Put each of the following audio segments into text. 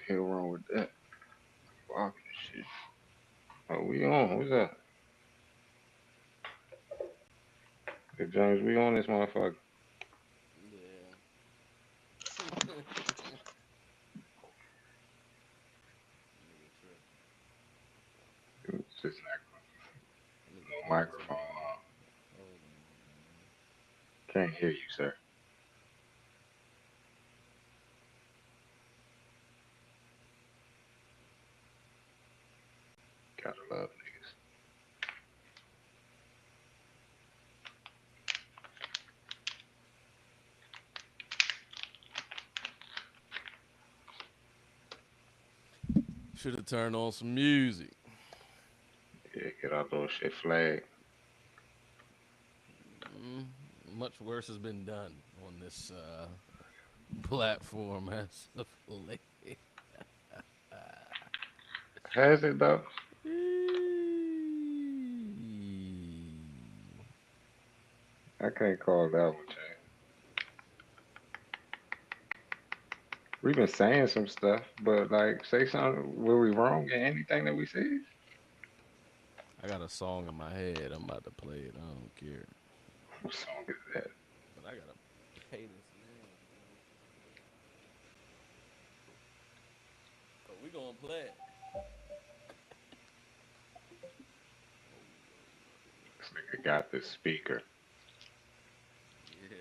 hell wrong with that? Fucking shit. Oh, we on. What's up? Hey, James, we on this motherfucker. Yeah. Nigga tripping. It's just like Nigga no putting some. microphone on. Hold on, man. Can't hear you, sir. Gotta love niggas. Should have turned on some music. Yeah, get out those shit flag. Mm, much worse has been done on this platform as of late. Has it though? I can't call that one, James. We've been saying some stuff, but like, say something. Were we wrong in anything that we said? I got a song in my head. I'm about to play it. I don't care. What song is that? But I gotta pay this man. But we gonna play it. This nigga got the speaker. Yeah.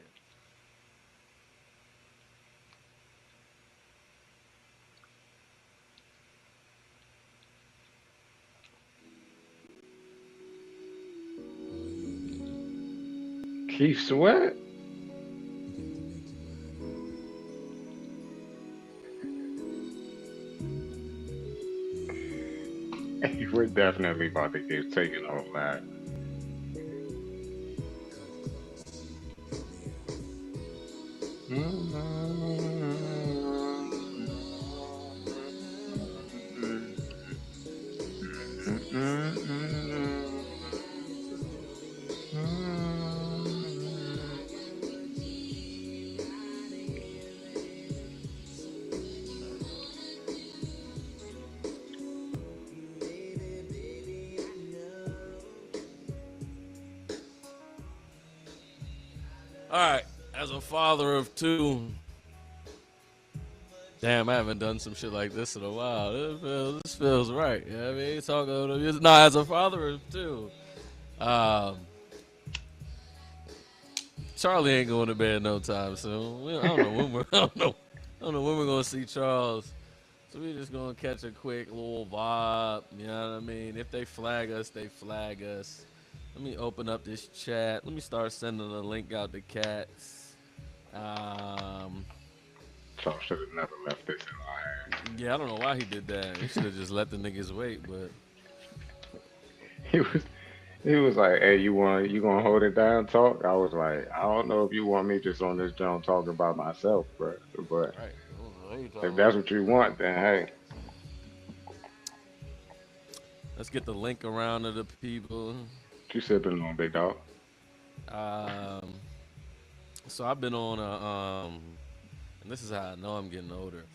Keith Sweat? Hey, we're definitely about to get taken off live. All right. As a father of two, damn, I haven't done some shit like this in a while. This feels right. You know what I mean? Talking to music. No, as a father of two, um, Charlie ain't going to bed no time soon. I don't know when we're. I don't know when we're gonna see Charles. So we just gonna catch a quick little vibe. You know what I mean? If they flag us, they flag us. Let me open up this chat. Let me start sending the link out to cats. Um, Y'all should have never left this in our hands. yeah, I don't know why he did that. He should have just let the niggas wait. But He was he was like, "Hey, you gonna hold it down, talk?" I was like, "I don't know if you want me just on this joint talking about myself, but right, what are you if talking that's about? what you want, then hey, Let's get the link around to the people. what you sipping on, big dog?" Um, so I've been on and this is how I know I'm getting older,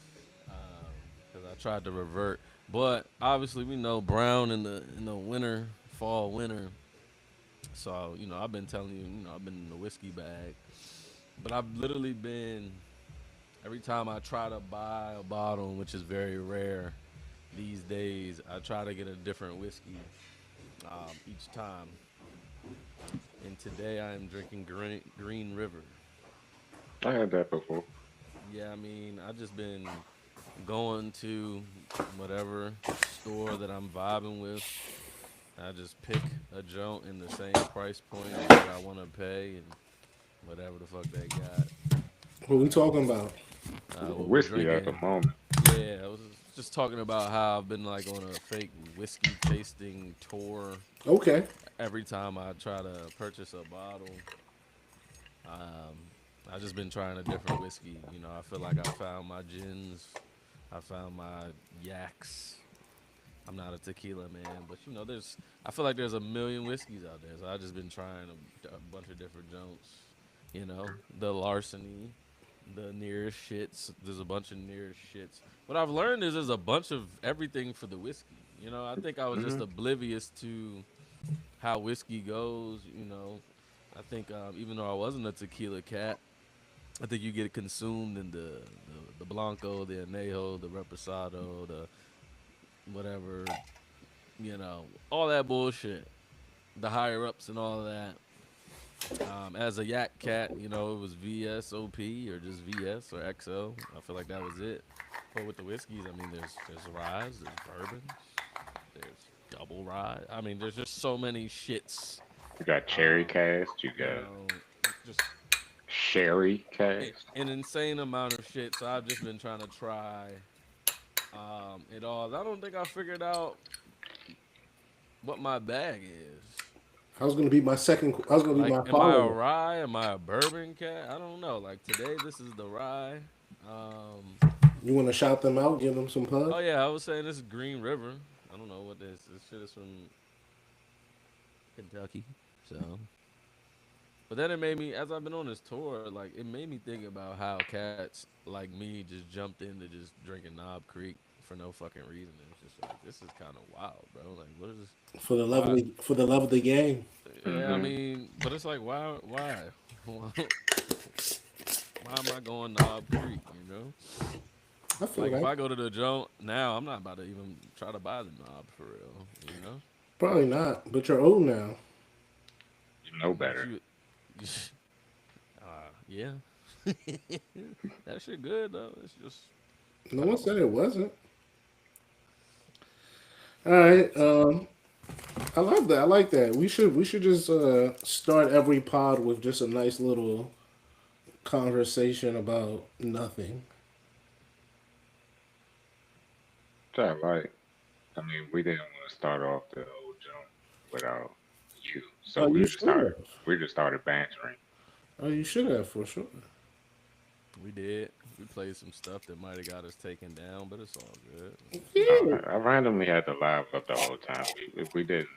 because I tried to revert. But obviously, we know brown in the winter, fall, winter. So I've been telling you, I've been in the whiskey bag. But I've literally been every time I try to buy a bottle, which is very rare these days. I try to get a different whiskey each time. And today I am drinking Green River. I had that before. Yeah, I mean, I just been going to whatever store that I'm vibing with. I just pick a joint in the same price point as what I want to pay and whatever the fuck they got. What we talking about? What we Whiskey at the drinking? moment. Yeah, I was just talking about how I've been like on a fake whiskey tasting tour. Okay. Every time I try to purchase a bottle, um, I just been trying a different whiskey. I feel like I found my gins, I found my yaks. I'm not a tequila man, but there's. I feel like there's a million whiskeys out there, so I just been trying a bunch of different joints. The larceny, the nearest shits. There's a bunch of nearest shits. What I've learned is there's a bunch of everything for the whiskey. You know, I think I was just Hmm. oblivious to how whiskey goes. You know, I think even though I wasn't a tequila cat, I think you get consumed in the blanco, the anejo, the reposado, the whatever. You know, all that bullshit. The higher ups and all of that. As a yak cat, you know, it was VSOP or just VS or XO. I feel like that was it. But with the whiskeys, I mean, there's rye, there's bourbon, there's double rye. I mean, there's just so many shits. You got cherry Um, cast. You you got know, just sherry cast. an insane amount of shit. So I've just been trying to try it all. I don't think I figured out what my bag is. I was gonna be my second. I was gonna be Like, my am I a follow up. rye? Am I a bourbon cat? I don't know. Like today, this is the rye. Um, You want to shout them out? Give them some pub. oh yeah, I was saying this is Green River. I don't know what this. This shit is from Kentucky. So, but then it made me, as I've been on this tour, like it made me think about how cats like me just jumped into just drinking Knob Creek for no fucking reason. It's just like this is kind of wild, bro. Like, what is this? Why? For the love of the game. Yeah, I Hmm. mean, but it's like, why? Why am I going Knob Creek? You know, I feel like if like I go to the joint now, I'm not about to even try to buy the knob for real. You know, probably not, but you're old now. You know but better. you, yeah, that shit good though. It's just No I one don't said know. it wasn't. All right. I love that. I like that. We should just start every pod with just a nice little conversation about nothing. So like, I mean, we didn't want to start off the whole jump without you, so Oh, we you just should started. have. We just started bantering. Oh, you should have for sure. We did. We played some stuff that might have got us taken down, but it's all good. Yeah. I randomly had the live up the whole time. We didn't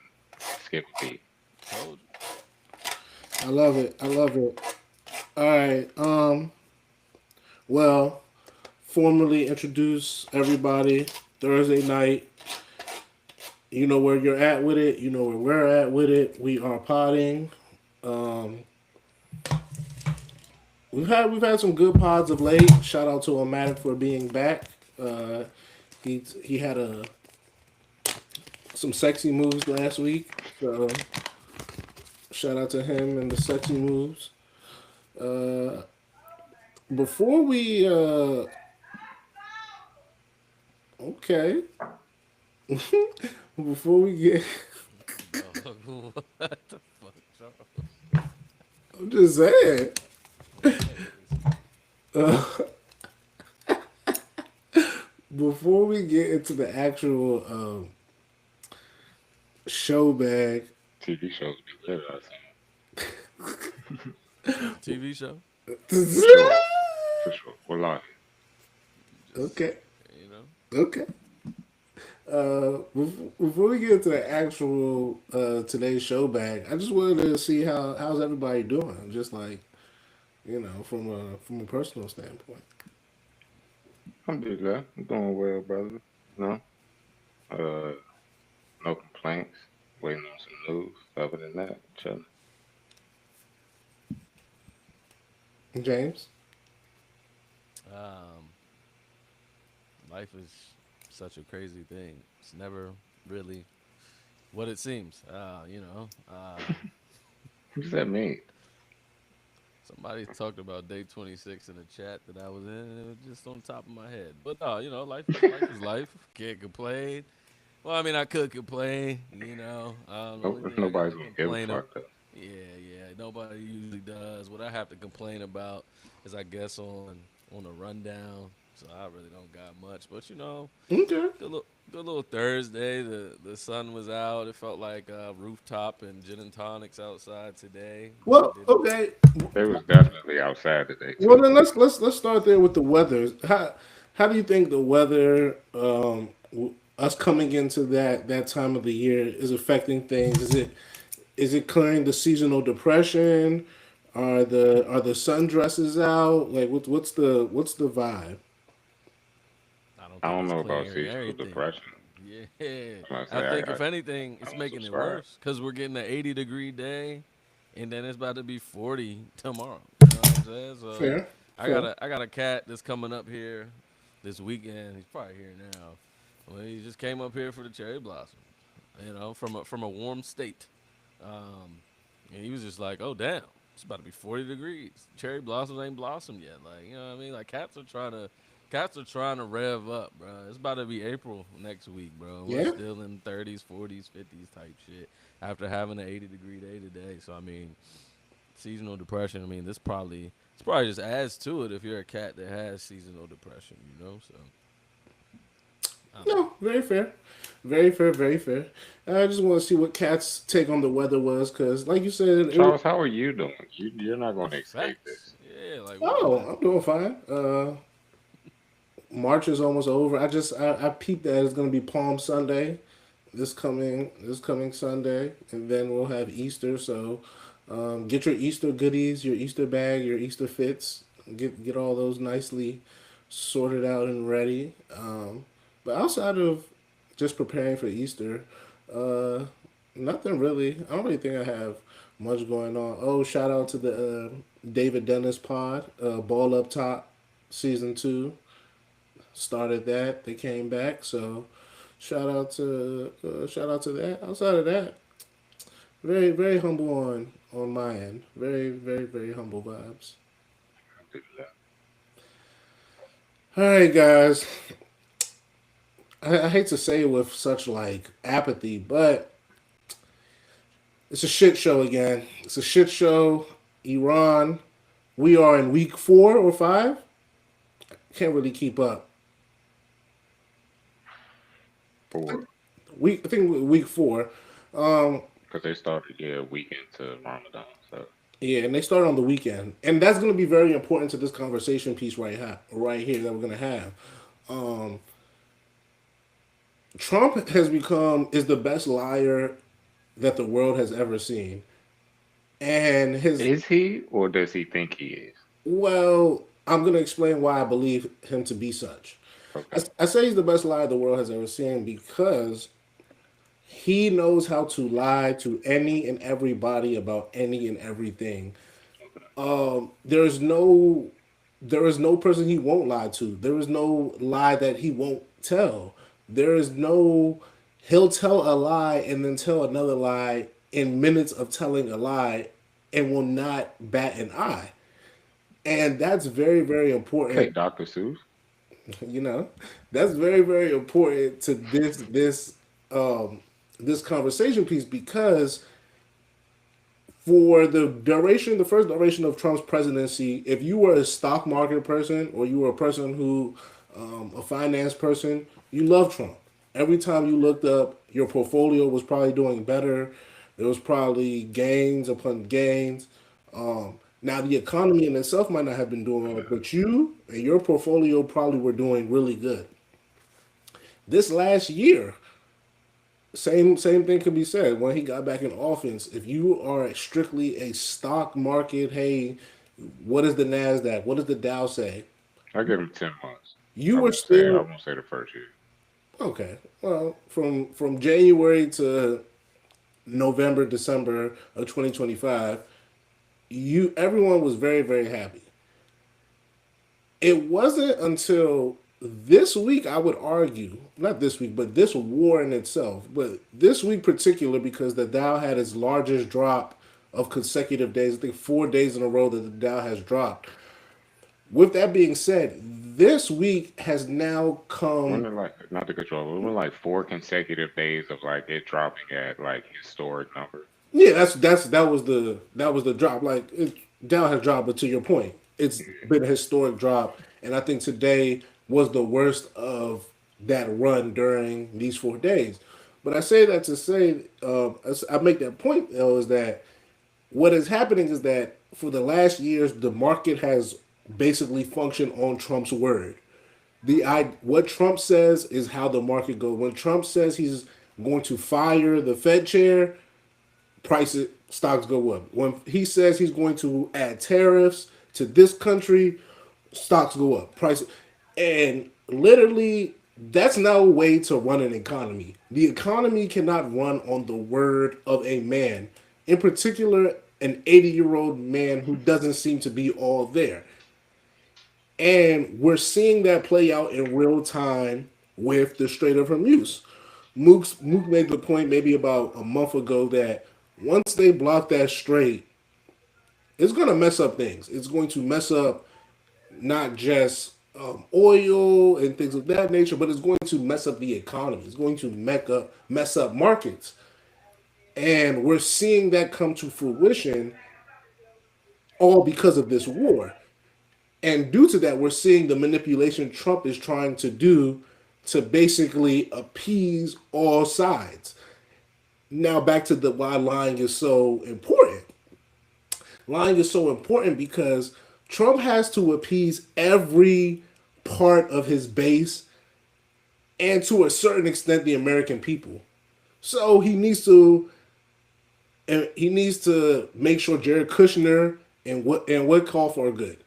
skip a beat. Told you. I love it. I love it. All right. Well, formally introduce everybody. Thursday night. You know where you're at with it. You know where we're at with it. We are potting. Um, we've had some good pods of late. Shout out to Omatic for being back. Uh, he had some sexy moves last week. So shout out to him and the sexy moves. Uh, before we okay, before we get, Dog, what the fuck, Charles? I'm just saying. Hilarious. Before we get into the actual show bag, TV shows be with us, TV show. for sure, for sure. Well, like, Just okay, you know. okay. Before we get into the actual today's show bag, I just wanted to see how's everybody doing, just like from a personal standpoint. alhamdulillah, I'm doing well, brother. You know, uh, no complaints. Waiting on some news. Other than that, chilling. James, Um, life is such a crazy thing. It's never really what it seems. What does that mean? Somebody talked about day 26 in the chat that I was in, and it was just on top of my head. But no, life is life. Can't complain. Well, I mean, I could complain. The only thing I got Nobody's to gonna give a complain of, fuck though. yeah. Nobody usually does. What I have to complain about is, I guess, on a rundown. So I really don't got much. But okay. good little Thursday. The sun was out. It felt like rooftop and gin and tonics outside today. Well, Didn't okay. They was definitely outside today Well, too. then let's start there with the weather. How do you think the weather, us coming into that time of the year, is affecting things? Is it clearing the seasonal depression? Are the sundresses out? Like what's the vibe? I don't I think don't it's know about clearing seasonal everything. depression. Yeah, I I say think if anything, I it's don't making it subscribe. worse because we're getting an 80-degree day, and then it's about to be 40 tomorrow. You know what I'm saying? So Fair, I got fair. a cat that's coming up here this weekend. He's probably here now. Well, he just came up here for the cherry blossom, from a warm state. Um, and he was just like, "Oh damn, it's about to be 40 degrees. Cherry blossoms ain't blossomed yet." Like, you know what I mean? Like cats are trying to rev up, bro. It's about to be April next week, bro. We're Yeah. still in 30s, 40s, 50s type shit after having an 80-degree day today. So I mean, seasonal depression. I mean, this probably just adds to it if you're a cat that has seasonal depression. So I don't know. No, very fair. Very fair, very fair. I just want to see what Cat's take on the weather was, because, like you said, it was. Charles, how are you doing? You're not going to escape Facts. this. Yeah, like what's Oh, good? I'm doing fine. March is almost over. I peeped that it's gonna be Palm Sunday, this coming Sunday, and then we'll have Easter. So, get your Easter goodies, your Easter bag, your Easter fits. Get all those nicely sorted out and ready. But outside of just preparing for Easter, uh, nothing really. I don't really think I have much going on. Oh, shout out to the David Dennis pod, Ball Up Top, season 2. Started that. They came back. So shout out to that. Outside of that, very very humble on my end. Very very very humble vibes. All right, guys. I hate to say it with such like apathy, but it's a shit show again. It's a shit show. Iran. We are in week 4 or 5. Can't really keep up. For I think week 4. Um, because they started a week into Ramadan. So Yeah, and they start on the weekend, and that's going to be very important to this conversation piece right here that we're going to have. Um, Trump is the best liar that the world has ever seen, and his is he, or does he think he is? well, I'm going to explain why I believe him to be such. I, Okay. I say he's the best liar the world has ever seen because he knows how to lie to any and everybody about any and everything. There is no person he won't lie to. There is no lie that he won't tell. There is no He'll tell a lie and then tell another lie in minutes of telling a lie and will not bat an eye. And that's very, very Okay, important, Dr. Seuss. you know. That's very, very important to um this conversation piece because for the first duration of Trump's presidency, if you were a stock market person or you were a person a finance person, you loved Trump. Every time you looked up, your portfolio was probably doing better. There was probably gains upon gains. Now, the economy in itself might not have been doing well, but you and your portfolio probably were doing really good. This last year, same thing could be said when he got back in offense. If you are strictly a stock market, hey, what is the Nasdaq? What does the Dow say? I give him 10 months. You I were won't say I still won't say the first year. okay. Well, from January to November, December of 2025, everyone was very very happy. It wasn't until this week, I would argue, not this week, but this war in itself, but this week particular, because the Dow had its largest drop of consecutive days. I think 4 days in a row that the Dow has dropped. With that being said, this week has now When come. are like not to control, when like 4 consecutive days of like it dropping at like historic numbers. Yeah, that was the drop. Like Dow has dropped, but to your point, it's been a historic drop, and I think today was the worst of that run during these 4 days. But I say that to say, I make that point though is that what is happening is that for the last years, the market has basically functioned on Trump's word. What Trump says is how the market goes. When Trump says he's going to fire the Fed chair, prices stocks go up. When he says he's going to add tariffs to this country, stocks go up. Price and literally that's no way to run an economy. The economy cannot run on the word of a man, in particular an 80-year-old man who doesn't seem to be all there. And we're seeing that play out in real time with the Strait of Hormuz. Mook made the point maybe about a month ago that once they block that strait, it's going to mess up things. It's going to mess up not just oil and things of that nature, but it's going to mess up the economy. It's going to mess up markets. And we're seeing that come to fruition all because of this war. And due to that, we're seeing the manipulation Trump is trying to do to basically appease all sides. Now back to the why lying is so important. Lying is so important because Trump has to appease every part of his base and to a certain extent the American people. So he needs to make sure Jared Kushner and what call for are good.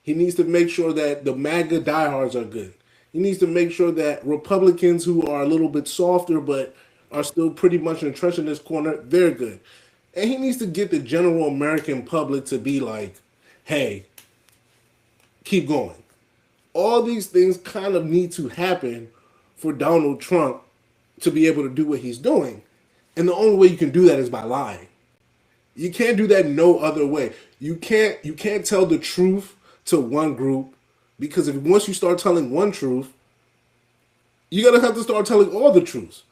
He needs to make sure that the MAGA diehards are good. He needs to make sure that Republicans who are a little bit softer but are still pretty much entrenched in this corner, they're good. And he needs to get the general American public to be like, hey, keep going. All these things kind of need to happen for Donald Trump to be able to do what he's doing. And the only way you can do that is by lying. You can't do that no other way. You can't tell the truth to one group because if once you start telling one truth, you're gonna have to start telling all the truths.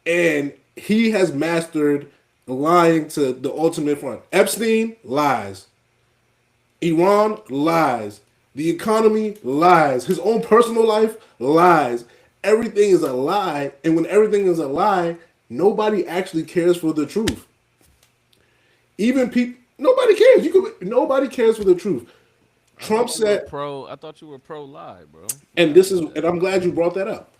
And he has mastered lying to the ultimate front. Epstein lies. Iran lies. The economy lies. His own personal life lies. Everything is a lie. And when everything is a lie, nobody actually cares for the truth. Even people, nobody cares. Nobody cares for the truth. I Trump thought you were said, pro. I thought you were pro lie, bro. and I'm glad you brought that up.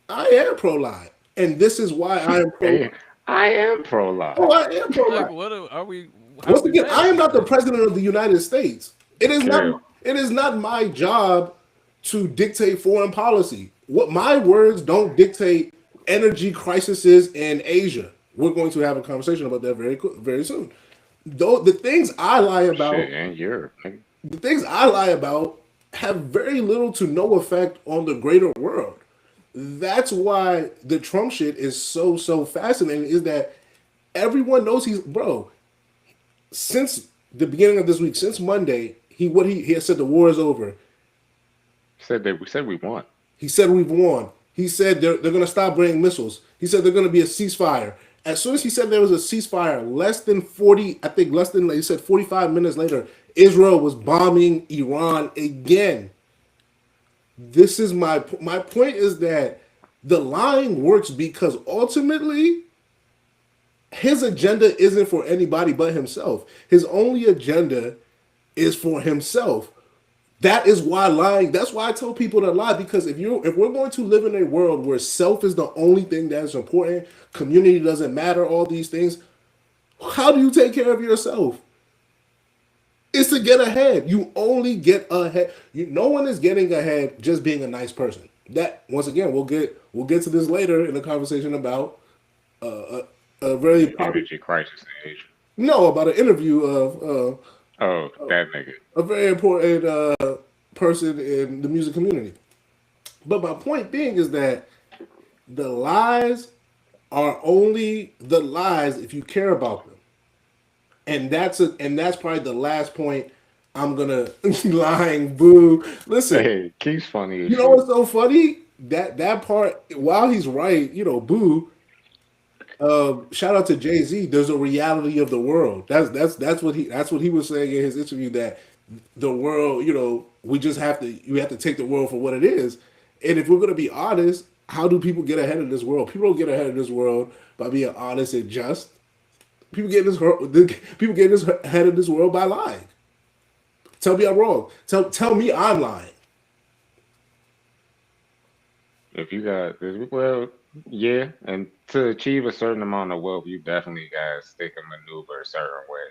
I am pro lie, and this is why I am pro. Hey, I am pro Oh, life. I am pro Like, lie. what are we? How Once we again, I mad am at not each the other? president of the United States. It is not. True. It is not my job to dictate foreign policy. What my words don't dictate energy crises in Asia. We're going to have a conversation about that very soon. Though the things I lie Shit, about, and Europe. Nigga. the things I lie about have very little to no effect on the greater world. That's why the Trump shit is so fascinating. Is that everyone knows he's bro since the beginning of this week, since Monday, he has said the war is over. We said we won. He said we've won. He said they're going to stop bringing missiles. He said they're going to be a ceasefire. As soon as he said there was a ceasefire, less than 40, I think less than, like he said, 45 minutes later, Israel was bombing Iran again. This is my point is that the lying works because ultimately his agenda isn't for anybody but himself. His only agenda is for himself. That is why lying. That's why I tell people to lie because if we're going to live in a world where self is the only thing that is important, community doesn't matter, all these things, how do you take care of yourself? It's to get ahead. You only get ahead. No one is getting ahead just being a nice person. That once again, we'll get to this later in the conversation about uh, a very The energy crisis in Asia. no about an interview of Oh, that nigga. a very important person in the music community. But my point being is that the lies are only the lies if you care about them, and that's probably the last point I'm gonna lying boo. Listen, Hey, Keith's funny as you know shit. what's so funny? That part, while he's right, boo. Shout out to Jay Z. There's a reality of the world. That's what he was saying in his interview that the world, we just have to you have to take the world for what it is. And if we're gonna be honest, how do people get ahead of this world? People don't get ahead of this world by being honest and just. People get ahead of this world by lying. Tell me I'm wrong. Tell me I'm lying. If you got well, Yeah, and to achieve a certain amount of wealth, you definitely gotta stick and maneuver a certain way.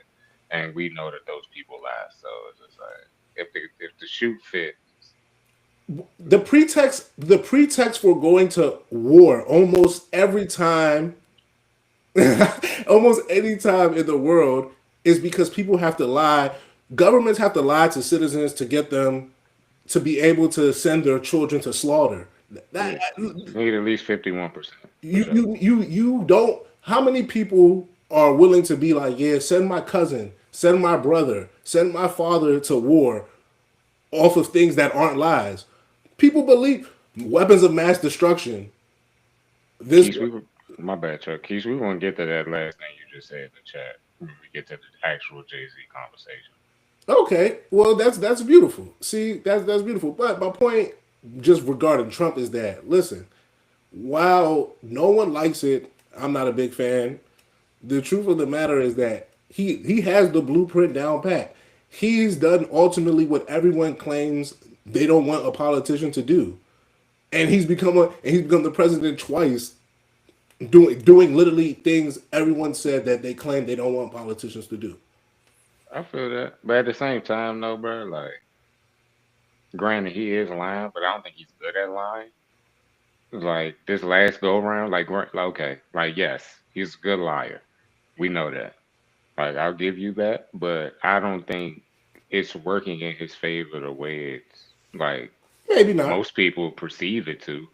And we know that those people lie. So it's just like if the shoe fits, The pretext for going to war almost every time, almost any time in the world, is because people have to lie. Governments have to lie to citizens to get them to be able to send their children to slaughter. That yeah, need at least 51% for you sure. you you you don't. How many people are willing to be like, yeah, send my cousin, send my brother, send my father to war off of things that aren't lies? People believe weapons of mass destruction. This Keith, my bad, Chuck. Keith, we won't get to that last thing you just said in the chat when we get to the actual Jay Z conversation. Okay, well that's beautiful. See, that's beautiful. But my point, just regarding Trump, is that listen, while no one likes it, I'm not a big fan. The truth of the matter is that he has the blueprint down pat. He's done ultimately what everyone claims they don't want a politician to do, and he's become the president twice, doing literally things everyone said that they claim they don't want politicians to do. I feel that. But at the same time, though, bro, like, granted, he is lying, but I don't think he's good at lying. Like, this last go around, okay, like, yes, he's a good liar. We know that. Like, I'll give you that, but I don't think it's working in his favor the way it's like Maybe not. most people perceive it to,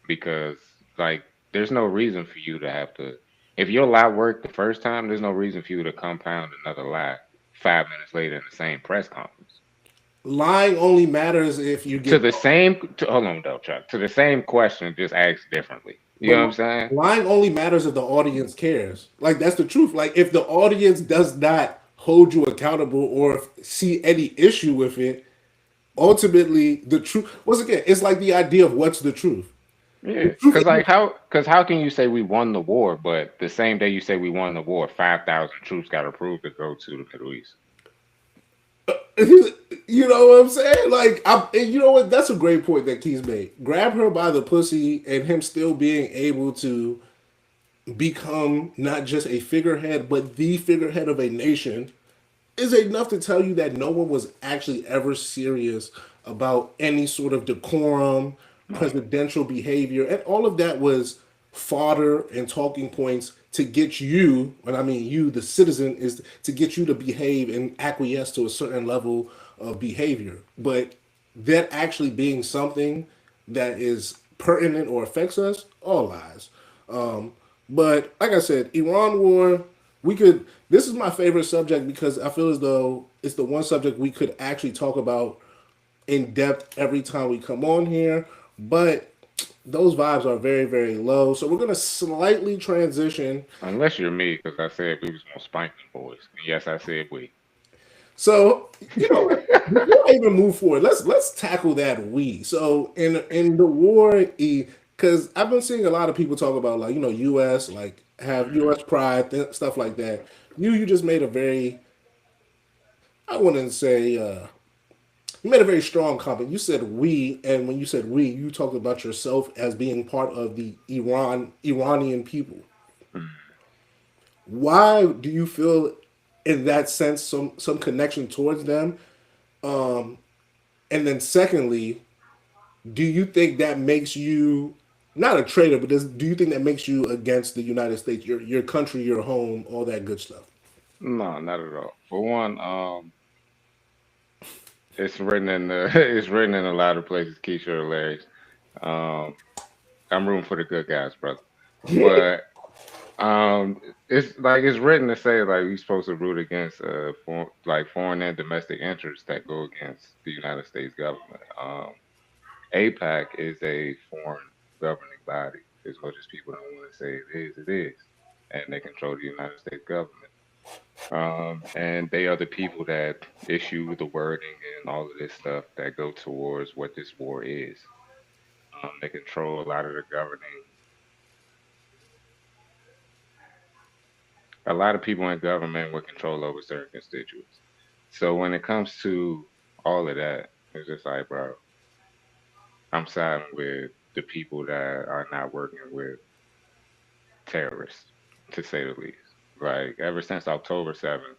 because like there's no reason for you to have to. If your lie worked the first time, there's no reason for you to compound another lie 5 minutes later in the same press conference. Lying only matters if you To get. the same, hold on, though, Chuck. To the same question, just asked differently. You But know what I'm saying? lying only matters if the audience cares. Like that's the truth. Like if the audience does not hold you accountable or see any issue with it, ultimately the truth. Once again, it's like the idea of what's the truth. The Yeah, truth cause like is how can you say we won the war, but the same day you say we won the war, 5,000 troops got approved to go to the Middle East? you know what I'm saying? Like, and you know what? That's a great point that Keys made. Grab her by the pussy, and him still being able to become not just a figurehead, but the figurehead of a nation is enough to tell you that no one was actually ever serious about any sort of decorum, No. presidential behavior, and all of that was fodder and talking points to get you, and I mean you, the citizen, is to get you to behave and acquiesce to a certain level of behavior. But that actually being something that is pertinent or affects us, all lies. But like I said, Iran war, we could. This is my favorite subject because I feel as though it's the one subject we could actually talk about in depth every time we come on here. But those vibes are very, very low. So we're gonna slightly transition. Unless you're me, because I said we was gonna spank them boys. And yes, I said we. So you know what? Before I even move forward, let's tackle that we. So in the war, because I've been seeing a lot of people talk about like U.S. like have U.S. pride stuff like that. You just made a very, I wouldn't say you made a very strong comment. You said we, and when you said we, you talked about yourself as being part of the Iranian people. Why do you feel in that sense some connection towards them? And then secondly, do you think that makes you not a traitor, but do you think that makes you against the United States, your country, your home, all that good stuff? No, not at all. For one, it's written in the it's written in a lot of places. Keisha or Larry's. Um, I'm rooting for the good guys, brother. But it's like it's written to say like we're supposed to root against foreign and domestic interests that go against the United States government. APAC is a foreign governing body. As much as people don't want to say it is, and they control the United States government. And they are the people that issue the wording and all of this stuff that go towards what this war is. They control a lot of the governing. A lot of people in government with control over certain constituents. So when it comes to all of that, it's just like, bro, I'm siding with the people that are not working with. terrorists, to say the least. Like ever since October 7th,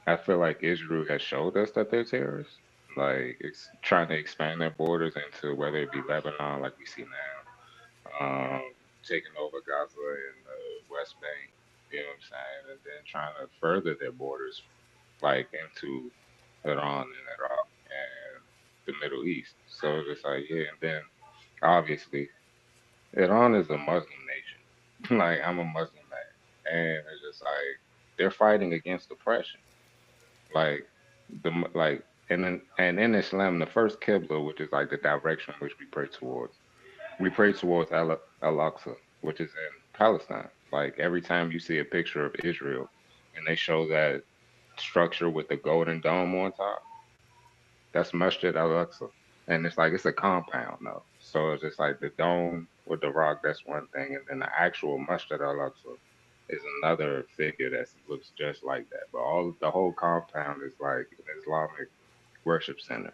I feel like Israel has showed us that they're terrorists. Like it's trying to expand their borders into whether it be Lebanon, like we see now, taking over Gaza and the West Bank. You know what I'm saying? And then trying to further their borders, like into Iran and Iraq and the Middle East. So it's just like yeah, and then obviously Iran is a Muslim nation. Like I'm a Muslim man, and it's just like they're fighting against oppression. Like like and in Islam, the first Qibla, which is like the direction which we pray towards Al Aqsa, which is in Palestine. Like every time you see a picture of Israel, and they show that structure with the golden dome on top, that's Masjid Al Aqsa, and it's like it's a compound though. So it's just like the dome with the rock. That's one thing, and then the actual Masjid Al Aqsa is another figure that looks just like that. But all the whole compound is like an Islamic worship center,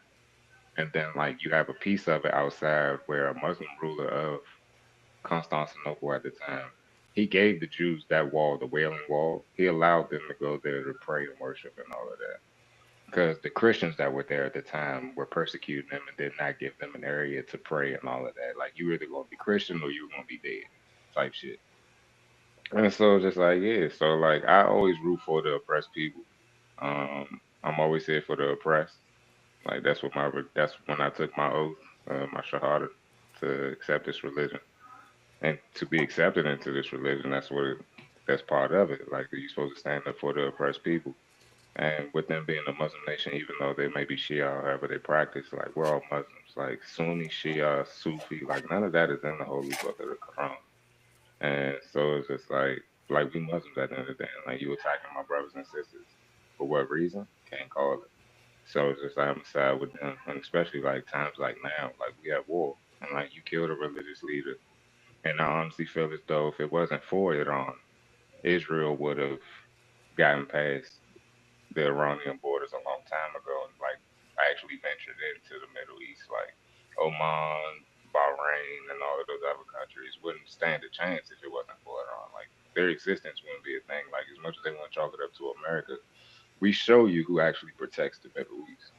and then like you have a piece of it outside where a Muslim ruler of Constantinople at the time. He gave the Jews that wall, the Wailing Wall. He allowed them to go there to pray and worship and all of that because the Christians that were there at the time were persecuting them and did not give them an area to pray and all of that. Like you either gonna be Christian or you gonna be dead, type shit. And so just like yeah, so like I always root for the oppressed people. I'm always here for the oppressed. Like that's when I took my oath, my shahada, to accept this religion and to be accepted into this religion. That's part of it. Like you're supposed to stand up for the oppressed people. And with them being a Muslim nation, even though they may be Shia, however they practice, like we're all Muslims, like Sunni, Shia, Sufi, like none of that is in the holy book of the Quran. And so it's just like we Muslims at the end of the day, like you attacking my brothers and sisters for what reason? Can't call it. So it's just like I'm side with them, and especially like times like now, like we have war, and like you killed a religious leader, and I honestly feel as though if it wasn't for Iran, Israel would have gotten past the Iranian borders a long time ago and like actually ventured into the Middle East, like Oman, Bahrain, and all of those other countries wouldn't stand a chance if it wasn't for Iran. Like their existence wouldn't be a thing. Like as much as they want to chalk it up to America, we show you who actually protects the Middle East.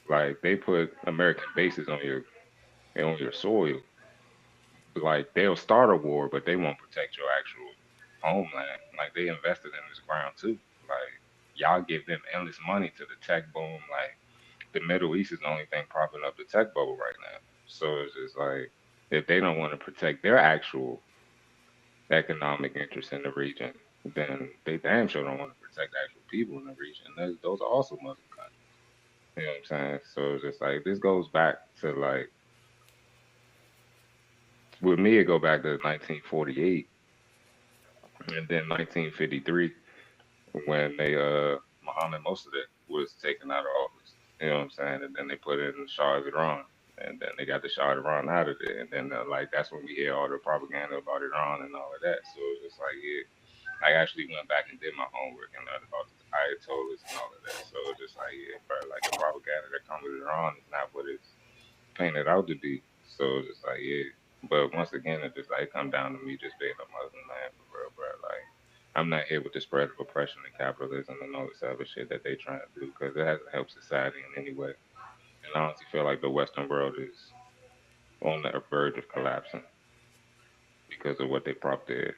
Like they put American bases on your soil. Like they'll start a war, but they won't protect your actual homeland. Like they invested in this ground too. Like y'all give them endless money to the tech boom. Like the Middle East is the only thing propping up the tech bubble right now. So it's just like if they don't want to protect their actual economic interests in the region, then they damn sure don't want to protect actual people in the region. Those are also Muslim countries. You know what I'm saying? So it's just like this goes back to like with me, it go back to 1948 and then 1953 when they Muhammad Mossadegh was taken out of office. You know what I'm saying? And then they put in Shah of Iran, and then they got the Shah of Iran out of there, and then like that's when we hear all the propaganda about Iran and all of that. So it's just like yeah, I actually went back and did my homework and learned about the Ayatollahs and all of that. So it's just like yeah, bro, like the propaganda that comes with Iran is not what it's painted out to be. So it's just like yeah. But once again, it just like come down to me just being a Muslim man for real, bro. Like I'm not here with the spread of oppression and capitalism and all this other shit that they trying to do because it hasn't helped society in any way. And I honestly feel like the Western world is on the verge of collapsing because of what they propped their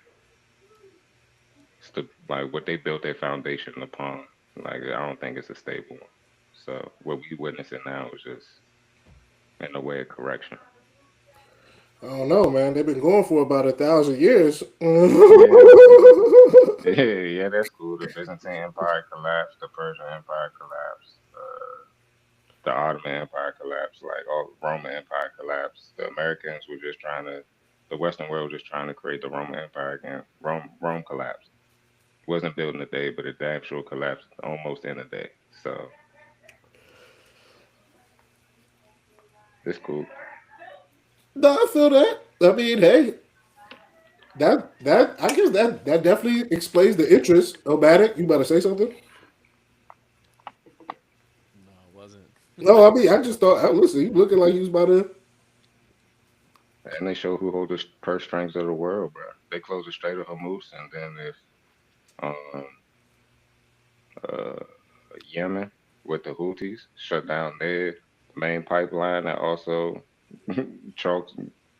like what they built their foundation upon. Like I don't think it's a stable one. So what we witnessing now is just in a way a correction. I don't know, man. They've been going for about 1,000 years. Yeah, yeah, that's cool. The Byzantine Empire collapsed, the Persian Empire collapsed, the Ottoman Empire collapsed, like all Roman Empire collapsed. The Americans were just trying to, the Western world was just trying to create the Roman Empire again. Rome collapsed. Wasn't built in a day, but it damn sure collapsed almost in a day. So it's cool. No, I feel that. I mean, hey, that I guess that definitely explains the interest. Omatic, you about to say something? No, it wasn't. No, I mean, I just thought. Listen, you looking like you was about to. And they show who hold the purse strings of the world, bro. They close the Strait of Hormuz, and then if um, uh, Yemen with the Houthis shut down their main pipeline, that also chalks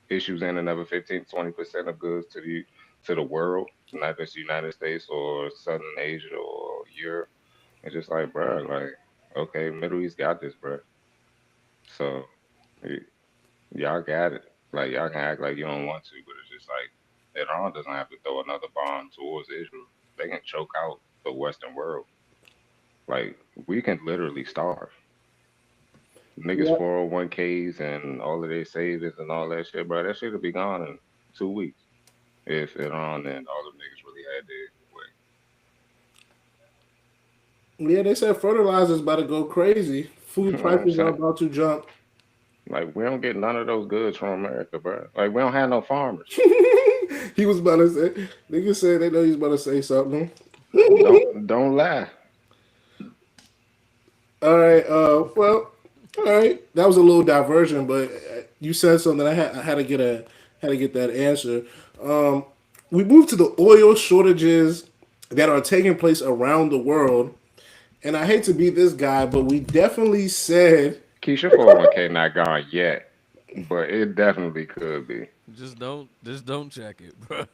issues in another 15-20% of goods to the world, not just the United States or Southern Asia or Europe. It's just like, bro, like, okay, Middle East got this, bro. So y- y'all got it. Like y'all can act like you don't want to, but it's just like Iran doesn't have to throw another bomb towards Israel. They can choke out the Western world. Like we can literally starve. Niggas Yeah. 401ks and all of their savings and all that shit, bro. That shit will be gone in 2 weeks if Iran and all them niggas really had their way. Yeah, they said fertilizer's about to go crazy. You Food know what I'm prices are saying? about to jump. Like we don't get none of those goods from America, bro. Like we don't have no farmers. He was about to say, niggas said they know he's about to say something. Don't lie. All right, all right. That was a little diversion, but you said something. I had to get that answer. Um, we moved to the oil shortages that are taking place around the world, and I hate to be this guy, but we definitely said Keisha 401k not gone yet, but it definitely could be. Just don't check it, bro.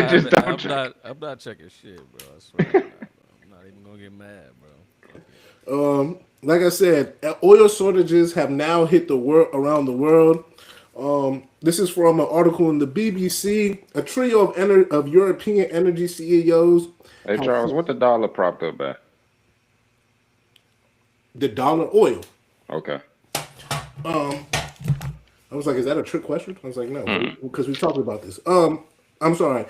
Just don't check. I'm not checking shit, bro. I swear I'm not, bro. I'm not even gonna get mad, bro. Fuck it. like I said, oil shortages have now hit the world around the world. This is from an article in the BBC. A trio of European energy CEOs Hey have Charles, what the dollar propped up at? the dollar oil. Okay. I was like, is that a trick question? I was like, no, Mm. because we talked about this. I'm sorry.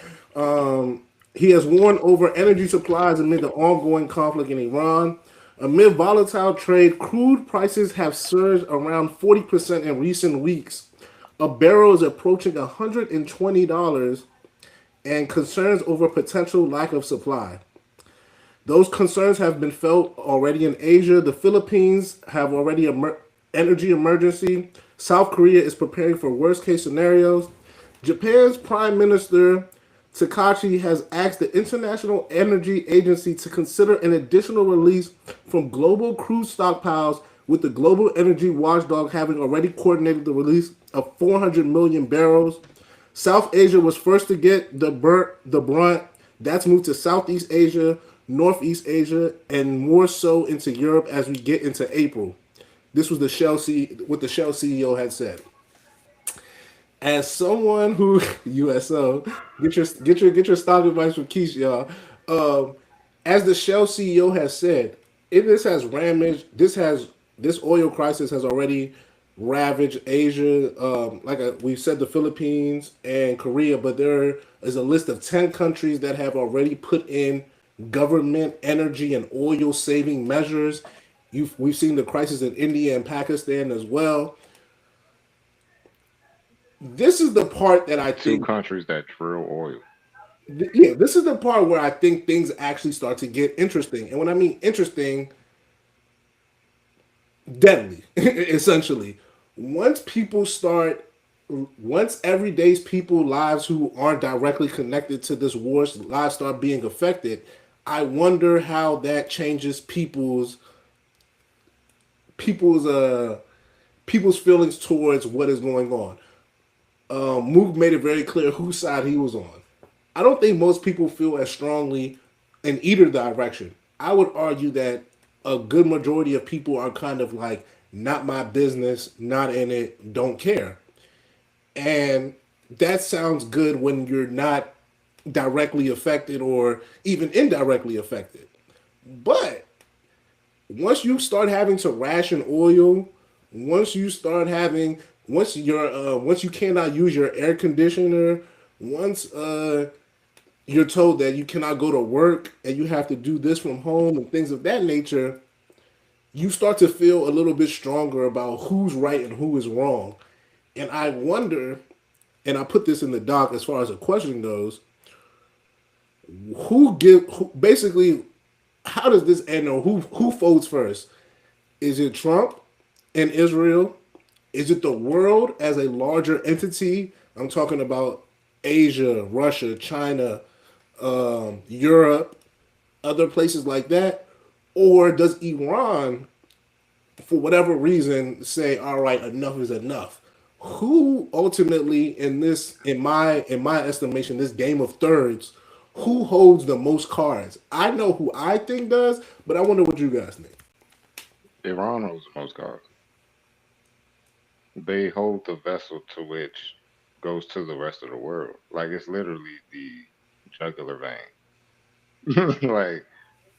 He has warned over energy supplies amid the ongoing conflict in Iran. Amid volatile trade, crude prices have surged around 40% in recent weeks. A barrel is approaching $120, and concerns over potential lack of supply. Those concerns have been felt already in Asia. The Philippines have already energy emergency. South Korea is preparing for worst case scenarios. Japan's Prime Minister Takachi has asked the International Energy Agency to consider an additional release from global crude stockpiles, with the global energy watchdog having already coordinated the release of 400 million barrels. South Asia was first to get the brunt. That's moved to Southeast Asia, Northeast Asia, and more so into Europe as we get into April. This was what the Shell CEO had said. As someone who USO, get your stock advice from Keisha, y'all. As the Shell CEO has said, this has ramaged. This oil crisis has already ravaged Asia. We said, the Philippines and Korea, but there is a list of 10 countries that have already put in government energy and oil saving measures. We've seen the crisis in India and Pakistan as well. This is the part that I Two think, countries that drill oil. yeah, this is the part where I think things actually start to get interesting. And when I mean interesting, deadly, essentially. Once people start, once everyday's people lives who aren't directly connected to this war lives start being affected, I wonder how that changes people's uh people's feelings towards what is going on. Mook made it very clear whose side he was on. I don't think most people feel as strongly in either direction. I would argue that a good majority of people are kind of like, not my business, not in it, don't care. And that sounds good when you're not directly affected or even indirectly affected. But once you start having to ration oil, once you start having, once you cannot use your air conditioner, once you're told that you cannot go to work and you have to do this from home and things of that nature, you start to feel a little bit stronger about who's right and who is wrong. And I wonder, and I put this in the doc as far as the question goes, basically, how does this end, or who folds first? Is it Trump and Israel? Is it the world as a larger entity? I'm talking about Asia, Russia, China, Europe, other places like that, or does Iran, for whatever reason, say, "All right, enough is enough"? Who ultimately, in my estimation, this game of thirds, who holds the most cards? I know who I think does, but I wonder what you guys think. Iran holds the most cards. They hold the vessel to which goes to the rest of the world. Like it's literally the jugular vein. Like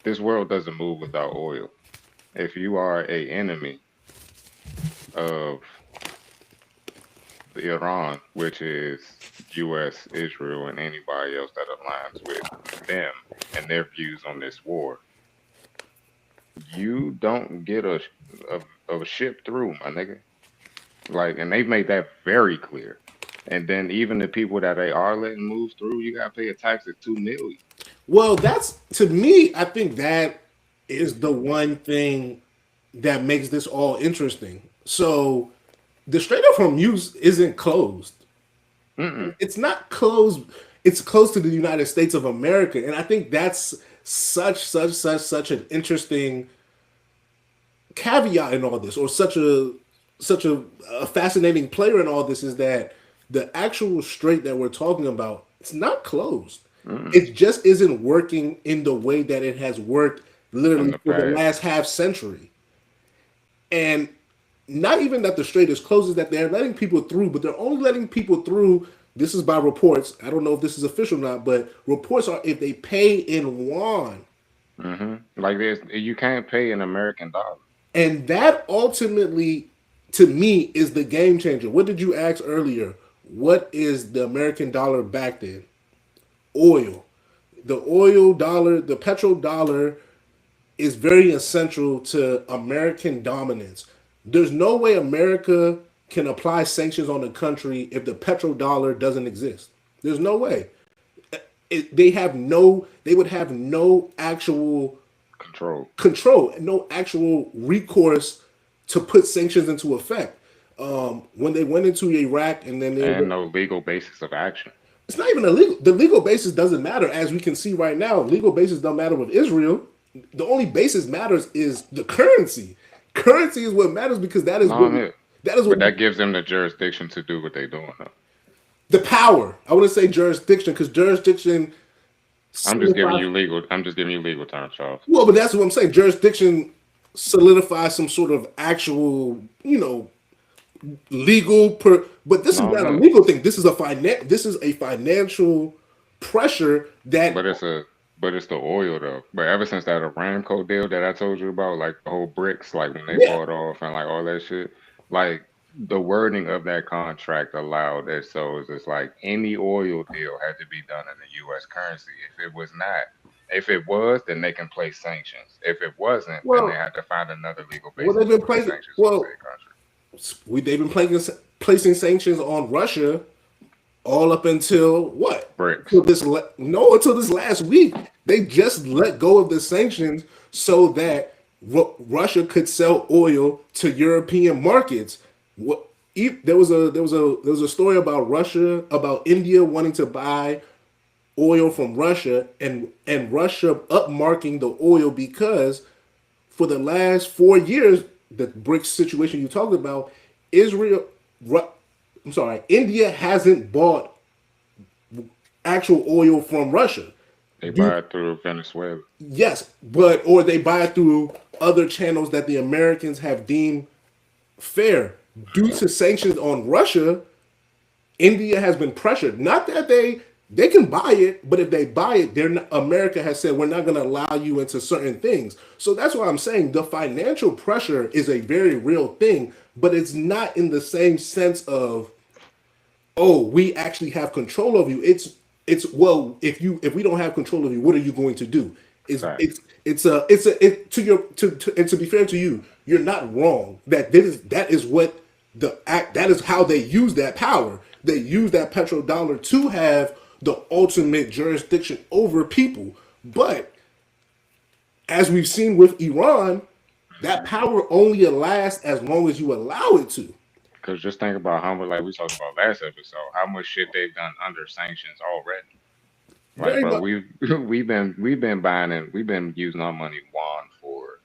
this world doesn't move without oil. If you are a enemy of the Iran, which is U.S., Israel, and anybody else that aligns with them and their views on this war, you don't get a ship through, my nigga. Like, and they've made that very clear. And then even the people that they are letting move through, you gotta pay a tax of 2 million. Well, that's to me, I think that is the one thing that makes this all interesting. So the Strait of Hormuz isn't closed. Mm-mm. It's not closed. It's close to the United States of America, and I think that's such an interesting caveat in all this, or such a fascinating player in all this, is that the actual strait that we're talking about, it's not closed. Mm-mm. It just isn't working in the way that it has worked In literally the for the past, last half century. And not even that the strait is closed, is that they're letting people through, but they're only letting people through. This is by reports. I don't know if this is official or not, but reports are if they pay in yuan. like this, you can't pay an American dollar. And that ultimately, to me, is the game changer. What did you ask earlier? What is the American dollar backed in? Oil. The oil dollar, the petrodollar is very essential to American dominance. There's no way America can apply sanctions on the country if the petrodollar doesn't exist. There's no way. They would have no actual Control control and no actual recourse to put sanctions into effect. When they went into Iraq, and then and no legal basis of action. it's not even illegal. The legal basis doesn't matter, as we can see right now. Legal basis don't matter with Israel. The only basis matters is the currency. Currency is what matters because that is No, what I'm here. that is But what that gives them the jurisdiction to do what they're doing. Though. the power. I want to say jurisdiction because jurisdiction I'm just giving solidifies. you legal. I'm just giving you legal terms, Charles. Well, but that's what I'm saying. Jurisdiction solidifies some sort of actual, legal but this is No, not a no. legal thing. This is a financial pressure that But it's the oil though. But ever since that Aramco deal that I told you about, like the whole bricks, like when they yeah. bought off and like all that shit, like the wording of that contract allowed it so it's like any oil deal had to be done in the U.S. currency. If it was, then they can place sanctions. If it wasn't, then they Well, had to find another legal well basis they've to been place placing sanctions on well said country. they've been placing sanctions on Russia all up until what? Bricks. Until no, until this last week. They just let go of the sanctions so that Russia could sell oil to European markets. What there was a story about India wanting to buy oil from Russia, and Russia upmarking the oil because for the last 4 years, the BRICS situation you talked about, Israel, I'm sorry, India hasn't bought actual oil from Russia. They Due, buy it through Venezuela. yes, but or they buy it through other channels that the Americans have deemed fair. Due to sanctions on Russia, India has been pressured. Not that they can buy it, but if they buy it, America has said we're not going to allow you into certain things. So that's why I'm saying the financial pressure is a very real thing, but it's not in the same sense of, oh, we actually have control of you. It's well, if we don't have control of you, what are you going to do? It's Facts. it's it's to your and to be fair to you, you're not wrong. That is what the act that is how they use that power. They use that petrodollar to have the ultimate jurisdiction over people. But as we've seen with Iran, that power only lasts as long as you allow it to. Because just think about how much, like we talked about last episode, how much shit they've done under sanctions already. Like, Very bro, much. we've been buying and we've been using our money won for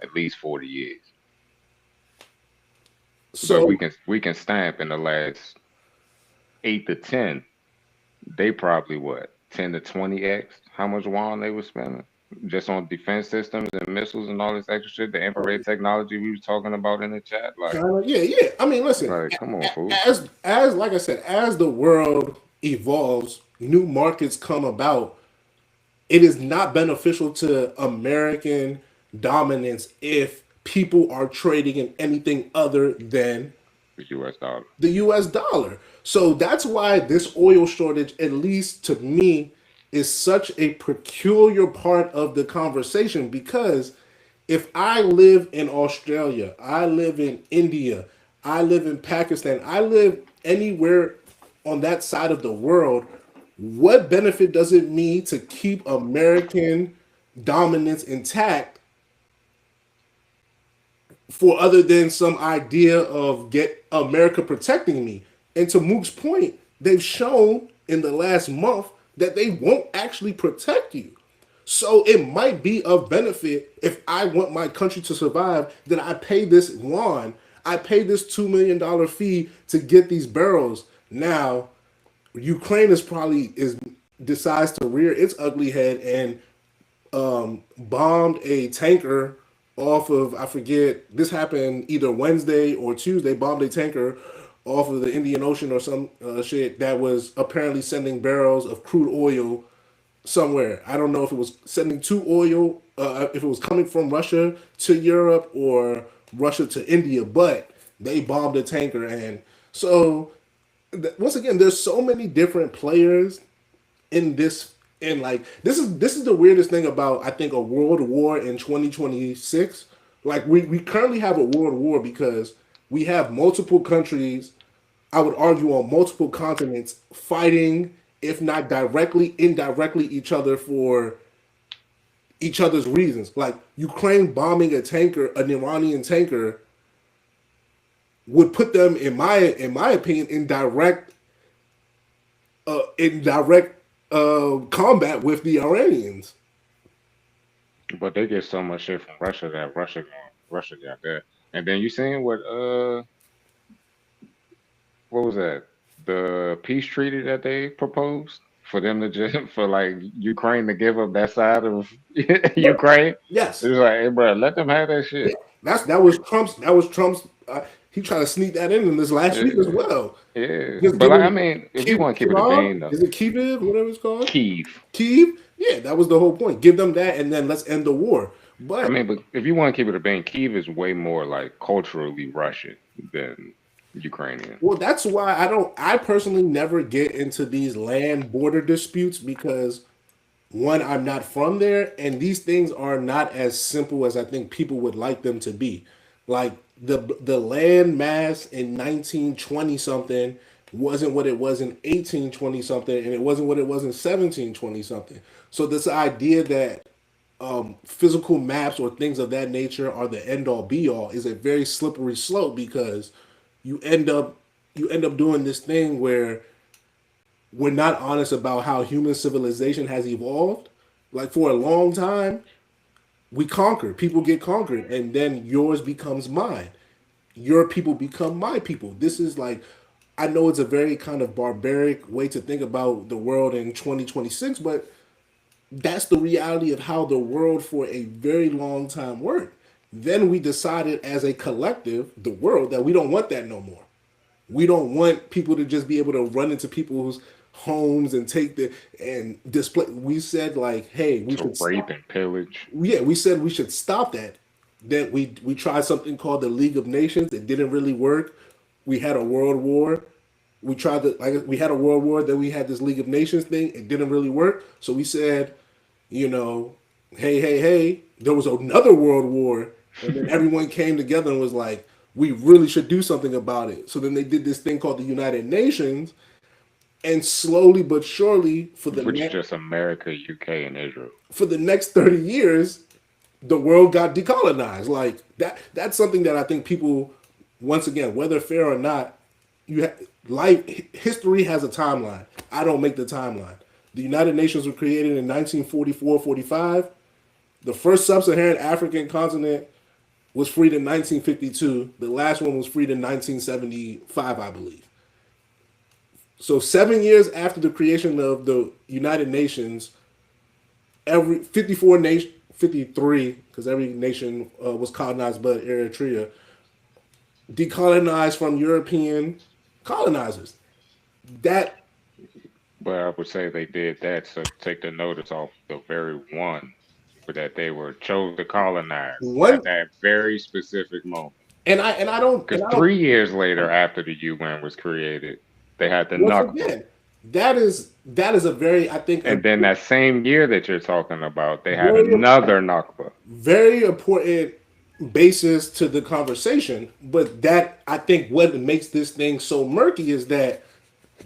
at least 40 years. But So we can stamp in the last 8 to 10. They probably what 10 to 20x how much won they were spending just on defense systems and missiles and all this extra shit. The infrared technology we was talking about in the chat, China, yeah, yeah. I mean, listen, come on, fool. as like I said, as the world evolves, new markets come about. It is not beneficial to American dominance if people are trading in anything other than The U.S. dollar. the US dollar. So that's why this oil shortage, at least to me, is such a peculiar part of the conversation because if I live in Australia, I live in India, I live in Pakistan, I live anywhere on that side of the world, what benefit does it mean to keep American dominance intact for other than some idea of get America protecting me? And to Mook's point, they've shown in the last month that they won't actually protect you. So it might be of benefit if I want my country to survive that I pay this yuan, I pay this $2 million fee to get these barrels. Now, Ukraine is probably is decides to rear its ugly head and bombed a tanker off of, I forget, this happened either Wednesday or Tuesday, bombed a tanker off of the Indian Ocean or some shit that was apparently sending barrels of crude oil somewhere. I don't know if it was sending to oil, if it was coming from Russia to Europe or Russia to India, but they bombed a tanker. And so, once again, there's so many different players in this. And like this is the weirdest thing about I think a world war in 2026. Like we currently have a world war because we have multiple countries, I would argue on multiple continents, fighting, if not directly, indirectly each other for each other's reasons. Like Ukraine bombing a tanker, an Iranian tanker, would put them in my opinion in direct combat with the Iranians. But they get so much shit from Russia that Russia got that. And then you seen what was that? The peace treaty that they proposed for them to just for like Ukraine to give up that side of Ukraine. Yes, It was like, hey, bro, let them have that yeah. shit. That was Trump's. He tried to sneak that in this last week as Yeah, well. yeah. Just But like, I giving mean, if you Kiev, want to keep it a bean though, is it Kiev, whatever it's called, Kiev. Kiev? Yeah, that was the whole point. Give them that, and then let's end the war. I But mean, but if you want to keep it a bean, Kiev is way more like culturally Russian than Ukrainian. well, that's why I personally never get into these land border disputes because one, I'm not from there, and these things are not as simple as I think people would like them to be. Like the land mass in 1920 something wasn't what it was in 1820 something, and it wasn't what it was in 1720 something. So this idea that physical maps or things of that nature are the end all be all is a very slippery slope because you end up you end up doing this thing where we're not honest about how human civilization has evolved. Like for a long time, we conquer, people get conquered, and then yours becomes mine. Your people become my people. This is like, I know it's a very kind of barbaric way to think about the world in 2026, but that's the reality of how the world for a very long time worked. Then we decided as a collective, the world, that we don't want that no more. We don't want people to just be able to run into people's homes and take the and display. We said like, hey, we To should rape stop. and pillage. Yeah, we said we should stop that. Then we tried something called the League of Nations. It didn't really work. We had a world war. We tried to like we had a world war. Then we had this League of Nations thing. It didn't really work. So we said, you know, hey, hey, hey, there was another world war, and then everyone came together and was like, we really should do something about it. So then they did this thing called the United Nations, and slowly but surely Which is just America, UK, and Israel. for the next 30 years, the world got decolonized. Like that's something that I think people once again, whether fair or not, life history has a timeline. I don't make the timeline. The United Nations were created in 1944-45. The first sub-Saharan African continent was freed in 1952. The last one was freed in 1975, I believe. So 7 years after the creation of the United Nations, every 54 nation, 53, because every nation was colonized but Eritrea, decolonized from European colonizers. That But I would say they did that to take the notice off the very one that they were chose to colonize one, at that very specific moment. and I don't, Because 3 years later, after the UN was created, they had the once Nakba. again, that is a very, I think, And then that same year that you're talking about, they had Very- another Nakba. very important basis to the conversation. But that, I think, what makes this thing so murky is that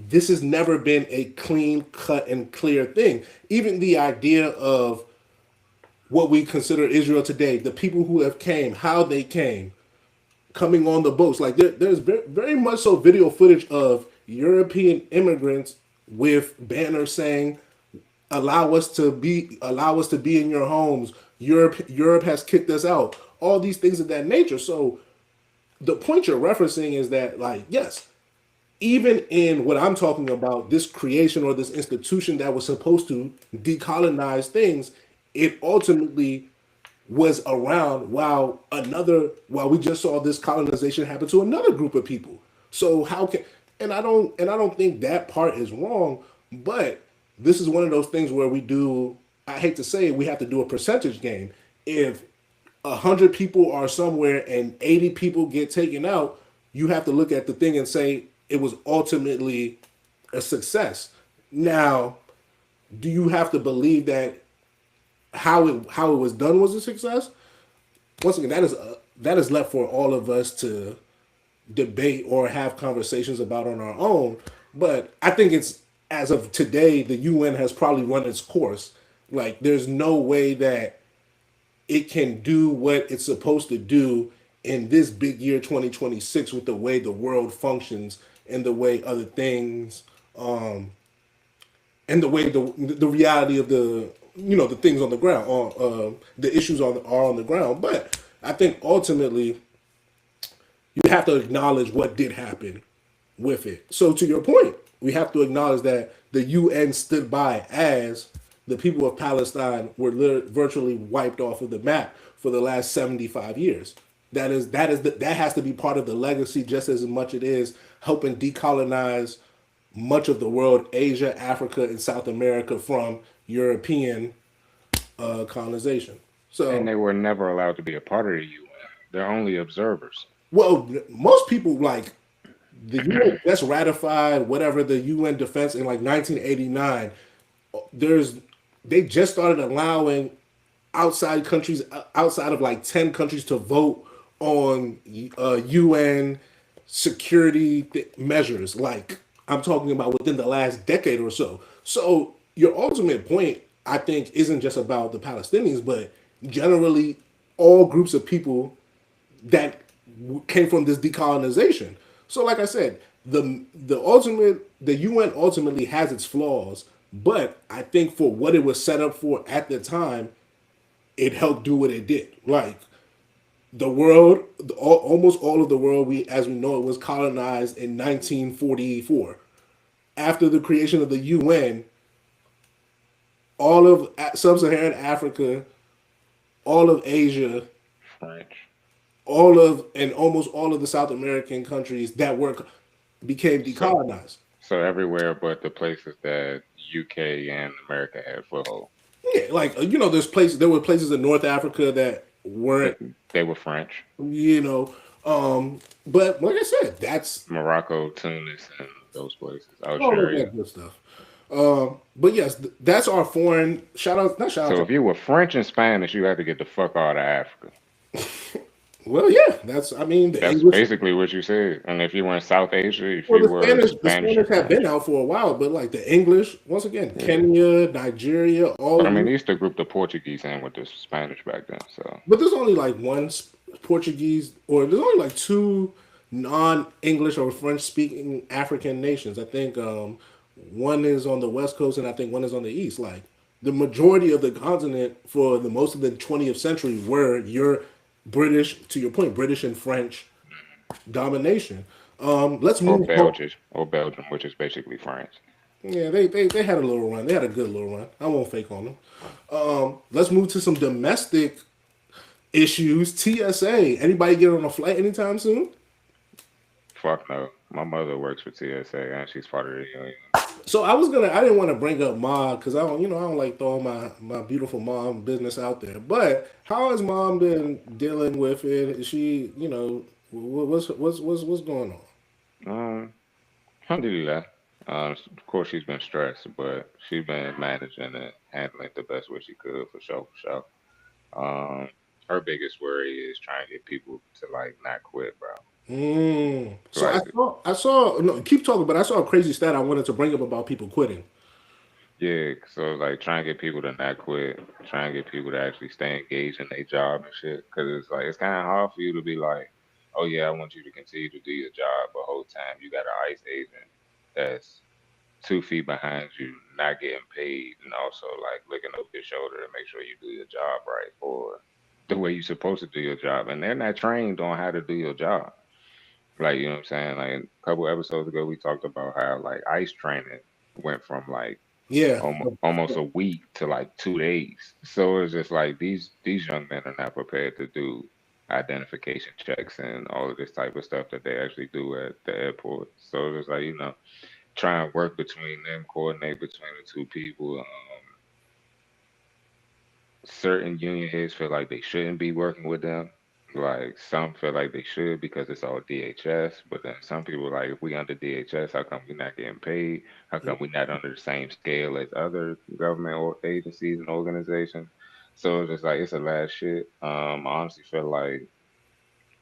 this has never been a clean cut and clear thing. Even the idea of what we consider Israel today, the people who have came, how they came, coming on the boats. Like there's very much so video footage of European immigrants with banners saying, allow us to be in your homes. Europe has kicked us out. All these things of that nature. So the point you're referencing is that, like, yes, even in what I'm talking about, this creation or this institution that was supposed to decolonize things, it ultimately was around while we just saw this colonization happen to another group of people. So how can, and I don't think that part is wrong, but this is one of those things where I hate to say it, we have to do a percentage game. If 100 people are somewhere and 80 people get taken out, you have to look at the thing and say it was ultimately a success. Now, do you have to believe that how it was done was a success? Once again, that is left for all of us to debate or have conversations about on our own. But I think it's, as of today, the UN has probably run its course. Like, there's no way that it can do what it's supposed to do in this big year 2026 with the way the world functions and the way other things, and the way the reality of the things on the ground, the issues are on the ground. But I think ultimately you have to acknowledge what did happen with it. So to your point, we have to acknowledge that the UN stood by as the people of Palestine were virtually wiped off of the map for the last 75 years. That has to be part of the legacy just as much it is helping decolonize much of the world, Asia, Africa, and South America from European colonization. So, And they were never allowed to be a part of the UN. They're only observers. well, most people, like, the UN just ratified whatever the UN defense in like 1989. They just started allowing outside countries, outside of like 10 countries, to vote on UN security measures. Like, I'm talking about within the last decade or so. So your ultimate point, I think, isn't just about the Palestinians, but generally all groups of people that came from this decolonization. So, like I said, the UN ultimately has its flaws, but I think for what it was set up for at the time, it helped do what it did. Like, the world, almost all of the world as we know it was colonized in 1944. After the creation of the UN, all of sub-Saharan Africa, all of Asia, French. and almost all of the South American countries became decolonized. So everywhere but the places that UK and America had foothold. Yeah, like, there were places in North Africa that weren't, They were French. but like I said, that's Morocco, Tunis, and those places. all of Algeria. that good stuff. But yes, that's our foreign not shout So out. if you were French and Spanish, you had to get the fuck out of Africa. Well, yeah, the That's English. basically what you said. And if you were in South Asia, if Well, you the were Spanish, Spanish, have been out for a while, but like the English, once again, Kenya, Nigeria, all but I of mean, them. they used to group the Portuguese in with the Spanish back then. So But there's only like one Portuguese, or there's only like two non-English or French-speaking African nations. I think one is on the West Coast, and I think one is on the East. Like the majority of the continent for the most of the 20th century were your British, to your point, British and French domination. Let's Or move. Belgium, which is basically France. Yeah, they had a little run. They had a good little run. I won't fake on them. Let's move to some domestic issues. TSA. Anybody get on a flight anytime soon? Fuck no. My mother works for TSA and she's part of the union. So I was gonna. I didn't want to bring up mom because I don't. I don't like throwing my beautiful mom business out there. But how has mom been dealing with it? Is she, what's going on? Um, Alhamdulillah. Of course, she's been stressed, but she's been managing and handling it the best way she could for sure, for sure. Her biggest worry is trying to get people to like not quit, bro. So Like, I saw. No, keep talking. But I saw a crazy stat I wanted to bring up about people quitting. yeah, so like trying to get people to not quit, trying to get people to actually stay engaged in their job and shit. Because it's like it's kind of hard for you to be like, oh yeah, I want you to continue to do your job, but whole time you got an ICE agent that's 2 feet behind you, not getting paid, and also like looking over your shoulder to make sure you do your job right or the way you're supposed to do your job. And they're not trained on how to do your job. Like, you know what I'm saying? Like a couple episodes ago, we talked about how like ICE training went from like Yeah. almost a week to like 2 days. So it's just like these young men are not prepared to do identification checks and all of this type of stuff that they actually do at the airport. So it's like, try and work between them, coordinate between the two people. Certain union heads feel like they shouldn't be working with them. Like some feel like they should because it's all DHS, but then some people like if we under DHS, how come we not getting paid? How come we not under the same scale as other government or agencies and organizations? So it's just like it's a lot of shit. I honestly feel like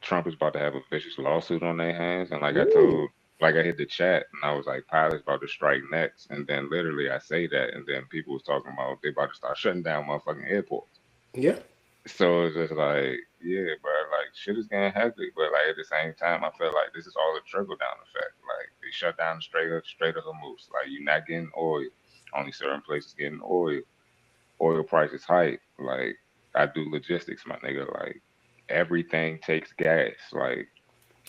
Trump is about to have a vicious lawsuit on their hands. And Ooh. like I hit the chat and I was like, pilots about to strike next. And then literally I say that. And then people was talking about they about to start shutting down motherfucking airports. Yeah. So it's just like, yeah, bro, like shit is getting hectic. But like at the same time, I feel like this is all a trickle down effect. Like they shut down the Strait of Hormuz. Like you're not getting oil. Only certain places getting oil. Oil prices high. Like I do logistics, my nigga. Like everything takes gas. Like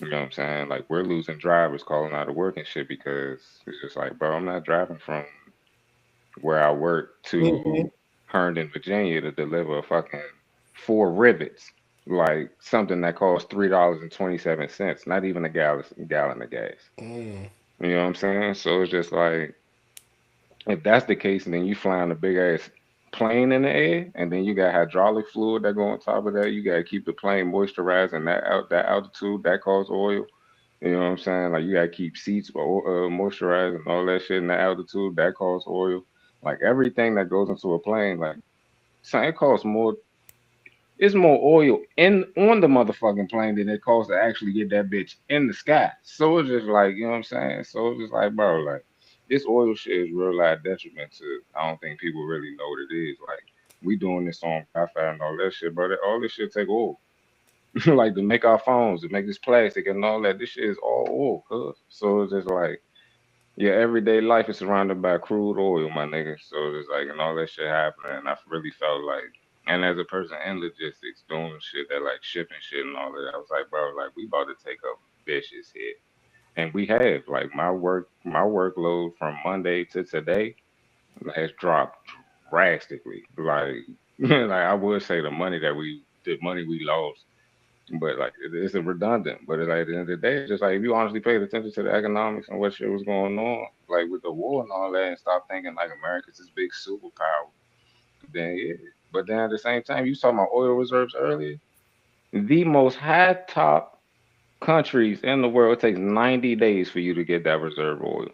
you know what I'm saying? Like we're losing drivers calling out of work and shit because it's just like, bro, I'm not driving from where I work Hmm. to Herndon, Virginia to deliver fucking 4 rivets. Like something that costs $3.27, not even a gallon of gas. You know what I'm saying? So it's just like if that's the case, and then you fly on a big ass plane in the air, and then you got hydraulic fluid that go on top of that. You got to keep the plane moisturized, and that altitude that costs oil. You know what I'm saying? Like you gotta keep seats moisturized and all that shit in the altitude. That costs oil. Like everything that goes into a plane, like son, it costs more. It's more oil in on the motherfucking plane than it costs to actually get that bitch in the sky. So it's just like you know what I'm saying. So it's just like bro, like this oil shit is real life detriment to. I don't think people really know what it is. Like we doing this on Wi-Fi and all that shit, but all this shit take oil. Like to make our phones, to make this plastic and all that. This shit is all oil, cuz. So it's just like your everyday life is surrounded by crude oil, my nigga. So it's like and all that shit happening. And I really felt like, and as a person in logistics doing shit that like shipping shit and all that, I was like, bro, like we about to take a vicious hit, and we have like my workload from Monday to today has dropped drastically. Like, like I would say the money we lost but like it's a redundant. But it's like at the end of the day, it's just like if you honestly paid attention to the economics and what shit was going on, like with the war and all that, and stop thinking like America's this big superpower, then yeah. But then at the same time, you saw my oil reserves earlier. The most high top countries in the world, it takes 90 days for you to get that reserve oil.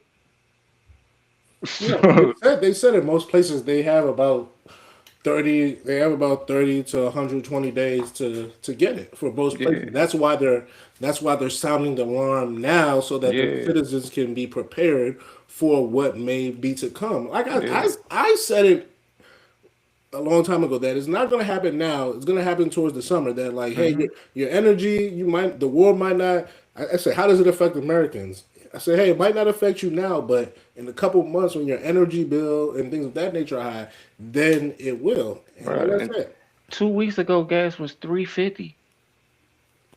Yeah. They So said they said in most places they have about 30. They have about 30 to 120 days to get it for most places. yeah, That's why they're sounding the alarm now so that the yeah, citizens can be prepared for what may be to come. Like I, yeah. I said it a long time ago that it's not going to happen now. It's going to happen towards the summer. That like, hey, Hmm. your energy, the war might not. I say, how does it affect Americans? I say, hey, it might not affect you now, but in a couple of months when your energy bill and things of that nature are high, then it will. And like bro. I And said, 2 weeks ago, gas was 350.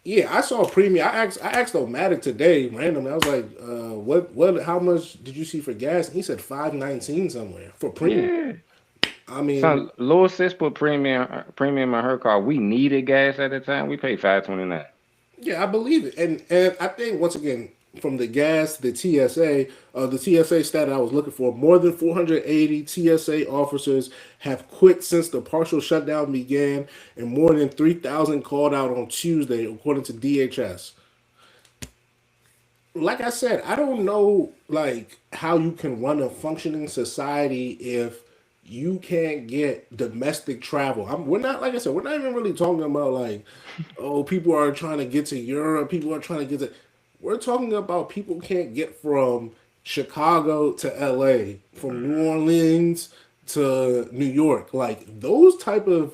yeah, I saw a premium. I asked Omatic today randomly. I was like, how much did you see for gas? And he said 519 somewhere for premium. Yeah. I mean, Son, Lil Sis put premium on her car. We needed gas at the time. We paid 529. yeah, I believe it, and I think once again from the gas, the TSA stat I was looking for, more than 480 TSA officers have quit since the partial shutdown began, and more than 3,000 called out on Tuesday, according to DHS. Like I said, I don't know like how you can run a functioning society if you can't get domestic travel. We're not like I said, we're not even really talking about like, oh, people are trying to get to Europe, people are trying to get to. We're talking about people can't get from Chicago to LA, from New Orleans to New York. Like those type of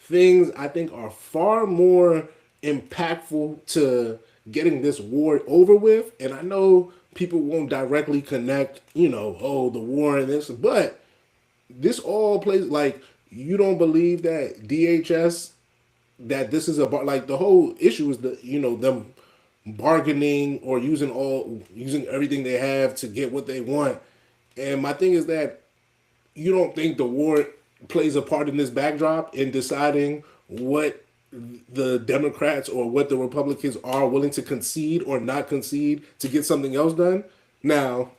things I think are far more impactful to getting this war over with. And I know people won't directly connect, oh, the war and this, but this all plays like you don't believe that DHS that this is like the whole issue is the them bargaining or using everything they have to get what they want. And my thing is that you don't think the war plays a part in this backdrop in deciding what the Democrats or what the Republicans are willing to concede or not concede to get something else done. Now,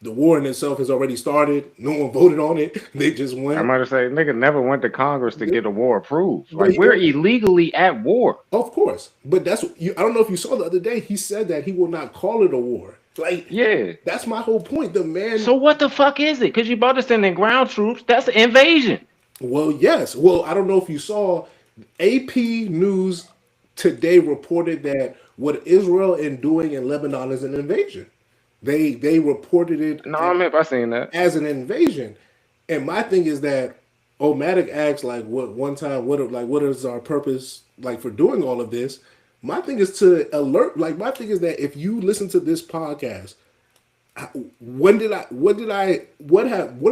the war in itself has already started. No one voted on it. They just I'm went. about to say, nigga never went to Congress to get a war approved. But Like, we're illegally at war. of course. But that's you. I don't know if you saw the other day. He said that he will not call it a war. Like Yeah. that's my whole point. The man. So what the fuck is it? Because you about to send in ground troops. That's an invasion. Well, yes. Well, I don't know if you saw. AP News today reported that what Israel is doing in Lebanon is an invasion. They reported No, it I'm if I seen that. as an invasion. And my thing is that Omatic asked like what one time what is our purpose like for doing all of this? My thing is to alert like my thing is that if you listen to this podcast, one of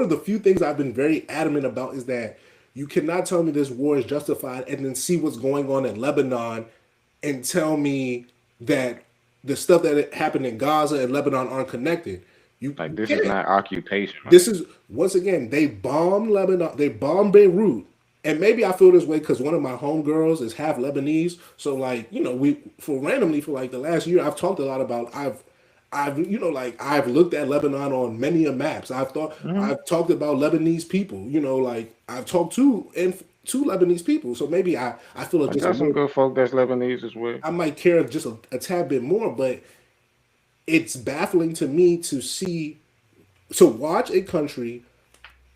the few things I've been very adamant about is that you cannot tell me this war is justified and then see what's going on in Lebanon and tell me that the stuff that happened in Gaza and Lebanon aren't connected. Like, You this is can't. not occupation, my This nigga. is once again they bombed Lebanon, they bombed Beirut, and maybe I feel this way because one of my homegirls is half Lebanese. So like we for randomly for like the last year I've talked a lot about I've like I've looked at Lebanon on many a maps. Mhm. I've talked about Lebanese people. Like I've talked to Lebanese people. So maybe I feel I just a got some little good folk that's Lebanese as well. I might care just a tad bit more, but it's baffling to me to watch a country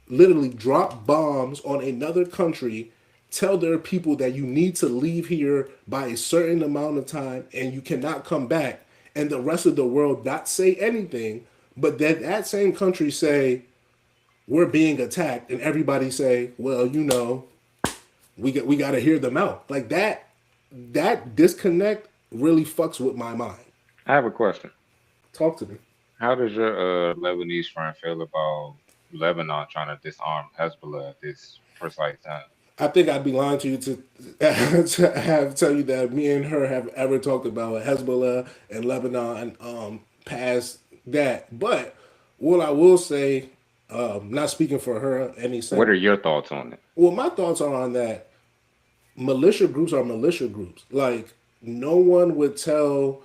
literally drop bombs on another country, tell their people that you need to leave here by a certain amount of time and you cannot come back, and the rest of the world not say anything, but then that same country say we're being attacked, and everybody say, well, we got to hear them out. Like that disconnect really fucks with my mind. I have a question. Talk to me. How does your Lebanese friend feel about Lebanon trying to disarm Hezbollah at this precise time? I think I'd be lying to you to to have tell you that me and her have ever talked about Hezbollah and Lebanon past that. But what I will say, not speaking for her any sense. What are your thoughts on it? Well, my thoughts are on that. Militia groups are militia groups. Like no one would tell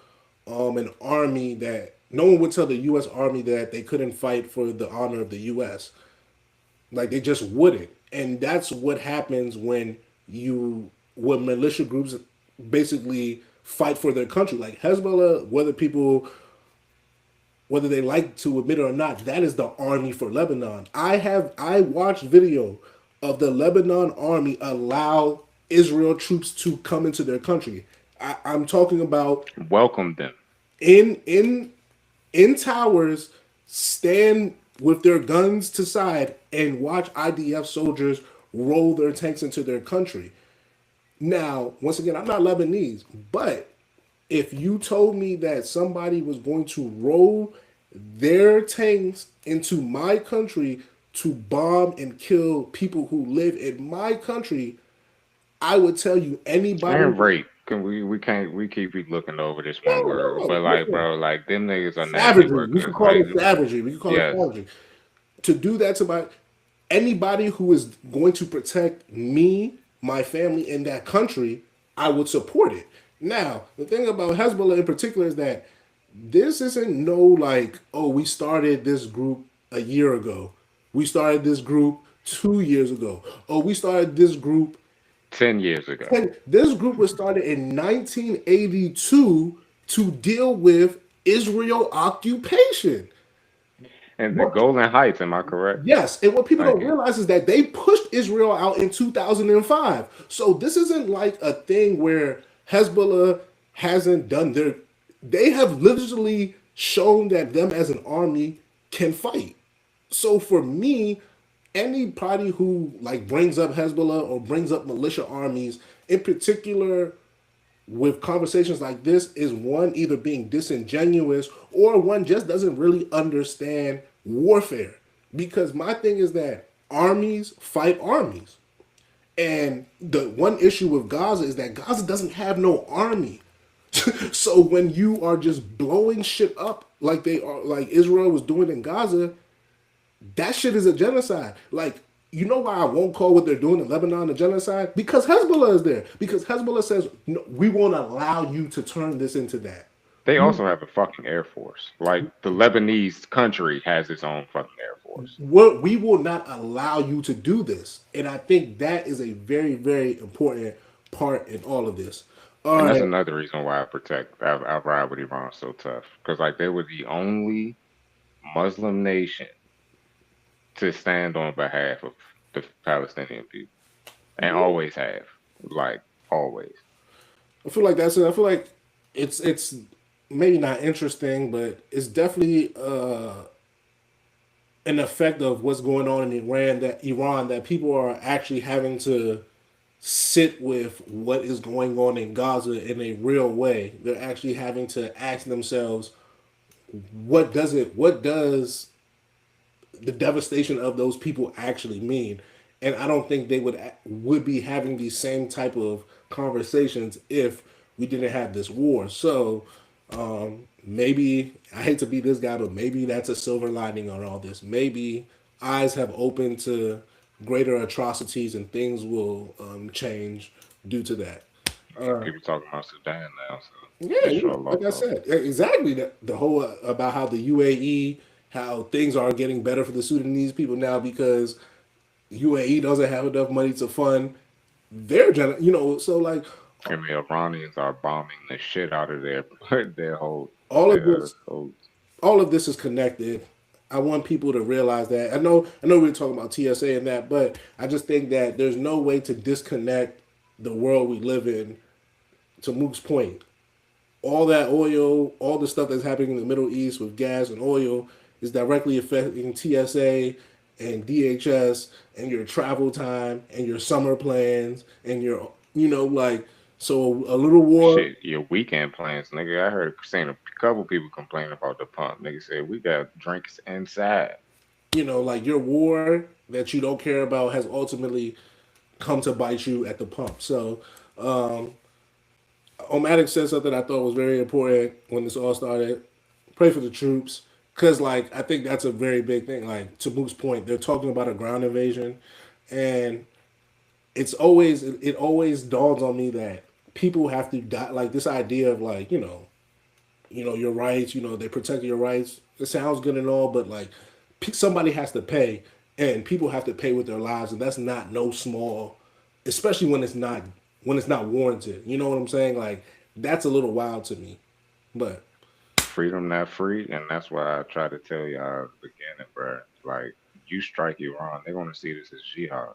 an army that no one would tell the U.S. Army that they couldn't fight for the honor of the U.S. Like they just wouldn't. And that's what happens when militia groups basically fight for their country. Like Hezbollah, whether they like to admit it or not, that is the army for Lebanon. I watched video of the Lebanon army allow Israel troops to come into their country. I'm talking about Welcome them. in in towers, stand with their guns to side and watch IDF soldiers roll their tanks into their country. Now, once again, I'm not Lebanese, but If you told me that somebody was going to roll their tanks into my country to bomb and kill people who live in my country, I would tell you anybody. And rape. Can we can't we keep looking over this No, one no, word. no. But like Listen, bro, like them niggas are nasty savagery. We could workers. call Like it savagery. We could call it yes. savagery. To do that to my anybody who is going to protect me, my family, in that country, I would support it. Now, the thing about Hezbollah in particular is that this isn't no like, oh, we started this group a year ago. We started this group 2 years ago. Oh, we started this group. 10 years ago. And this group was started in 1982 to deal with Israel occupation. And the What Golden Heights, am I correct? Yes, and what people Thank don't you. realize is that they pushed Israel out in 2005. So this isn't like a thing where Hezbollah hasn't done their. They have literally shown that them as an army can fight. So for me, anybody who like brings up Hezbollah or brings up militia armies, in particular with conversations like this, is one either being disingenuous or one just doesn't really understand warfare. Because my thing is that armies fight armies. And the one issue with Gaza is that Gaza doesn't have no army. So when you are just blowing shit up like they are, like Israel was doing in Gaza, that shit is a genocide. Like, you know why I won't call what they're doing in Lebanon a genocide? Because Hezbollah is there. Because Hezbollah says, no, we won't allow you to turn this into that. They also have a fucking air force. Like the Lebanese country has its own fucking air force. We will not allow you to do this. And I think that is a very, very important part in all of this. All And that's right. another reason why I ride with Iran so tough. Because like they were the only Muslim nation to stand on behalf of the Palestinian people. And always have. Like always. I feel like that's it. I feel like it's maybe not interesting, but it's definitely an effect of what's going on in Iran that people are actually having to sit with what is going on in Gaza in a real way. They're actually having to ask themselves, what does the devastation of those people actually mean? And I don't think they would be having these same type of conversations if we didn't have this war. So maybe I hate to be this guy, but maybe that's a silver lining on all this. Maybe eyes have opened to greater atrocities and things will change due to that. People talking about Sudan now, so Yeah, inshallah. like I said, exactly. The whole about how the UAE, how things are getting better for the Sudanese people now because UAE doesn't have enough money to fund their so like And the Iranians are bombing the shit out of their whole all of their this whole all of this is connected. I want people to realize that. I know we were talking about TSA and that, but I just think that there's no way to disconnect the world we live in. To Mook's point, all that oil, all the stuff that's happening in the Middle East with gas and oil is directly affecting TSA and DHS and your travel time and your summer plans and your, like, so a little war, shit, your weekend plans, nigga. I heard seen a couple people complain about the pump. Nigga said we got drinks inside. like your war that you don't care about has ultimately come to bite you at the pump. So, Omatic said something I thought was very important when this all started. Pray for the troops. Because, like, I think that's a very big thing. Like, to Mook's point, they're talking about a ground invasion. And it always dawns on me that people have to die. Like, this idea of, like, your rights, they protect your rights. It sounds good and all, but, like, somebody has to pay. And people have to pay with their lives. And that's not no small, especially when it's not warranted. You know what I'm saying? Like that's a little wild to me. But Freedom not free, and that's why I try to tell y'all at the beginning, bro. Like you strike Iran, they're gonna see this as jihad,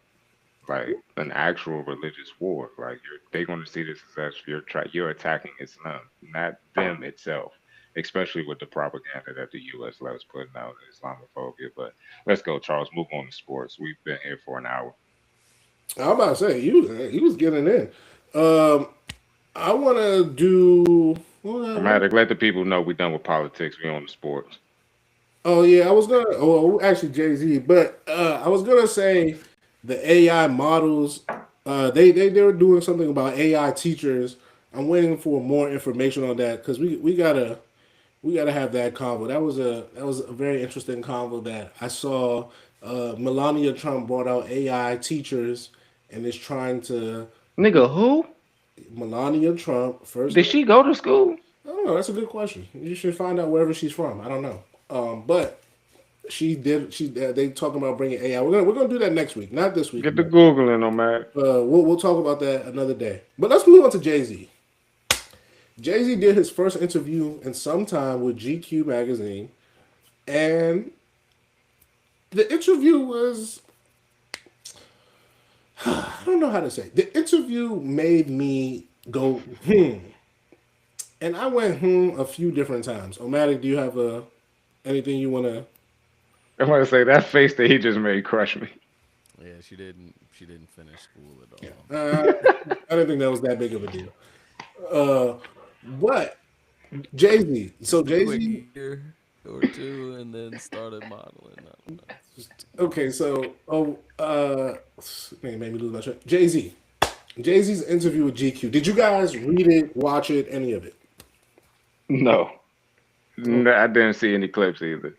like an actual religious war. Like they're gonna see this as you're attacking Islam, not them itself. Especially with the propaganda that the U.S. loves putting out, Islamophobia. But let's go, Charles. Move on to sports. We've been here for an hour. I'm about to say he was getting in. I want to do. Well, Matic, let the people know we done with politics. We on the sports. oh yeah, I was gonna. Oh, actually, Jay Z, but I was gonna say the AI models. They were doing something about AI teachers. I'm waiting for more information on that because we gotta have that convo. That was a very interesting convo that I saw. Melania Trump brought out AI teachers and is trying to. Nigga, who? Melania Trump, first. Did she go to school? I don't know. That's a good question. You should find out wherever she's from. I don't know. But she did. They talking about bringing AI. We're gonna do that next week, not this week. Get the Googling on Matt. We'll talk about that another day. But let's move on to Jay Z. Jay Z did his first interview in some time with GQ magazine, and the interview was. I don't know how to say. The interview made me go and I went a few different times. Omatic, do you have anything you want to? I want to say that face that he just made crush me. Yeah, she didn't. She didn't finish school at all. I didn't think that was that big of a deal. But Jay Z. So Jay Quick Z. year or two, and then started modeling. I don't know. Okay, so man, made me lose my track. Jay Z. Jay Z's interview with GQ. Did you guys read it, watch it, any of it? No. No, I didn't see any clips either.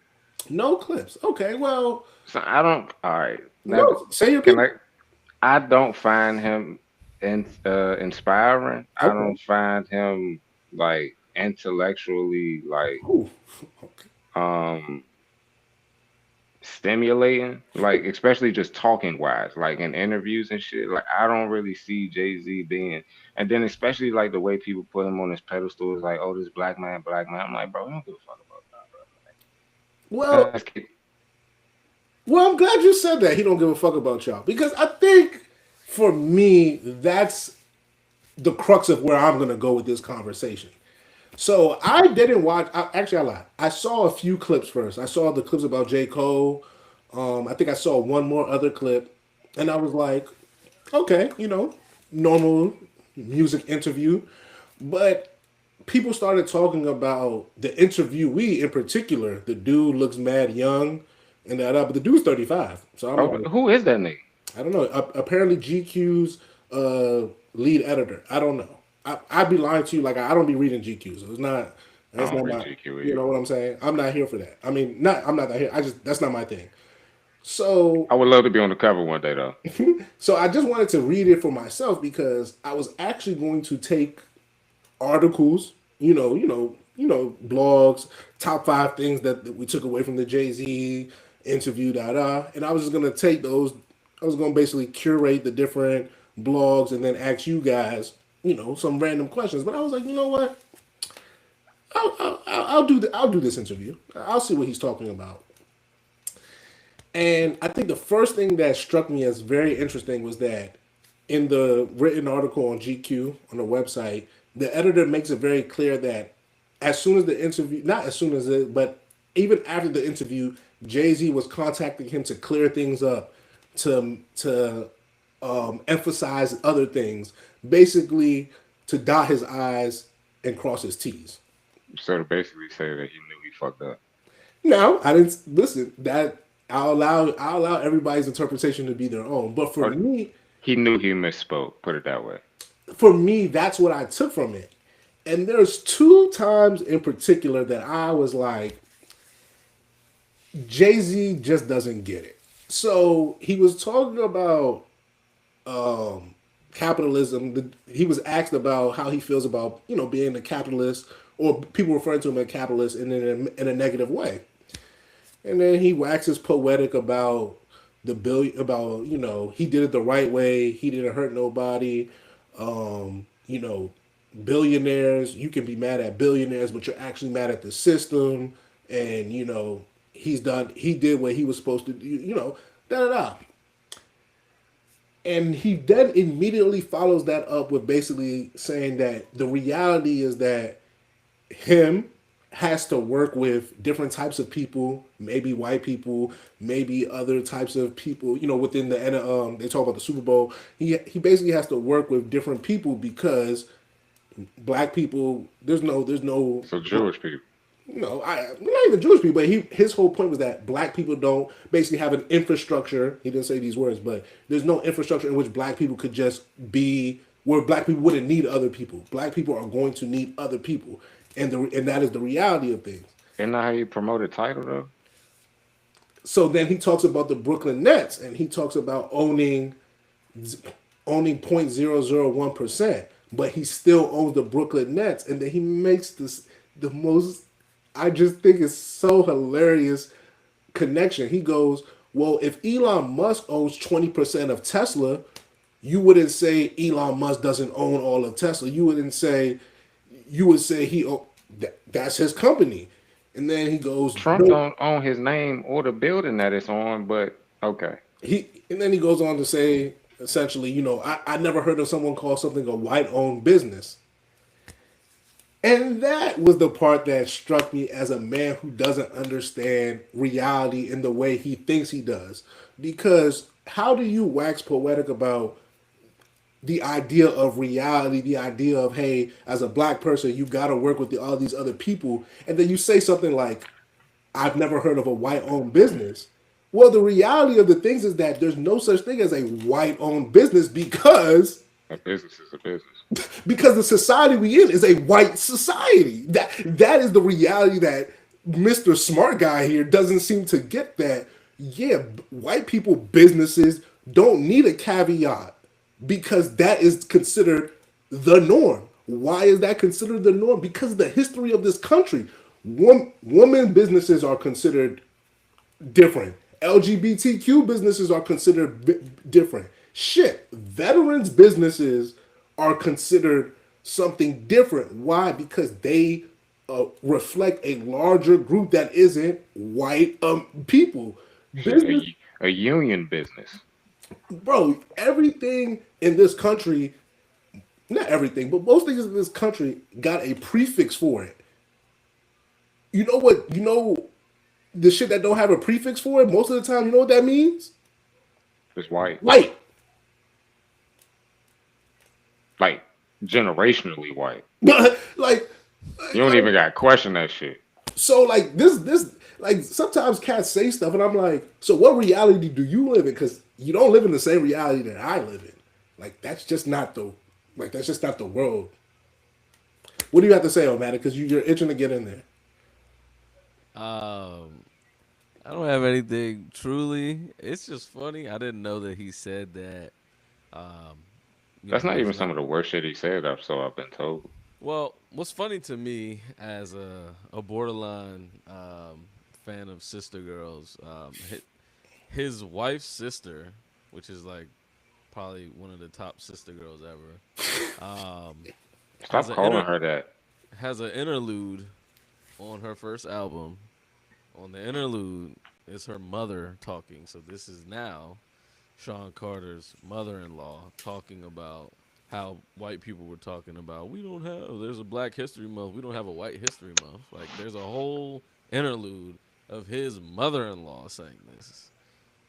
No clips. Okay, well, So I don't. All right. Now, no. Say your can piece. I don't find him inspiring. I Okay. don't find him like intellectually like Ooh. Okay. um stimulating, like especially just talking wise, like in interviews and shit. Like I don't really see Jay Z being, and then especially like the way people put him on his pedestal is like, oh, this black man, black man. I'm like, bro, I don't give a fuck about that, Well, bro. well, I'm glad you said that. He don't give a fuck about y'all because I think for me that's the crux of where I'm gonna go with this conversation. So I didn't watch. Actually, I lied. I saw a few clips first. I saw the clips about J. Cole. I think I saw one more other clip, and I was like, okay, normal music interview. But people started talking about the interviewee in particular. The dude looks mad young, and that. But the dude's 35. So I'm Oh, like, who is that nigga? I don't know. Apparently, GQ's lead editor. I don't know. I'd be lying to you. Like I don't be reading GQ, so it's not. I That's don't not read my. GQ You either. know what I'm saying? I'm not here for that. I mean, not. I'm not that here. I just that's not my thing. So I would love to be on the cover one day though. so I just wanted to read it for myself because I was actually going to take articles, blogs, top 5 things that we took away from the Jay Z interview, and I was just gonna take those. I was gonna basically curate the different blogs and then ask you guys, some random questions. But I was like, you know what? I'll do I'll do this interview. I'll see what he's talking about. And I think the first thing that struck me as very interesting was that in the written article on GQ on the website, the editor makes it very clear that as soon as the interview, not as soon as it, but even after the interview, Jay Z was contacting him to clear things up, to emphasize other things, basically to dot his I's and cross his T's. So to basically say that he knew he fucked up. No, I didn't listen. That I'll allow everybody's interpretation to be their own. But Or he knew he misspoke. Put it that way. for me, that's what I took from it. And there's 2 times in particular that I was like, Jay Z just doesn't get it. So he was talking about capitalism. He was asked about how he feels about being a capitalist, or people referring to him as a capitalist in a negative way. And then he waxes poetic about the bill about he did it the right way. He didn't hurt nobody. Um, you know, billionaires. You can be mad at billionaires, but you're actually mad at the system. And he did what he was supposed to do. Da da da. And he then immediately follows that up with basically saying that the reality is that him has to work with different types of people, maybe white people, maybe other types of people. Within the they talk about the Super Bowl. He basically has to work with different people because Black people, there's no So Jewish people. no, not even Jewish people, but his whole point was that black people don't basically have an infrastructure. He didn't say these words, but there's no infrastructure in which black people could just be where black people wouldn't need other people. Black people are going to need other people, and that is the reality of things. Isn't that how you promote a title though? So then he talks about the Brooklyn Nets, and he talks about owning 0.001%, but he still owns the Brooklyn Nets, and then he makes this the most. I just think it's so hilarious connection. He goes, "Well, if Elon Musk owns 20% of Tesla, you wouldn't say Elon Musk doesn't own all of Tesla. You would say that's his company." And then he goes, Trump "No." don't own his name or the building that it's on, but okay. And then he goes on to say essentially, I never heard of someone call something a white owned business. And that was the part that struck me as a man who doesn't understand reality in the way he thinks he does. Because how do you wax poetic about the idea of reality, the idea of, hey, as a black person, you got to work with all these other people, and then you say something like, I've never heard of a white owned business. Well, the reality of the things is that there's no such thing as a white owned business A business is a business. because the society we in is a white society. That is the reality that Mr. Smart Guy here doesn't seem to get that. Yeah, white people businesses don't need a caveat because that is considered the norm. Why is that considered the norm? Because of the history of this country. Women businesses are considered different. LGBTQ businesses are considered different. Shit, veterans businesses are considered something different. Why? Because they reflect a larger group that isn't white people. Shit, Business, a union business. bro, everything in this country, not everything, but most things in this country got a prefix for it. You know what? The shit that don't have a prefix for it, most of the time, you know what that means? It's white. White. Like generationally white. like, You don't even got to question that shit. so like this like sometimes cats say stuff and I'm like, so what reality do you live in? Because you don't live in the same reality that I live in. Like that's just not the world. What do you have to say, Omatic? Because you're itching to get in there. Um, I don't have anything truly. It's just funny. I didn't know that he said that. Um, That's not even there's some not. of the worst shit he said. So I've been told. Well, what's funny to me as a borderline fan of Sister Girls, his wife's sister, which is like probably one of the top Sister Girls ever, has Stop an calling her that. has an interlude on her first album. On the interlude is her mother talking. So this is now Sean Carter's mother-in-law talking about how white people were talking about there's a Black History Month, we don't have a White History Month. Like there's a whole interlude of his mother-in-law saying this.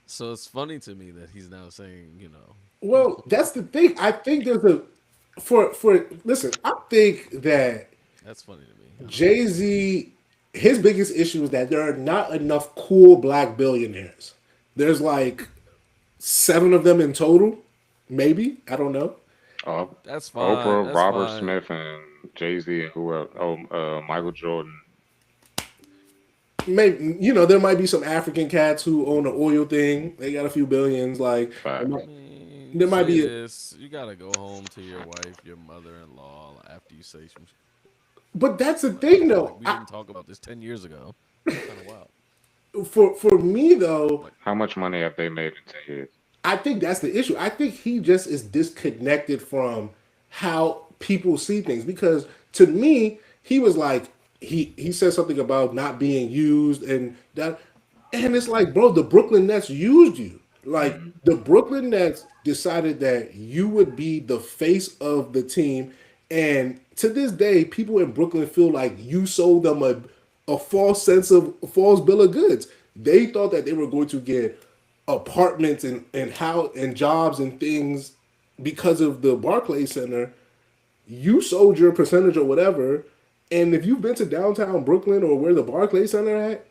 So it's funny to me that he's now saying, Well, that's the thing. I think there's a for listen. I think that that's funny to me. I don't know. Jay Z, his biggest issue is that there are not enough cool black billionaires. There's like seven of them in total, maybe. I don't know. Uh, That's fine. Oprah, That's Robert fine. Smith, and Jay Z, and who else? Oh, Michael Jordan. Maybe there might be some African cats who own an oil thing. They got a few billions. Like there Facts. might, I mean, you there might say be, this, you gotta go home to your wife, your mother-in-law, after you say some but that's the like thing that. Like though. we didn't talk about this 10 years ago. That's kind of wild. For me though, Like How much money have they made in 10 years? I think that's the issue. I think he just is disconnected from how people see things because to me, he was like he said something about not being used and that and it's like, bro, the Brooklyn Nets used you. Like the Brooklyn Nets decided that you would be the face of the team and to this day, people in Brooklyn feel like you sold them a a false bill of goods. They thought that they were going to get apartments and jobs and things because of the Barclays Center. You sold your percentage or whatever, and if you've been to downtown Brooklyn or where the Barclays Center at,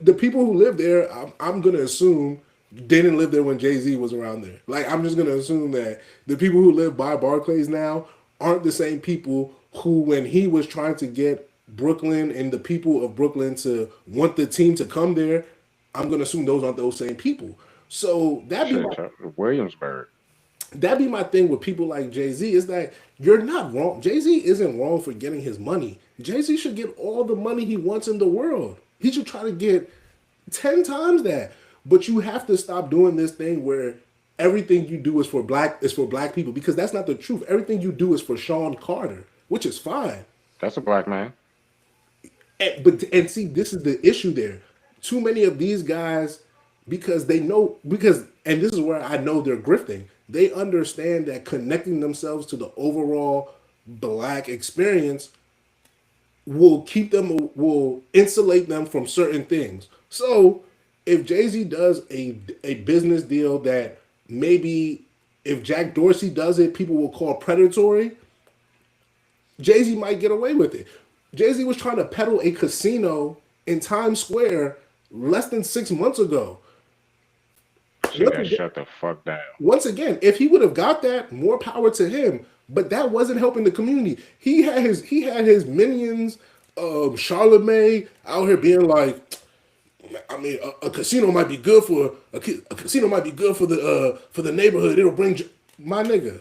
the people who live there, I'm gonna assume didn't live there when Jay Z was around there. Like I'm just gonna assume that the people who live by Barclays now aren't the same people who, when he was trying to get Brooklyn and the people of Brooklyn to want the team to come there, I'm gonna assume those aren't those same people. So Shit, Williamsburg. that be my thing with people like Jay Z is that you're not wrong. Jay Z isn't wrong for getting his money. Jay Z should get all the money he wants in the world. He should try to get 10 times that. But you have to stop doing this thing where everything you do is for black people, because that's not the truth. Everything you do is for Sean Carter, which is fine. That's a black man. And see, this is the issue there. Too many of these guys, because they know, because and this is where I know they're grifting. They understand that connecting themselves to the overall black experience will insulate them from certain things. So if Jay Z does a business deal that maybe if Jack Dorsey does it, people will call predatory, Jay Z might get away with it. Jay Z was trying to peddle a casino in Times Square less than 6 months ago. She got shut the fuck down. Once again, if he would have got that, more power to him. But that wasn't helping the community. He had his minions, Charlemagne out here being like, I mean, a casino might be good for a casino might be good for the neighborhood. It'll bring my nigga,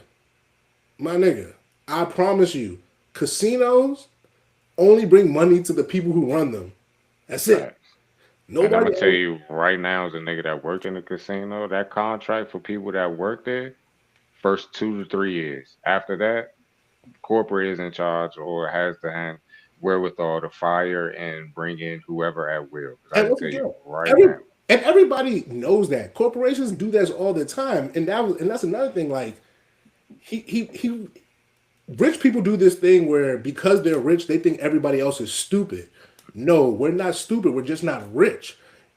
my nigga. I promise you, casinos only bring money to the people who run them. That's it. Right. And I'm Nobody gonna tell else. you right now, as a nigga that worked in the casino, that contract for people that work there, first 2 to 3 years. After that, corporate is in charge or has the wherewithal to fire and bring in whoever at will. 'Cause I And can once tell you again, right every now. and everybody knows that corporations do this all the time, and that's another thing. Like he rich people do this thing where because they're rich, they think everybody else is stupid. No, we're not stupid. We're just not rich.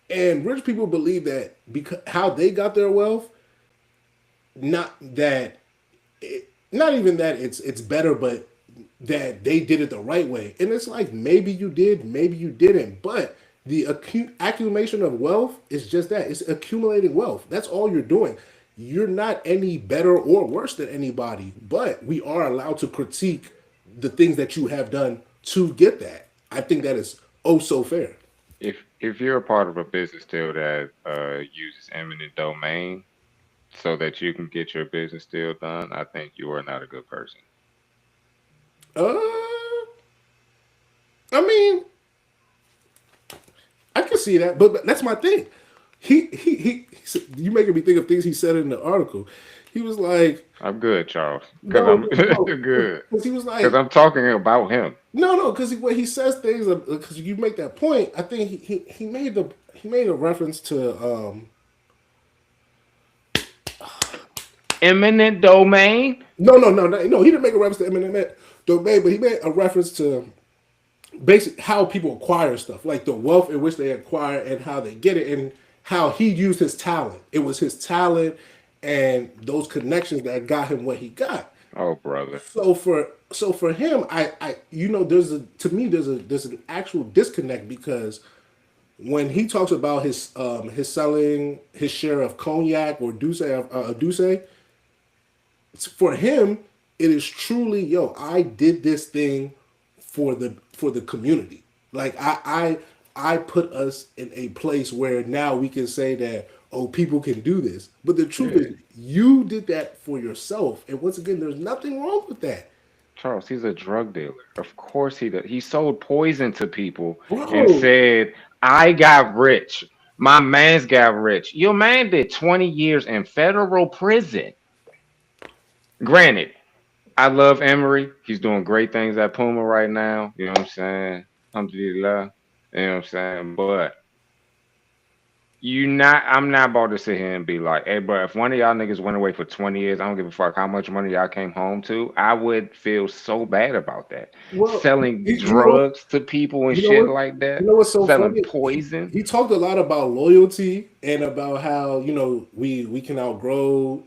And rich people believe that because how they got their wealth, not that, not even that it's better, but that they did it the right way. And it's like maybe you did, maybe you didn't. But the accumulation of wealth is just that. It's accumulating wealth. That's all you're doing. You're not any better or worse than anybody, but we are allowed to critique the things that you have done to get that. I think that is oh so fair. If you're a part of a business deal that uses eminent domain so that you can get your business deal done, I think you are not a good person. Uh, I mean, I can see that, but that's my thing. You making me think of things he said in the article. He was like, I'm good, Charles, because no, I'm no, good. because he was Because like, I'm talking about him. no, because when he says things, because you make that point, I think he made a reference to Eminent domain. no, he didn't make a reference to Eminem domain, but he made a reference to basic how people acquire stuff, like the wealth in which they acquire and how they get it, and how he used his talent. It was his talent and those connections that got him what he got. Oh, brother. So for him, there's a to me there's an actual disconnect because when he talks about his selling his share of cognac or douce, for him it is truly, yo, I did this thing for the community. Like I put us in a place where now we can say that, oh, people can do this. But the truth Yeah. is you did that for yourself. And once again, there's nothing wrong with that. Charles, he's a drug dealer. Of course he does. He sold poison to people and Bro, said, I got rich. My man's got rich. Your man did 20 years in federal prison. Granted, I love Emery. He's doing great things at Puma right now. You know what I'm saying? Alhamdulillah. You know what I'm saying? But I'm not about to sit here and be like, hey, bro, if one of y'all niggas went away for 20 years, I don't give a fuck how much money y'all came home to. I would feel so bad about that. well, Selling you know what? drugs to people and You know shit what? like You that. know what's so Selling funny? poison. He talked a lot about loyalty and about how we can outgrow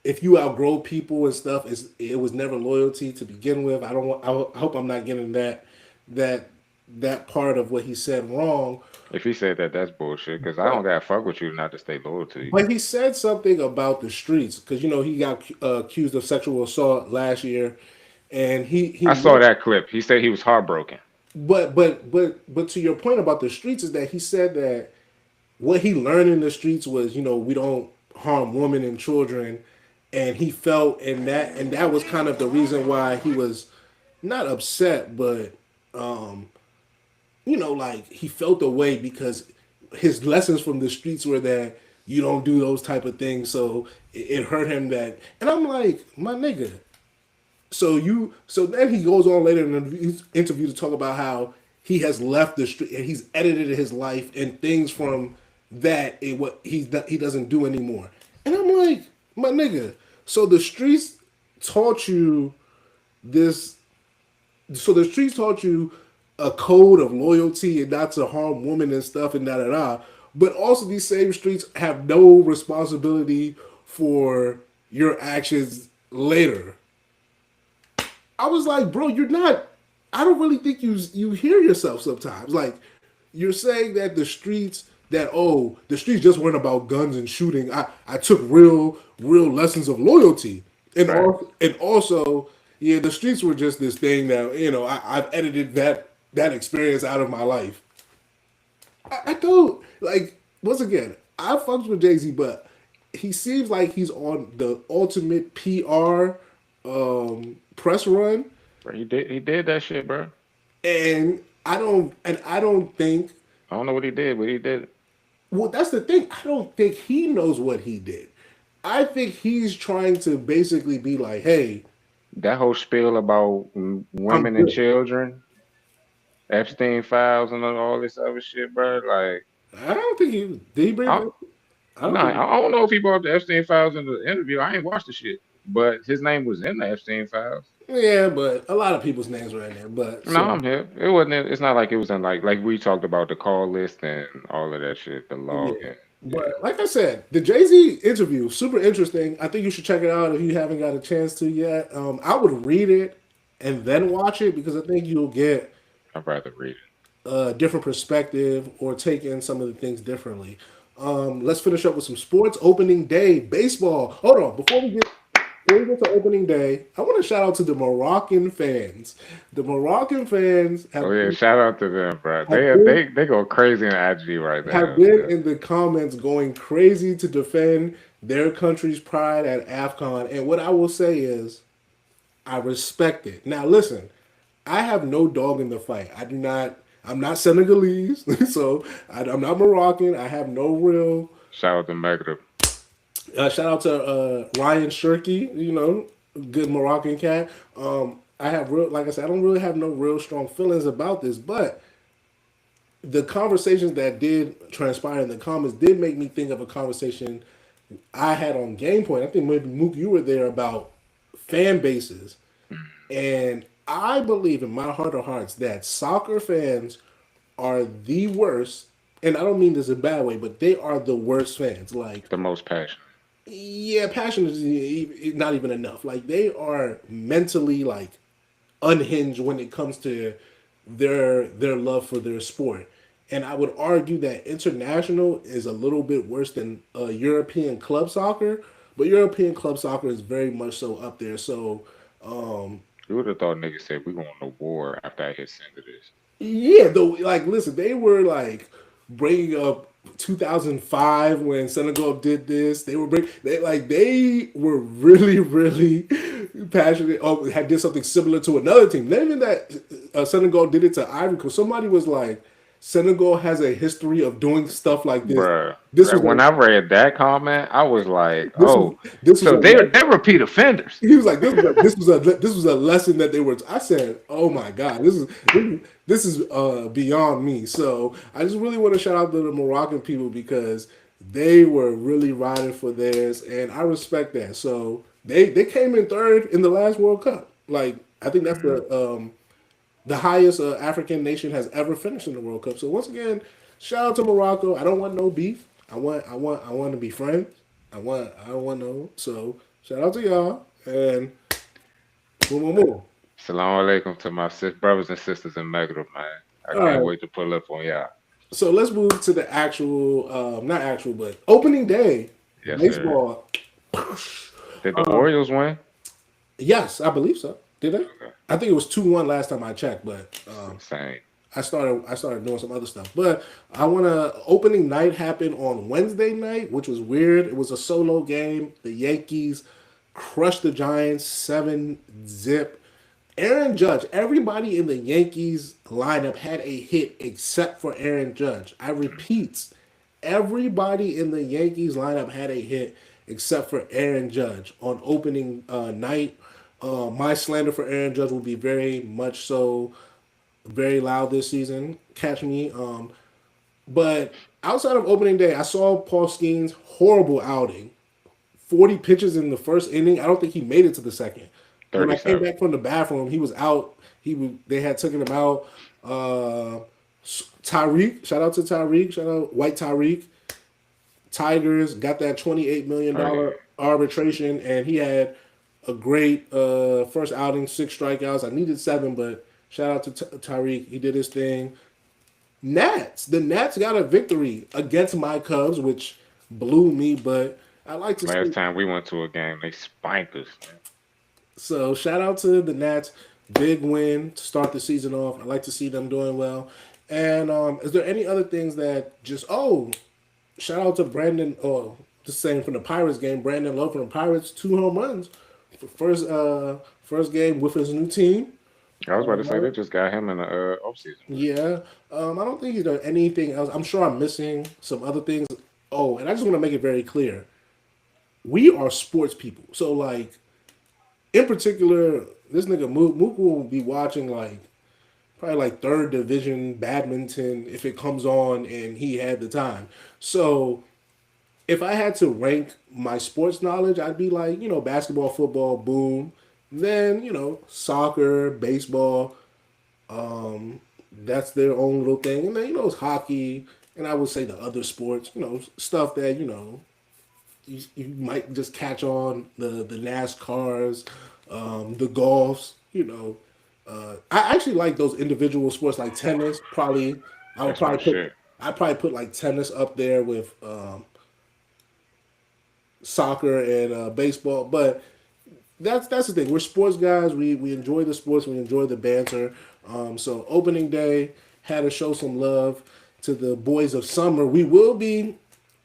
if you outgrow people and stuff, it was never loyalty to begin with. I don't want. I hope I'm not getting that that part of what he said wrong. If he said that, that's bullshit. Because I don't But gotta fuck with you not to stay loyal to you. but he said something about the streets because he got accused of sexual assault last year, and he I saw that clip. He said he was heartbroken. but to your point about the streets is that he said that what he learned in the streets was we don't harm women and children, and he felt and that was kind of the reason why he was not upset, but like he felt the way because his lessons from the streets were that you don't do those type of things, so it hurt him that. And I'm like, my nigga, so then he goes on later in the interview to talk about how he has left the street and he's edited his life and things from that what he doesn't do anymore. And I'm like, my nigga, so the streets taught you this. So the streets taught you a code of loyalty and not to harm women and stuff and da da da. But also these same streets have no responsibility for your actions later. I was like, bro, you're not. I don't really think you hear yourself sometimes. Like you're saying that the streets just weren't about guns and shooting. I took real lessons of loyalty, Right. and also yeah, the streets were just this thing that I've edited that experience out of my life. I don't like once again. I fucks with Jay Z, but he seems like he's on the ultimate PR press run, Bro, he did that shit, bro. and I don't think. I don't know what he did, but he did it. Well, that's the thing. I don't think he knows what he did. I think he's trying to basically be like, "Hey, That whole spiel about I'm women and good." children, Epstein files, and all this other shit, bro. Like, I don't think he did. He bring it I, up? I don't nah, think. I don't know if he brought up the Epstein files in the interview. I ain't watched the shit, but his name was in the Epstein files. Yeah, but a lot of people's names were in there. But No, so I'm here. It wasn't. It's not like it was in like we talked about the call list and all of that shit, the yeah. log and But yeah. like I said, the Jay Z interview super interesting. I think you should check it out if you haven't got a chance to yet. I would read it and then watch it because I think you'll get I'd rather read it. a different perspective or take in some of the things differently. Let's finish up with some sports. Opening day, baseball. Hold on, before we get to opening day, I want to shout out to the Moroccan fans. The Moroccan fans Oh yeah, shout out to them, bro. have They been, they they go crazy in IG right have now. been Yeah. in the comments going crazy to defend their country's pride at AFCON. And what I will say is, I respect it. Now, listen, I have no dog in the fight. I do not. I'm not Senegalese, so I'm not Moroccan. I have no real. Shout out to Maghreb. Shout out to Ryan Shirky. Good Moroccan cat. I have real, like I said, I don't really have no real strong feelings about this, but the conversations that did transpire in the comments did make me think of a conversation I had on Game Point. I think maybe Mook, you were there about fan bases. And I believe in my heart of hearts that soccer fans are the worst. And I don't mean this in a bad way, but they are the worst fans. Like, The most passionate. yeah, passion is not even enough. Like, they are mentally like unhinged when it comes to their love for their sport. And I would argue that international is a little bit worse than European club soccer, but European club soccer is very much so up there. So You would have thought niggas said we going to war after I hit send to this. yeah, though, like, listen, they were like bringing up 2005 when Senegal did this. They were really, really passionate. Oh, had did something similar to another team. Not even that Senegal did it to Ivory Coast. Somebody was like, Senegal has a history of doing stuff like this. Bruh. This was When a I read that comment, I was like, this was oh, this was so a they're repeat offenders. he was like, this was a lesson that they were. I said, oh my god, this is beyond me. So I just really want to shout out to the Moroccan people because they were really riding for theirs, and I respect that. So they came in third in the last World Cup. Like I think that's Mhm. the highest African nation has ever finished in the World Cup. So once again, shout out to Morocco. I don't want no beef. I want to be friends. I don't want no. So Shout out to y'all. And boom, boom, boom. Salam alaikum to my brothers and sisters in Megiddo, man. I All can't right. wait to pull up on y'all. So let's move to the actual, not actual, but opening day Yes, sir. baseball. Did the Orioles win? Yes, I believe so. Did they? Okay. I think it was 2-1 last time I checked, but Same. I started doing some other stuff. But I want to opening night happened on Wednesday night, which was weird. It was a solo game. The Yankees crushed the Giants 7-0. Aaron Judge, everybody in the Yankees lineup had a hit except for Aaron Judge. I repeat, everybody in the Yankees lineup had a hit except for Aaron Judge on opening night. My slander for Aaron Judge will be very much so very loud this season. Catch me. But outside of opening day, I saw Paul Skeens' horrible outing. 40 pitches in the first inning. I don't think he made it to the second. When I came 37. back from the bathroom, he was out. They had taken him out. Tyreek, shout out to Tyreek, shout out White Tyreek. Tigers got that $28 million Oh, yeah. arbitration, and he had a great first outing, 6 strikeouts. I needed 7, but shout out to Tyreek. He did his thing. The Nats got a victory against my Cubs, which blew me, but I like to Last see. time we went to a game, they spanked us. So shout out to the Nats, big win to start the season off. I like to see them doing well. And is there any other things that just shout out to Brandon? Oh, just saying from the Pirates game, Brandon Lowe from the Pirates, 2 home runs, first game with his new team. I was about to say they just got him in the off season. Yeah, I don't think he's done anything else. I'm sure I'm missing some other things. Oh, and I just want to make it very clear: we are sports people. So like in particular, this nigga Mook will be watching like probably like third division badminton if it comes on and he had the time. So if I had to rank my sports knowledge, I'd be like, basketball, football, boom. Then, soccer, baseball, that's their own little thing. And then, it's hockey, and I would say the other sports, stuff that, you might just catch on the NASCARs, the golfs. I actually like those individual sports like tennis. Probably, I would That's my probably put shit. I probably put like tennis up there with soccer and baseball. But that's the thing. We're sports guys. We enjoy the sports. We enjoy the banter. So opening day had to show some love to the boys of summer. We will be.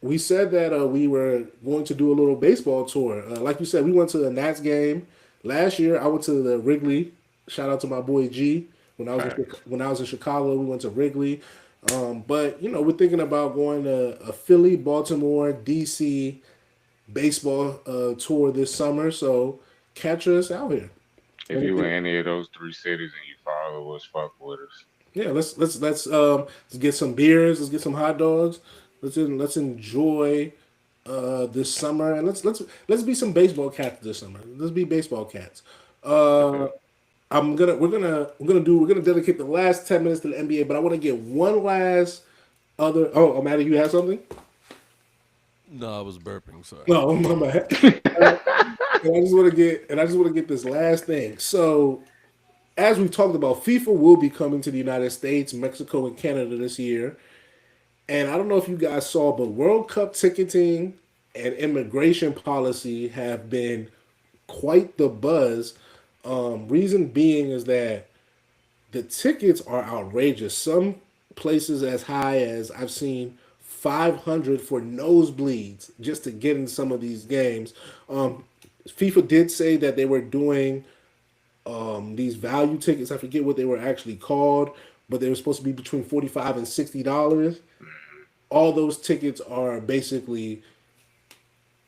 We said that we were going to do a little baseball tour. Like you said, we went to the Nats game last year. I went to the Wrigley. Shout out to my boy G. Facts. When I was in Chicago, we went to Wrigley. But we're thinking about going to a Philly, Baltimore, DC baseball tour this summer. So catch us out here. If you in any of those three cities and you follow us, fuck with us. Yeah, let's get some beers. Let's get some hot dogs. Let's enjoy this summer, and let's be some baseball cats this summer. Let's be baseball cats. Uh, Okay. we're gonna dedicate the last 10 minutes to the NBA, but I want to get one last other. Oh, Maddie, you have something? No, I was burping. Sorry. No, my bad. And I just want to get this last thing. So as we talked about, FIFA will be coming to the United States, Mexico, and Canada this year. And I don't know if you guys saw, but World Cup ticketing and immigration policy have been quite the buzz. Reason being is that the tickets are outrageous. Some places as high as I've seen 500 for nosebleeds just to get in some of these games. FIFA did say that they were doing these value tickets. I forget what they were actually called, but they were supposed to be between $45 and $60. All those tickets are basically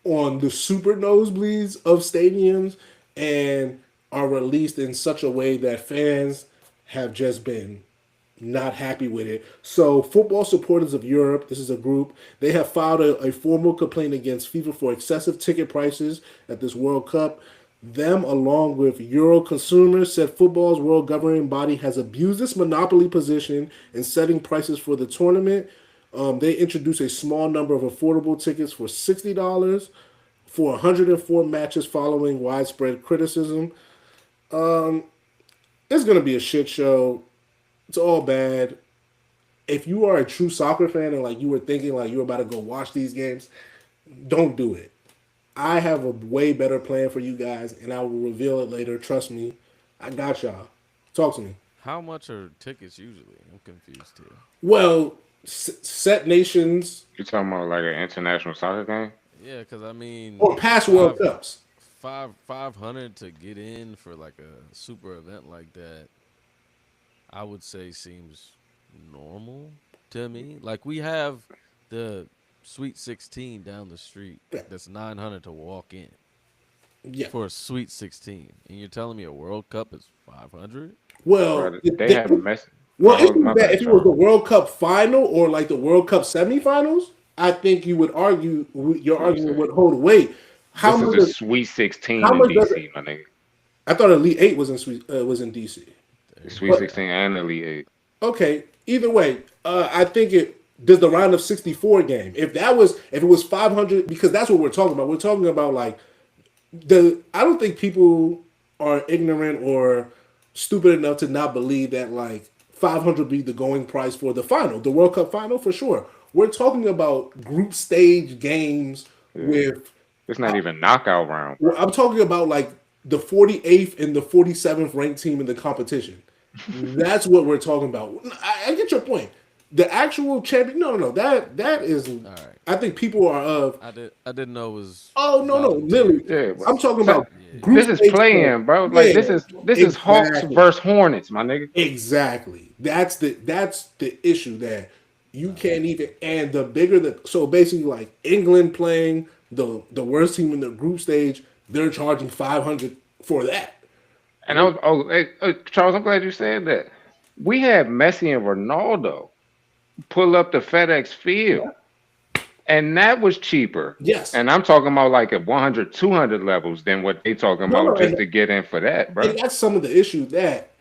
on the super nosebleeds of stadiums and are released in such a way that fans have just been not happy with it. So, Football Supporters of Europe, this is a group, they have filed a formal complaint against FIFA for excessive ticket prices at this World Cup. Them, along with Euro consumers, said football's world governing body has abused its monopoly position in setting prices for the tournament. They introduced a small number of affordable tickets for $60 for 104 matches following widespread criticism. It's gonna be a shit show. It's all bad. If you are a true soccer fan and like you were thinking like you were about to go watch these games, don't do it. I have a way better plan for you guys, and I will reveal it later. Trust me, I got y'all. Talk to me. How much are tickets usually? I'm confused here. Well, set nations You talking about like an international soccer game? Yeah, because I mean, or past World five Cups. 500 to get in for like a super event like that, I would say seems normal to me. Like we have the Sweet 16 down the street Yeah. that's 900 to walk in Yeah. for a Sweet 16, and you're telling me a World Cup is 500? Well, Bro, they have Messi. well, Oh, my bad, if it was sorry. the World Cup final or like the World Cup semifinals, I think you would argue your What I'm argument saying. would hold weight. How This is much? the Sweet 16 How in much does DC, it? my nigga. I thought Elite Eight was in DC. The There you Sweet But go. 16 and Elite 8. okay, either way, I think it does the round of 64 game. If it was 500 because that's what we're talking about. We're talking about like the I don't think people are ignorant or stupid enough to not believe that like 500 be the going price for the final, the World Cup final for sure. We're talking about group stage games Yeah. with It's not even knockout round, well, bro. I'm talking about like the 48th and the 47th ranked team in the competition. That's what we're talking about. I get your point. The actual champion, no. That is. All right. I think people are of. I didn't know it was Oh no, voluntary. literally. Yeah, but I'm talking so about Yeah. group this is stage play. playing, bro. Like Yeah, this is Hawks exactly, versus Hornets, my nigga. exactly. That's the issue that you can't even. And the bigger the so basically like England playing the worst team in the group stage, they're charging 500 for that. And hey, Charles, I'm glad you said that. We had Messi and Ronaldo pull up the FedEx Field, and that was cheaper. Yes. And I'm talking about like at 100, 200 levels than what they talking No, about just to get in for that, bro. and that's some of the issue that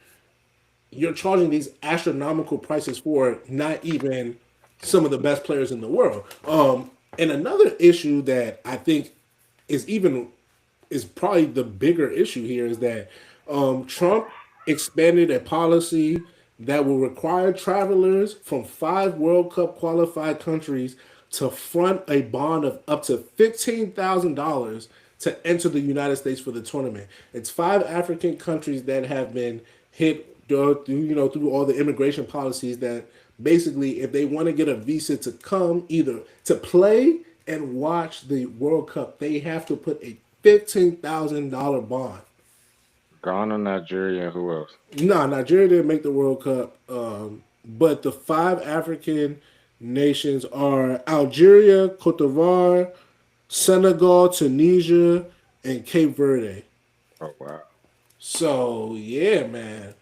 you're charging these astronomical prices for not even some of the best players in the world. And another issue that I think is even is probably the bigger issue here is that Trump expanded a policy that will require travelers from 5 World Cup qualified countries to front a bond of up to $15,000 to enter the United States for the tournament. It's 5 African countries that have been hit through all the immigration policies that basically if they want to get a visa to come either to play and watch the World Cup, they have to put a $15,000 bond. Ghana, Nigeria, who else? Nah, Nigeria didn't make the World Cup, but the 5 African nations are Algeria, Cote d'Ivoire, Senegal, Tunisia, and Cape Verde. Oh wow. So yeah, man,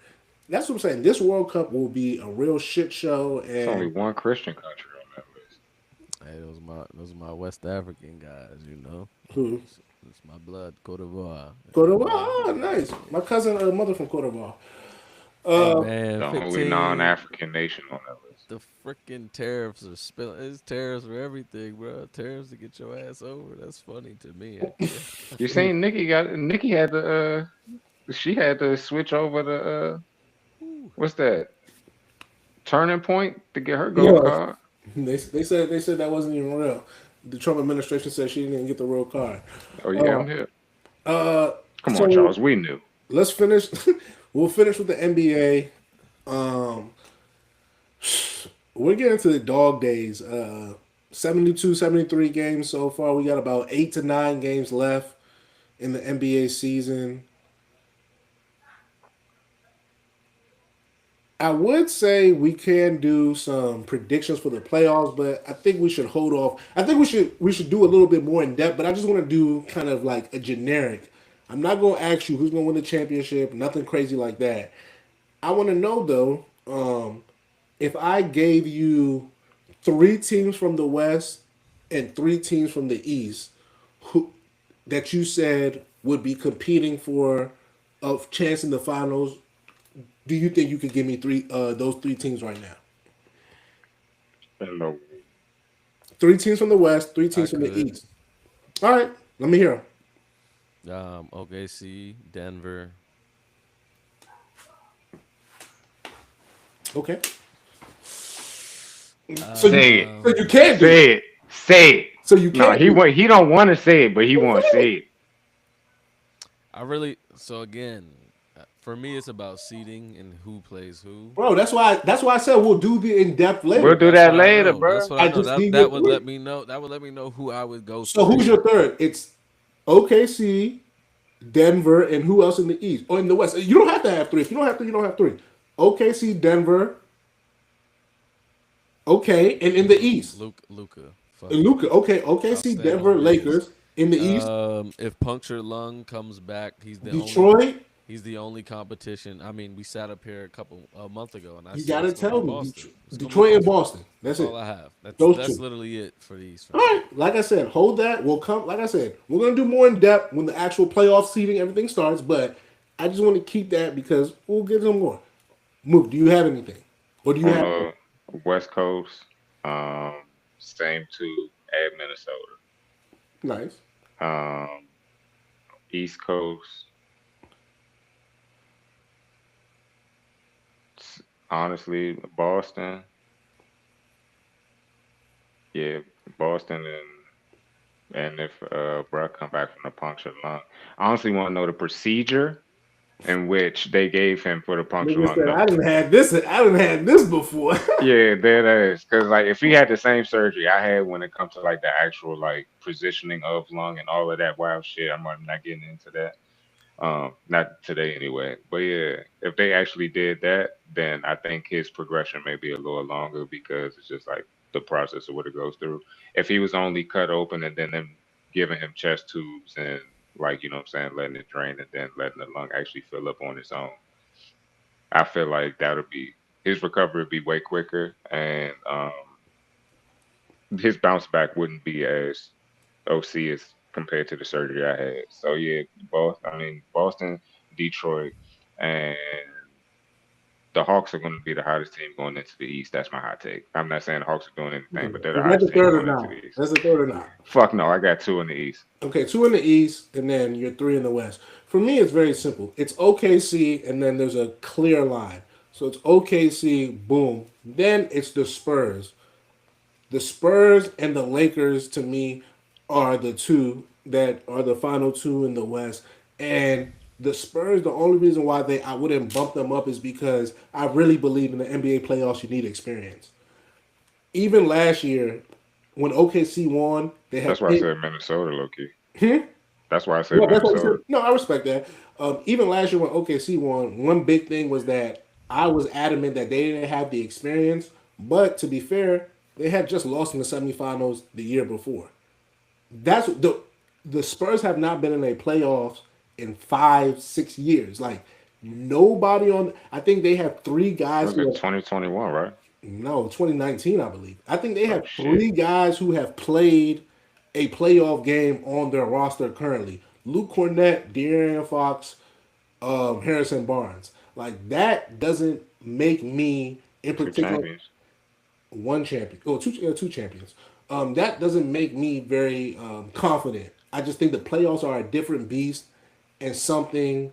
that's what I'm saying. This World Cup will be a real shit show, It's only and one Christian country on that list. Hey, those are my West African guys, you know. who? It's my blood, Cote d'Ivoire. Cote d'Ivoire. Oh, nice. My cousin, mother from Cote d'Ivoire. Hey man, The only 15. non-African nation on that list. The freaking tariffs are spilling. It's tariffs for everything, bro. Tariffs to get your ass over. That's funny to me. You seen Nikki had to she had to switch over to what's that? Turning Point to get her gold Yeah, card. they said that wasn't even real. The Trump administration said she didn't get the real card. Oh yeah, I'm here. Uh, Come on, so Charles. We knew. let's finish. We'll finish with the NBA. We're getting to the dog days. 72, 73 games so far. We got about 8 to 9 games left in the NBA season. I would say we can do some predictions for the playoffs, but I think we should hold off. I think we should do a little bit more in depth, but I just want to do kind of like a generic. I'm not going to ask you who's going to win the championship, nothing crazy like that. I want to know though, if I gave you 3 teams from the West and 3 teams from the East, who that you said would be competing for a chance in the finals, do you think you could give me those 3 teams right now? Hello. 3 teams from the West, three I teams from the could. East. All right. Let me hear 'em. OKC, Denver. Okay. So you Say it. so you can't do it. Say it. Say it. So you No, can't do it. he don't want to say it, but he won't say it. I really so again, for me, it's about seeding and who plays who. Bro, that's why I said we'll do the in depth We'll later. do That's that what I later, know. bro. That's what I I know. just That need your that would three. let me know. That would let me know who I would go So who's through. your third? It's OKC, Denver, and who else in the East or in the West? You don't have to have three. If you don't have three, you don't have three. OKC, Denver, okay, and in the East, Luca. Fuck it. Luca. Okay, I'll OKC, stay Denver, on business. Lakers in the East. If punctured lung comes back, Detroit. he's the only competition. I mean, we sat up here a month ago, and I You said gotta it's gonna tell be me Boston. It's gonna be Detroit and Boston. Boston. That's That's all it. I have. That's Those that's two. literally it for the East for All me. right, like I said, hold that. We'll come. Like I said, we're gonna do more in depth when the actual playoff seating everything starts. But I just want to keep that because we'll get some more. Move. Do you have anything, or do you On have? the West Coast, um, same two at Minnesota. Nice. Um, East Coast, honestly, Boston. Yeah, Boston and if Bruh come back from the punctured lung, I honestly want to know the procedure in which they gave him for the punctured Nigga lung. said No, I didn't had this. I didn't had this before. yeah, that is because like if he had the same surgery I had when it comes to like the actual like positioning of lung and all of that wild shit, I'm not getting into that. Not today anyway. But yeah, if they actually did that, then I think his progression may be a little longer because it's just like the process of what it goes through. If he was only cut open and then them giving him chest tubes and like you know what I'm saying, letting it drain and then letting the lung actually fill up on its own, I feel like that would be his recovery would be way quicker and his bounce back wouldn't be as OC as compared to the surgery I had. So yeah, both. I mean Boston, Detroit, and the Hawks are going to be the hottest team going into the East. That's my hot take. I'm not saying the Hawks are doing anything, but they're the Is that the hottest team third or going into not? the East. That's the third or not? Fuck no, I got two in the East. Okay, two in the East, and then you're three in the West. For me, it's very simple. It's OKC, and then there's a clear line. So it's OKC, boom. Then it's the Spurs. The Spurs and the Lakers, to me, are the two that are the final two in the West. And the Spurs, the only reason why they I wouldn't bump them up is because I really believe in the NBA playoffs. You need experience. Even last year, when OKC won, they That's had why I paid. said Minnesota, Loki. Hmm? That's why I said No, that's what I said. Minnesota. No, I respect that. Even last year when OKC won, one big thing was that I was adamant that they didn't have the experience. But to be fair, they had just lost in the semifinals the year before. That's the Spurs have not been in a playoffs in 5, 6 years. Like nobody on. I think they have three guys Was who it have 2021, right? no 2019. I believe. I think they Oh have shit. three guys who have played a playoff game on their roster currently. Luke Cornett, De'Aaron Fox, Harrison Barnes. Like that doesn't make me in Two particular champions. one champion. Oh, two champions. That doesn't make me very confident. I just think the playoffs are a different beast and something,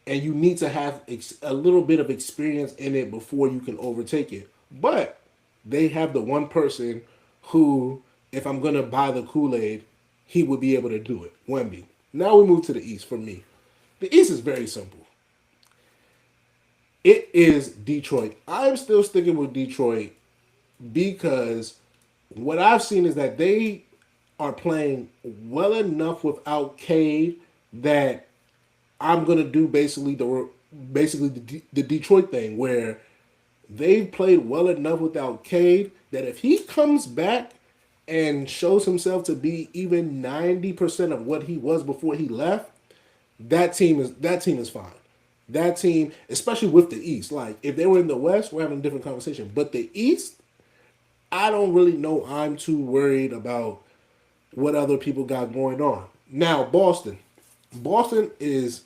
and you need to have a little bit of experience in it before you can overtake it. But they have the one person who, if I'm gonna buy the Kool Aid, he would be able to do it. Wemby. Now we move to the East for me. The East is very simple. It is Detroit. I'm still sticking with Detroit because what I've seen is that they are playing well enough without Cade that I'm gonna do basically the Detroit thing where they've played well enough without Cade that if he comes back and shows himself to be even 90% of what he was before he left, that team is fine. That team, especially with the East, like if they were in the West, we're having a different conversation. But the East, I don't really know. I'm too worried about what other people got going on. Now, Boston. Boston is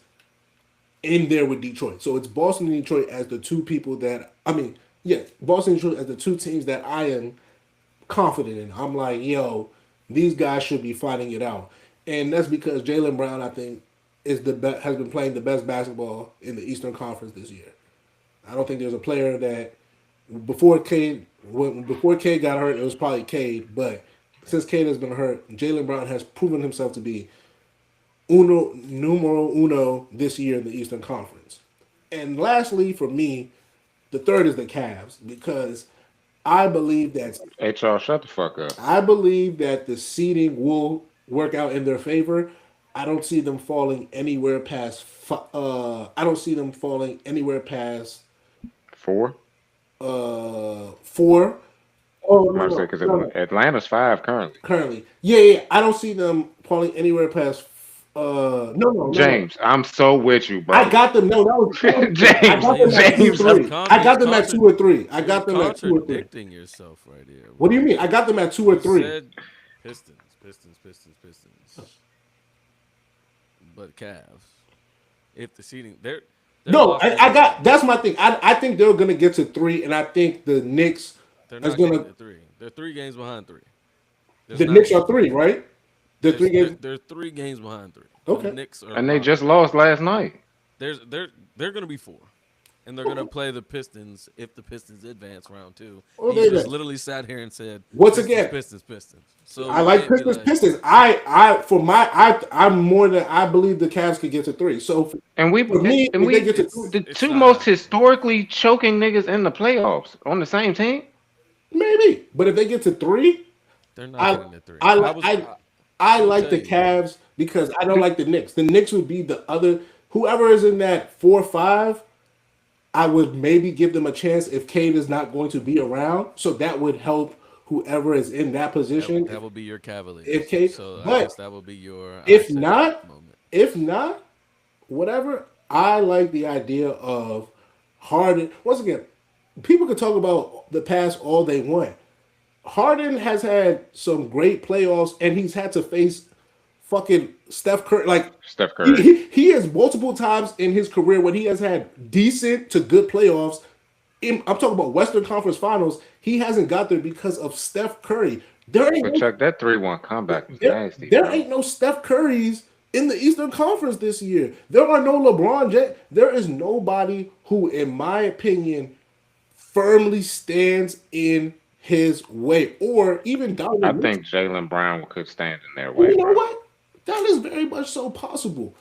in there with Detroit. So it's Boston and Detroit as the two people that I mean, yeah, Boston and Detroit as the two teams that I am confident in. I'm like, yo, these guys should be fighting it out. and that's because Jaylen Brown, I think, has been playing the best basketball in the Eastern Conference this year. I don't think there's a player that before Cade got hurt, it was probably Cade, but since Cade has been hurt, Jaylen Brown has proven himself to be uno numero uno this year in the Eastern Conference. And lastly, for me, the third is the Cavs because I believe that Hey, Charles, shut the fuck up. the seeding will work out in their favor. I don't see them falling anywhere past. I don't see them falling anywhere past 4? 4. Oh I'm no about to say no because no no. Atlanta's 5 currently. Currently, yeah. I don't see them falling anywhere past. No. James, I'm so with you, I bro. got them. No, I James, got them at two or James, You're three. I got them at 2 or 3. I you're got them at 2 or 3. contradicting yourself right here, What do bro. you mean? I got them at 2 or 3. Said Pistons, but Cavs. If the seating, they're No, locked in. I got. That's my thing. I think they're gonna get to 3, and I think the Knicks They're is not getting gonna. to 3. They're 3 games behind 3. There's The not Knicks gonna are be 3, right? The 3 games. they're 3 games behind 3. Okay. The Knicks are and they locked just in. lost last night. They're gonna be 4, and they're gonna play the Pistons if the Pistons advance round 2. Oh, He they just advance. literally sat here and said, Once Pistons, again, Pistons. So I you like can't be Pistons. like, Pistons. I'm more than I believe the Cavs could get to 3. So And we for me, and if they we get to it's 3, the it's two not most happening. historically choking niggas in the playoffs on the same team. maybe. But if they get to 3, They're not I getting to 3. I I like was. I I'm gonna like tell the you. Cavs because I don't like the Knicks. The Knicks would be the other whoever is in that 4 or 5. I would maybe give them a chance if Cade is not going to be around. So that would help whoever is in that position. That would be your If Cavaliers. Cade, So I but guess that would be your I if said it not, moment. if not, whatever. I like the idea of Harden. Once again, people can talk about the past all they want. Harden has had some great playoffs, and he's had to face fucking Steph Curry. Like Steph he, Curry. he, he has multiple times in his career when he has had decent to good playoffs. I'm talking about Western Conference Finals. He hasn't got there because of Steph Curry. There ain't But no, Chuck, that 3-1 comeback was there, nasty, there bro. ain't no Steph Currys in the Eastern Conference this year. There are no LeBron James. There is nobody who, in my opinion, firmly stands in his way, or even I Donovan Mitchell. think Jalen Brown could stand in their Well, way, you know bro. what? That is very much so possible.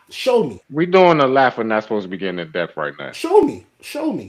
Show me, We doing a laugh. We're not supposed to be getting in depth right now. show me.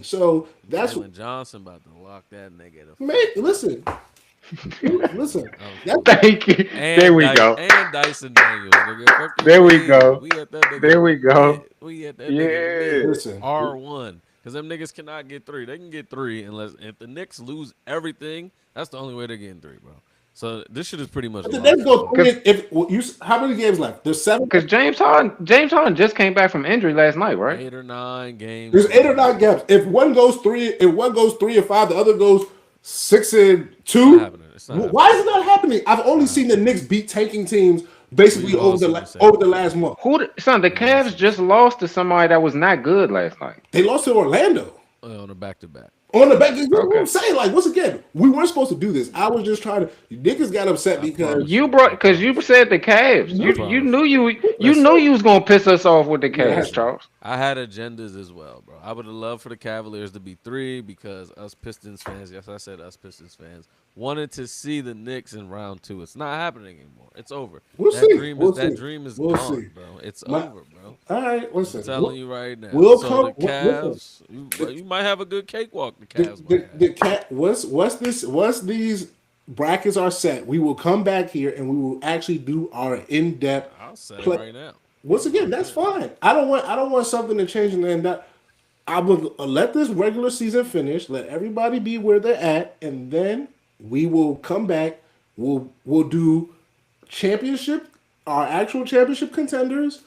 So that's Jalen Johnson about to lock that nigga the man. fuck up. Listen. I'm That's joking. Thank you. There we go. And Dyson Daniels, nigga. Fuck you There we mean? go. We at that nigga There we go. mid. We at that nigga Yeah. mid. listen. R1. Because them niggas cannot get 3. They can get 3 unless if the Knicks lose everything, that's the only way they're getting 3, bro. So this shit is pretty much Let's locked. go. bro. If you, how many games left? There's 7. Because James Harden just came back from injury last night, right? 8 or 9 games. There's 8 or 9 gaps. If one goes 3 and 5, the other goes 6 and It's not 2. happening. It's not Why happening. is it not happening? I've only seen the Knicks beat tanking teams basically We've all seen the same over the thing. last month. Son, the Cavs just lost to somebody that was not good last night. They lost to Orlando. On a back-to-back. On the back, you know what Okay. I'm saying? Like, once again, we weren't supposed to do this. I was just trying to. Niggas got upset I because promise You brought because you said the Cavs. I You promise. knew you Listen. knew you was gonna piss us off with the Cavs, Listen. Charles. I had agendas as well, bro. I would have loved for the Cavaliers to be 3 because us Pistons fans, yes, I said us Pistons fans, wanted to see the Knicks in round 2. It's not happening anymore. It's over. We'll that see. dream We'll is that see. dream is We'll gone, see. bro. It's My- over, bro. all right, listen. I'm telling you right now. we'll so come- the Cavs, you might have a good cakewalk. The Cavs might have. The cat. Once these brackets are set, we will come back here and we will actually do our in-depth. I'll say it play- right now. Once again, that's fine. I don't want something to change and then that. I will let this regular season finish. Let everybody be where they're at, and then we will come back. We'll do championship, our actual championship contenders,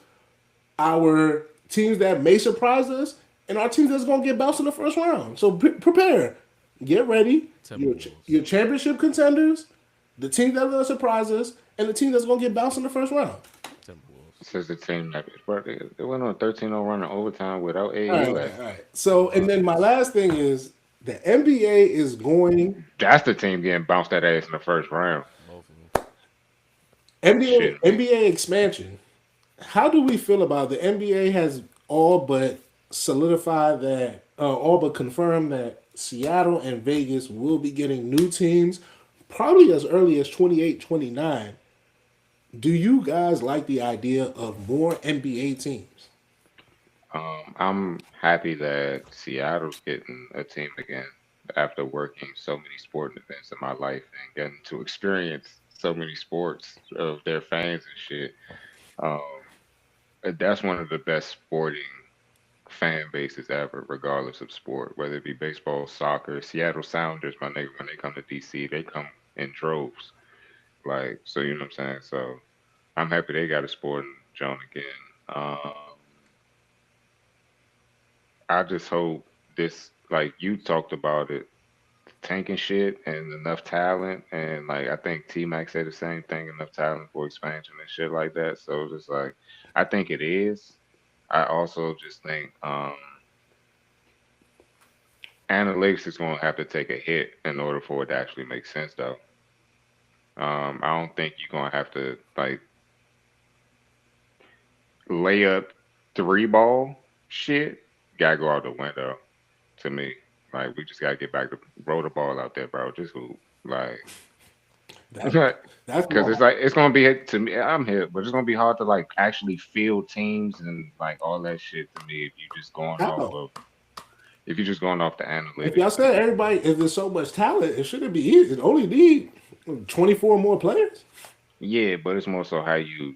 our teams that may surprise us, and our teams that's gonna get bounced in the first round. So prepare, get ready. Timberwolves. Your championship contenders, the team that's gonna surprise us, and the team that's gonna get bounced in the first round. Timberwolves. This is the team that they went on a 13-0 run in overtime without AE All right, last. all right. So, and then my last thing is the NBA is going. That's the team getting bounced that ass in the first round. Both of them. NBA shitting me. NBA expansion. How do we feel about the NBA has all but solidified that, all but confirmed that Seattle and Vegas will be getting new teams probably as early as 28, 29. Do you guys like the idea of more NBA teams? I'm happy that Seattle's getting a team again after working so many sporting events in my life and getting to experience so many sports of their fans and shit. Um, that's one of the best sporting fan bases ever, regardless of sport, whether it be baseball, soccer. Seattle Sounders, my nigga, when they come to DC, they come in droves. Like, so you know what I'm saying? So I'm happy they got a sporting Joan again. Um, I just hope this, like you talked about it, tanking shit and enough talent, and like I think T Mac said the same thing, enough talent for expansion and shit like that. So just like I think it is. I also just think analytics is going to have to take a hit in order for it to actually make sense, though. I don't think you're going to have to like lay up three ball shit. Gotta go out the window to me. Like we just gotta get back to roll the ball out there, bro. Just hoop. Like, That that's because more. it's like it's gonna be to me. I'm here, but it's gonna be hard to like actually field teams and like all that shit to me if you just going off How? of if you're just going off the If y'all analytics to said me. everybody, if there's so much talent, it shouldn't be easy. It only need 24 more players. Yeah, but it's more so how you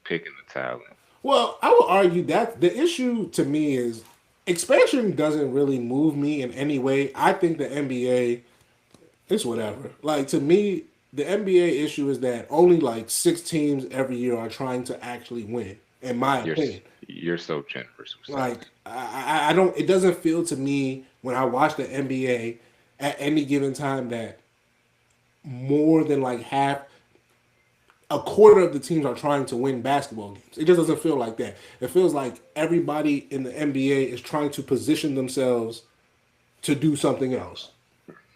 picking the talent. Well, I would argue that the issue to me is expansion doesn't really move me in any way. I think the NBA, it's whatever. Like to me, the NBA issue is that only like 6 teams every year are trying to actually win. In my opinion, You're so generous with like six. I don't. It doesn't feel to me when I watch the NBA at any given time that more than like half, a quarter of the teams are trying to win basketball games. It just doesn't feel like that. It feels like everybody in the NBA is trying to position themselves to do something else.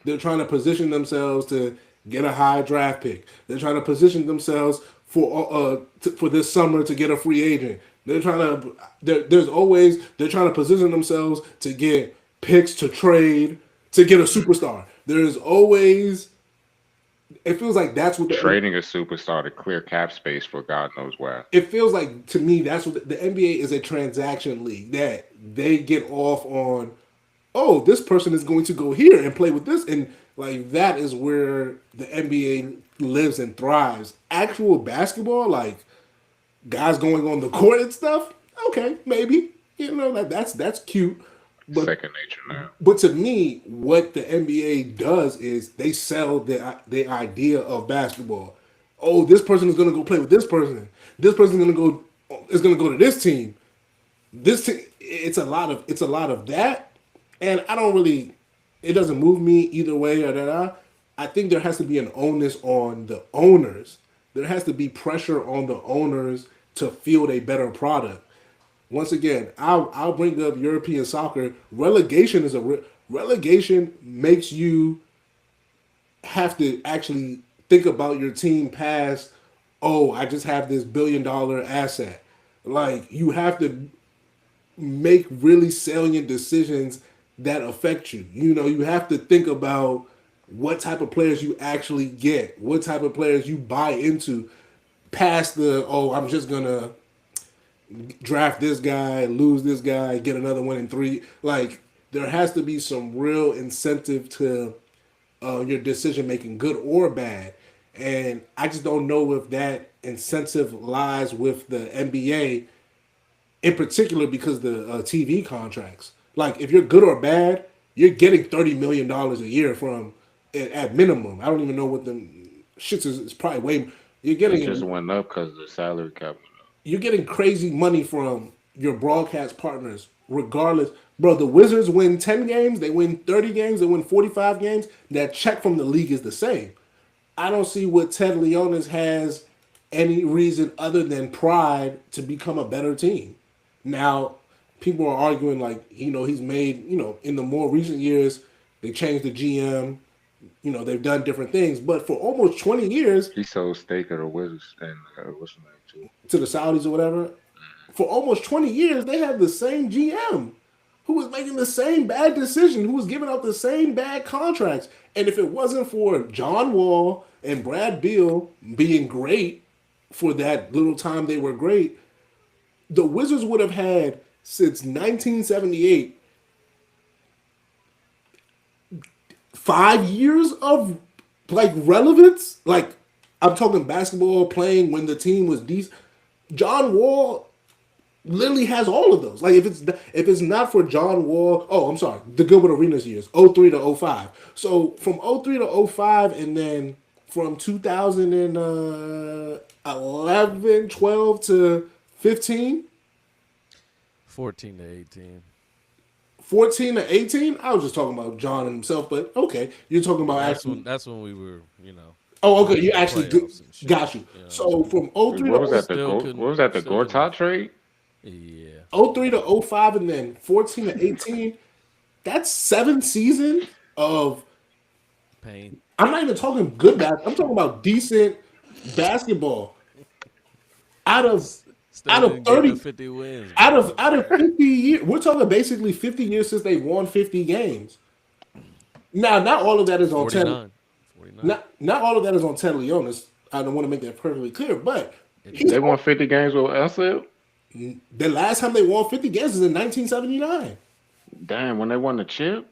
They're trying to position themselves to get a high draft pick. They're trying to position themselves for this summer to get a free agent. They're trying to. There's always they're trying to position themselves to get picks to trade to get a superstar. There's always. It feels like that's what the Trading a superstar to clear cap space for God knows why. it feels like to me that's what the NBA is, a transaction league that they get off on. Oh, this person is going to go here and play with this, and like that is where the NBA lives and thrives. Actual basketball, like guys going on the court and stuff. Okay, maybe that's cute, but Second nature now. to me, what the NBA does is they sell the idea of basketball. Oh, this person is going to go play with this person. This person is going to go to this team. This team, it's a lot of that, and I don't really. It doesn't move me either way or that. I think there has to be an onus on the owners. There has to be pressure on the owners to field a better product. Once again, I'll bring up European soccer. Relegation is relegation makes you have to actually think about your team past. Oh, I just have this $1 billion asset. Like you have to make really salient decisions that affect you. You have to think about what type of players you actually get, what type of players you buy into, past the oh, I'm just gonna draft this guy, lose this guy, get another one in three. Like there has to be some real incentive to your decision making, good or bad. And I just don't know if that incentive lies with the NBA in particular because the TV contracts. Like if you're good or bad, you're getting $30 million a year from at minimum. I don't even know what the shits is. It's probably way. You're It just getting went up because the salary cap went up. you're getting crazy money from your broadcast partners, regardless. Bro, the Wizards win 10 games, they win 30 games, they win 45 games. That check from the league is the same. I don't see what Ted Leonis has any reason other than pride to become a better team. Now, people are arguing like, he's made, in the more recent years, they changed the GM. they've done different things, but for almost 20 years He sold steak at a Wizards and what's the name too? to the Saudis or whatever, for almost 20 years they had the same GM who was making the same bad decision, who was giving out the same bad contracts. And if it wasn't for John Wall and Brad Beal being great for that little time they were great, the Wizards would have had since 1978 5 years of like relevance. Like I'm talking basketball playing when the team was decent. John Wall literally has all of those. Like if it's not for John Wall, oh I'm sorry, the Gilbert Arenas years, '03 to '05. So from '03 to '05, and then from 2011, 12 to 15, 14 to 18. 14 to 18. I was just talking about John and himself, but okay, you're talking about actually. That's when we were, Oh, okay, you actually playoffs and shit. got you. So from '03 What was to that? What was that? The still Gortat trade? Yeah. '03 to '05, and then 14 to 18. That's 7 seasons of. Pain. I'm not even talking good basketball. I'm talking about decent basketball. Out of Still out of didn't get 30, the 50 wins. out of 50 years, we're talking basically 50 years since they won 50 games. Now, not all of that is on Ted. 49. Not all of that is on Ted Leonis. I don't want to make that perfectly clear, but They won 50 games with Unseld? the last time they won 50 games is in 1979. Damn, when they won the chip?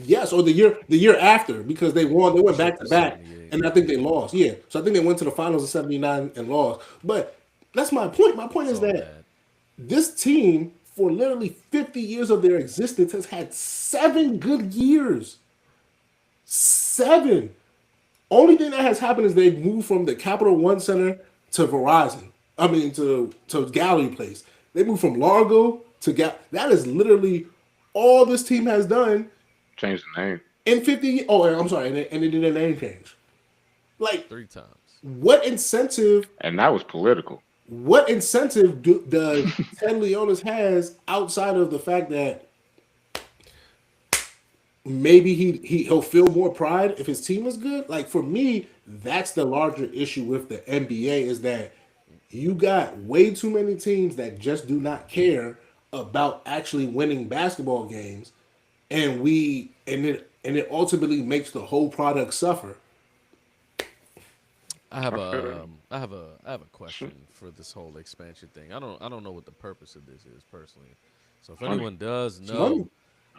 Yes, or the year after, because they went back to back, 78. and I think they lost. Yeah, so I think they went to the finals in '79 and lost. But that's my point. My point is So that bad. this team, for literally 50 years of their existence, has had 7 good years. 7. Only thing that has happened is they've moved from the Capital One Center to Verizon. I mean to Gallery Place. They moved from Largo to That is literally all this team has done Changed the name. in 50. Oh, I'm sorry, and they did a name change. Like, 3 times. what incentive? And that was political. What incentive does Ted Leonis has outside of the fact that maybe he'll feel more pride if his team is good? Like for me, that's the larger issue with the NBA is that you got way too many teams that just do not care about actually winning basketball games, and it ultimately makes the whole product suffer. I have a question for this whole expansion thing. I don't know what the purpose of this is personally. So if anyone does know,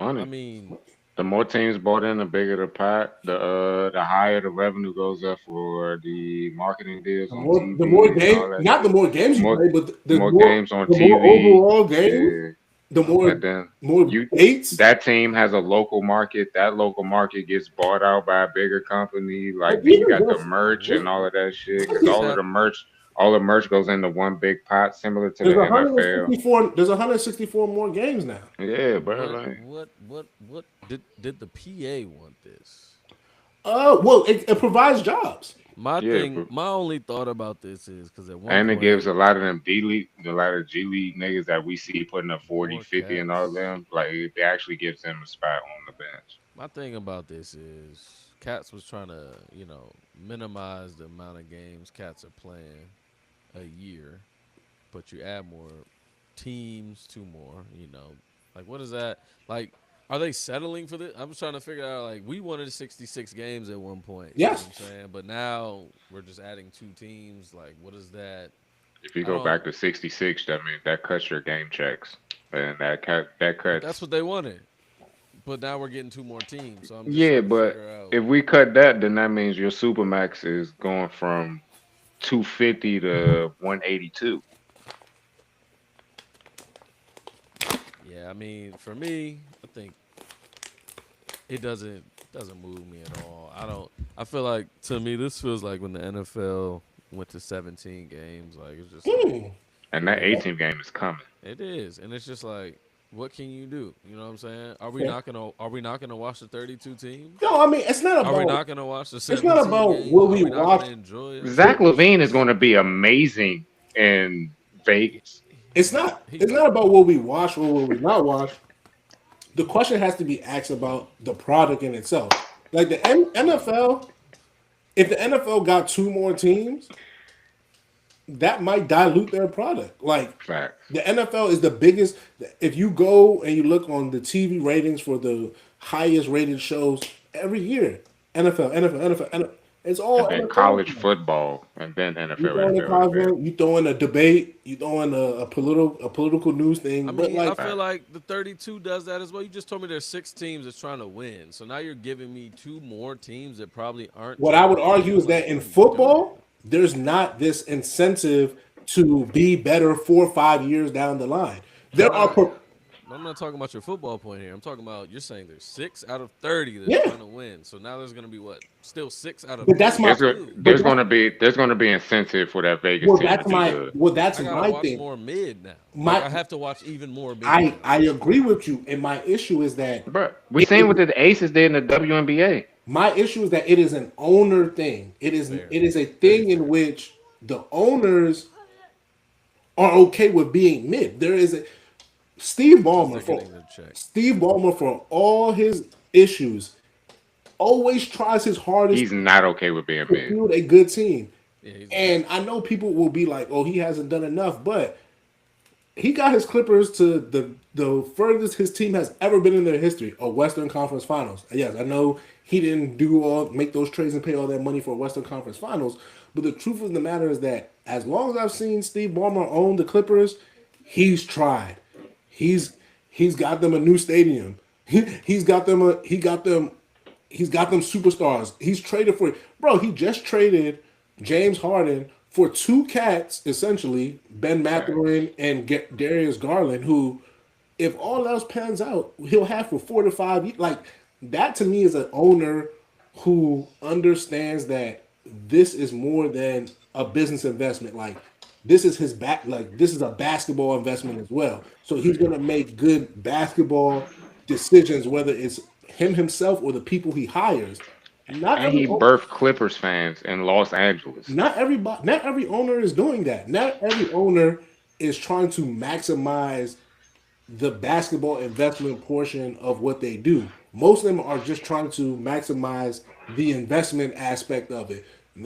Money. I mean, The more teams bought in, the bigger the pot. The higher the revenue goes up for the marketing deals on TV. The more and all games, that not the shit. more games you More- play, but the more more games on the more TV. overall games, Yeah. the more And then more you- dates. that team has a local market. That local market gets bought out by a bigger company. Like But then you even got the worse- merch and all of that shit. Because What's all of the merch goes into one big pot, similar to the There's NFL. 164. There's 164 more games now. Yeah, bro. Like, what did the PA want this? Well, it provides jobs. My Yeah, thing, but- my only thought about this is because at one and it point, gives a lot of them a lot of G League niggas that we see putting up 40, More 50 and all of cats. them. Like it actually gives them a spot on the bench. my thing about this is Cats was trying to minimize the amount of games Cats are playing a year, but you add more teams, 2 more. Like what is that like? Are they settling for this? I'm just trying to figure out. Like, we wanted 66 games at one point. You know Yes. what I'm saying? But now we're just adding 2 teams. Like, what is that? If you go Oh. back to 66, that means that cuts your game checks, and that cuts. That's what they wanted. But now we're getting 2 more teams. So I'm just Yeah, trying to but figure out. if we cut that, then that means your supermax is going from 250 to 182. Yeah, I mean, for me, I think it doesn't move me at all. I feel like, to me, this feels like when the NFL went to 17 games. Like, it's just like, And that 18 game is coming. it is, and it's just like, what can you do? You know what I'm saying? Are we Yeah. not gonna watch the 32 teams? No, I mean it's not Are we about. not gonna watch the not 17 about games? will Are we not gonna watch- enjoy it? Zach Levine is going to be amazing in Vegas. It's not. It's not about what we watch or what we not watch. The question has to be asked about the product in itself. Like the NFL, if the NFL got two more teams, that might dilute their product. Like Facts. the NFL is the biggest. If you go and you look on the TV ratings for the highest rated shows every year, NFL, it's all And then college NFL. football, and then You NFL, throwing a NFL, NFL. Cosmo, you throwing a debate, you throwing a political news I thing, but mean, I like feel like the 32 does that as well. You just told me there's 6 teams that's trying to win. So now you're giving me 2 more teams that probably aren't what I trying would to win. argue I'm is like, that in what are you doing? football, there's not this incentive to be better 4 or 5 years down the line. There are, Not I'm not talking about your football point here. I'm talking about you're saying there's 6 out of 30 that's yeah, trying to win. So now there's gonna be what? Still six out of but that's my, thirty-two. but There's that's gonna be incentive for that Vegas well, team to that's do my, good. well, that's I gotta my watch thing. more mid now. Like My, I have to watch even more mid I, now. I agree with you, and my issue is that But we it seen what is, the Aces did in the WNBA. my issue is that it is an owner thing. It Fair, is a very thing in fair. which the owners are okay with being mid. There is a Steve Because Ballmer they're for getting their check. Steve Ballmer for all his issues always tries his hardest He's not okay with being to mid. field a good team. Yeah, he's a And I know people will be like, "Oh, he hasn't done enough," but he got his Clippers to the furthest his team has ever been in their history, a Western Conference Finals. Yes, I know he didn't make those trades and pay all that money for Western Conference Finals, but the truth of the matter is that as long as I've seen Steve Ballmer own the Clippers, he's tried. He's he's got them a new stadium. He's got them he's got them superstars. He's traded for bro. He just traded James Harden for two cats, essentially Ben Facts. Mathurin and Darius Garland, who, if all else pans out, he'll have for 4 to 5 years. Like that to me is an owner who understands that this is more than a business investment. Like this is his back. Like this is a basketball investment as well. So he's gonna make good basketball decisions, whether it's him himself or the people he hires. Not And every he birthed Clippers fans in Los Angeles. not every owner is doing that. Not every owner is trying to maximize the basketball investment portion of what they do. Most of them are just trying to maximize the investment aspect of it. And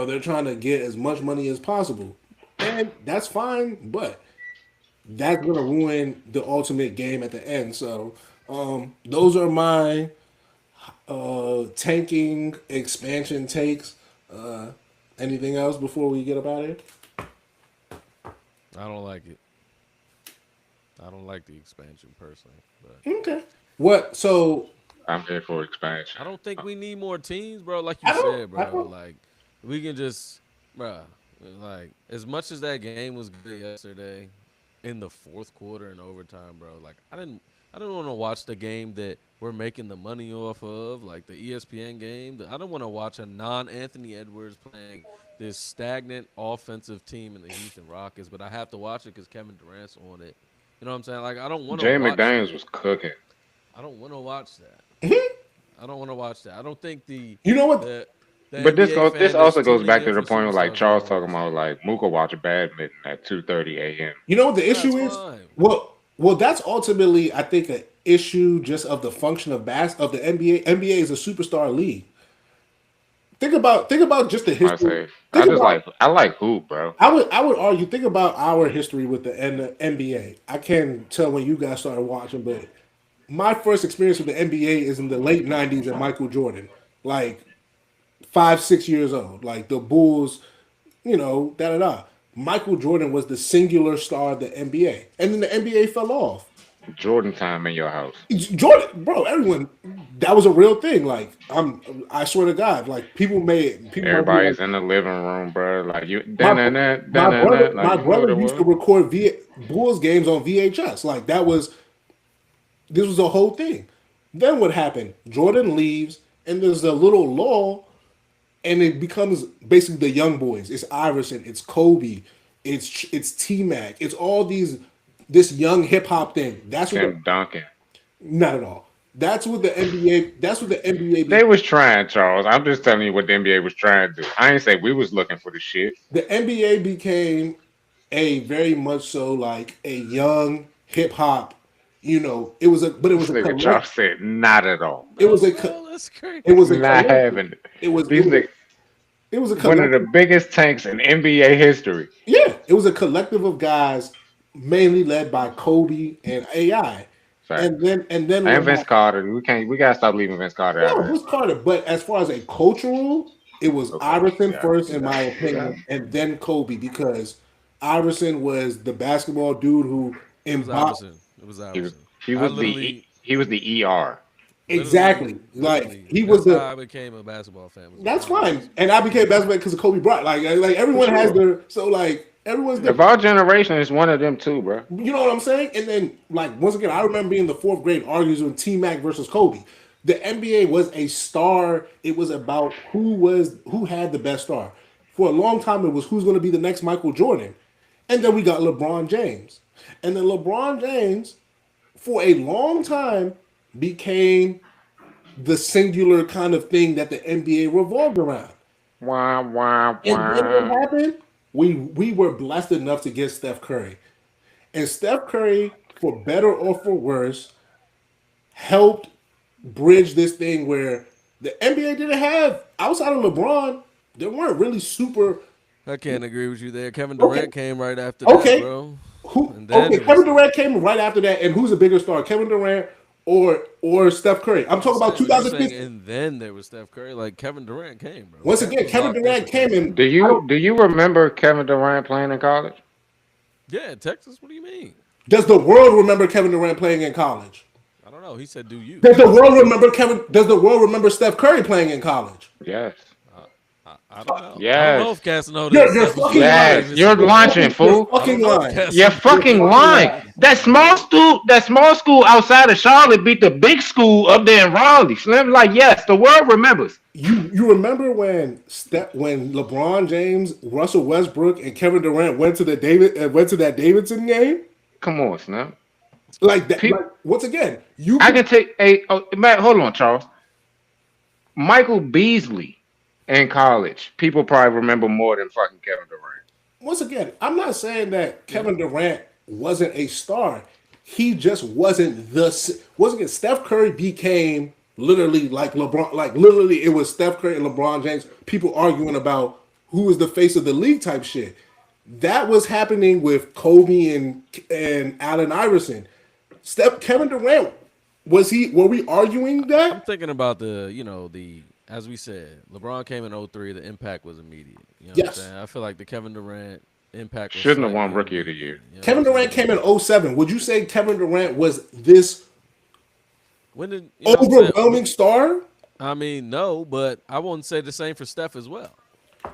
they're trying to get as much money as possible, and that's fine. But that's gonna ruin the ultimate game at the end. So, those are my tanking expansion takes. Anything else before we get up out of here? I don't like it. I don't like the expansion personally, but Okay. What? So I'm here for expansion. I don't think we need more teams, bro. Like you I don't. said, I bro. don't. Like we can just, bro. Like as much as that game was good yesterday, in the fourth quarter and overtime, bro. Like I didn't want to watch the game that we're making the money off of, like the ESPN game. I don't want to watch a non-Anthony Edwards playing this stagnant offensive team in the Houston Rockets, but I have to watch it because Kevin Durant's on it. You know what I'm saying? Like I don't want to Jay watch McDaniels that. was cooking. I don't want to watch that. I don't want to watch that. I don't think You know what? the But this NBA goes. This fan that's also goes tuning back in to the for point of like superstars don't Charles want to talking watch about that. like Mooka watching badminton at 2:30 a.m. You know what the issue That's is? fine. Well, that's ultimately, I think, an issue just of the function of the NBA. NBA is a superstar league. Think about just the I history. say Think about I like hoop, bro. I would argue. Think about our history with the NBA. I can't tell when you guys started watching, but my first experience with the NBA is in the late '90s and Michael Jordan, like 5, 6 years old. Like the Bulls, da da da. Michael Jordan was the singular star of the NBA, and then the NBA fell off. Jordan time in your house. Jordan, bro, everyone, that was a real thing. Like I swear to God, like people might be like, Everybody's in the living room, bro. Like you, my like my you know what brother it used to was. record Bulls games on VHS. Like this was a whole thing. Then what happened? Jordan leaves, and there's a little lull, and it becomes basically the young boys. It's Iverson, it's Kobe, it's T Mac, it's all this young hip hop thing. Tim Duncan. Not at all. That's what the NBA. That's what the NBA. They was trying, Charles. I'm just telling you what the NBA was trying to do. I ain't say we was looking for the shit. The NBA became a very much so like a young hip hop. You know, it was a, but it was This a nigga Charles collect. said not at all. It was a, Bro, that's crazy. it was a Not collective. having it. It was, These niggas, it was a one of the collective. biggest tanks in NBA history. Yeah, it was a collective of guys, mainly led by Kobe and AI. Fact. And then And when Vince Carter. We gotta stop leaving Vince Carter out no, of it that. was Carter. But as far as a cultural, it was Okay. Iverson Yeah. first, in my Yeah. opinion, and then Kobe because Iverson was the basketball dude who It was embodied Iverson. It was He was Iverson. he I was literally, he was the ER. exactly like literally, he was that's how the. I became a basketball fan. Was That's Iverson. fine, and I became basketball because of Kobe Bryant. Like everyone has sure. their so like everyone's Of different. our generation is one of them too, bro. You know what I'm saying? And then, like, once again, I remember being in the fourth grade arguing with T Mac versus Kobe. The NBA was a star. It was about who had the best star. For a long time, it was who's going to be the next Michael Jordan, and then we got LeBron James, and then LeBron James, for a long time, became the singular kind of thing that the NBA revolved around. Wah wah And then what wah. happened? We were blessed enough to get Steph Curry. And Steph Curry, for better or for worse, helped bridge this thing where the NBA didn't have, outside of LeBron, there weren't really super. I can't agree with you there. Kevin Okay, Durant came right after that, okay. bro. Who? And then Okay, it was Kevin Durant came right after that, and who's a bigger star, Kevin Durant or Steph Curry? I'm talking about you're saying, 2015. and then there was Steph Curry. Like Kevin Durant came, bro. Once again, Kevin Blockbuster Durant came in. Do you remember Kevin Durant playing in college? Yeah, Texas. What do you mean? Does the world remember Kevin Durant playing in college? I don't know. He said, "Do you?" Does the world remember Kevin? Does the world remember Steph Curry playing in college? Yes. I don't know. I don't know Yes. if Cats know You're this. fucking Yes. lying. You're launching, You're fool. fucking lying. You're fucking lying. That small school outside of Charlotte beat the big school up there in Raleigh. Slim, like, yes, the world remembers. You remember when LeBron James, Russell Westbrook, and Kevin Durant went to that Davidson game? Come on, Slim. Like that. People, Like, once again, you I can, can take a Matt. Hold on, Charles. Michael Beasley in college. People probably remember more than fucking Kevin Durant. once again, I'm not saying that Kevin Durant wasn't a star. He just wasn't once again, Steph Curry became literally like LeBron. Like literally, it was Steph Curry and LeBron James. People arguing about who was the face of the league type shit. That was happening with Kobe and Allen Iverson. Kevin Durant, were we arguing I'm that? thinking about as we said, LeBron came in '03. The impact was immediate. You know what I'm Yes. saying? I feel like the Kevin Durant impact was Shouldn't have won slightly Rookie of the immediate, Year. you know Kevin what I'm Durant saying? came in '07. Would you say Kevin Durant was this When did you know what I'm saying? overwhelming star? I mean, no, but I wouldn't say the same for Steph as well.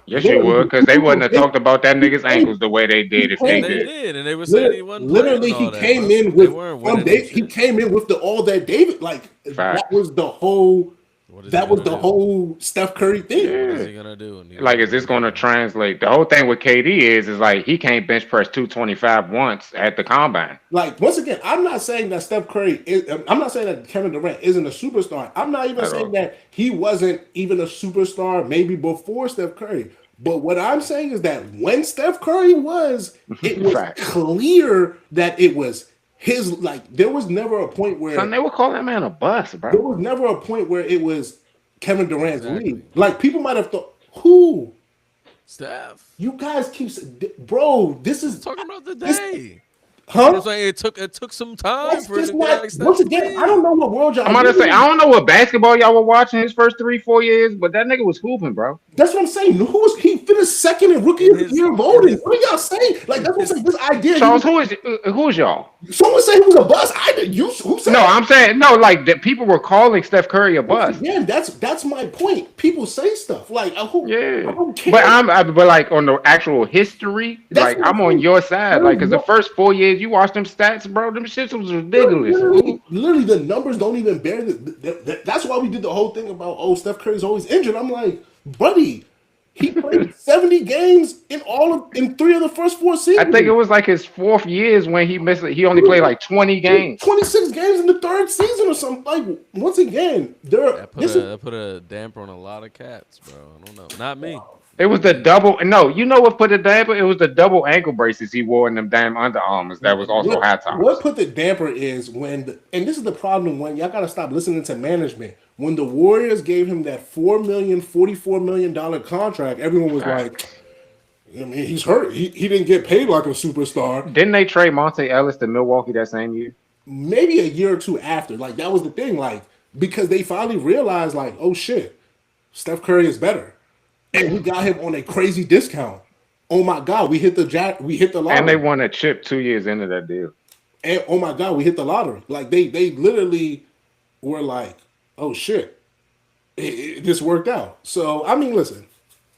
Yes, you would, because they wouldn't have talked about that nigga's ankles the way they did if they And they did. did, and they were saying he wasn't playing Literally, and he all that, came bro. in They with weren't from winning day, and he shit. came in with the all that David like Facts. that was the whole What is he that was gonna the do? whole Steph Curry thing. What is Yeah. he gonna do? And he Like, is wasn't this going to gonna translate? The whole thing with KD is like he can't bench press 225 once at the combine. Like once again, I'm not saying that Steph Curry is. I'm not saying that Kevin Durant isn't a superstar. I'm not even At saying all. that he wasn't even a superstar maybe before Step Curry. But what I'm saying is that when Steph Curry was, it was Facts. clear that it was his. Like there was never a point where Son, they would call that man a bust, there bro. was never a point where it was Kevin Durant's Exactly. league. Like people might have thought, who Steph. you guys keep, bro. This is Talking about the this- day. huh? I'm saying it took some time That's for it just to get not. like Steph Once again, I don't know what world y'all. I'm about to say, living I in. don't know what basketball y'all were watching his first 3-4 years, but that nigga was hooping, bro. That's what I'm saying. Who was he finished second in rookie In of the his- year in voting? his- What are y'all saying? Like that's what I'm saying. This idea. Charles, who is y'all? Someone say he was a bust. I did. You who said? No, I'm saying no. Like that, people were calling Steph Curry a bust. Again, that's my point. People say stuff like, who? I Yeah, don't care. but like on the actual history, That's like what I'm I'm on saying. your side. There Like, was cause the no- first 4 years you watched them stats, bro, them shits was ridiculous. Literally, the numbers don't even bear. That's why we did the whole thing about Steph Curry's always injured. I'm like, buddy, He played 70 games in 3 of the first 4 seasons. I think it was like his 4th years when he missed it. He only played like 20 games. 26 games in the 3rd season or something. Like, once again, That put a damper on a lot of cats, bro. I don't know. Not me. It was the double. No, you know what put it damper? It was the double ankle braces he wore in them damn Under Armours. That was also high times. What put the damper is and this is the problem when y'all gotta stop listening to management. When the Warriors gave him that $44 million contract, everyone was like, I mean, he's hurt. He didn't get paid like a superstar. Didn't they trade Monte Ellis to Milwaukee that same year? Maybe a year or two after. Like, that was the thing. Like, because they finally realized, like, oh shit, Steph Curry is better. And we got him on a crazy discount. Oh my God, we hit the lottery. And they won a chip 2 years into that deal. And oh my God, we hit the lottery. Like, they literally were like, oh shit, this worked out. So I mean, listen,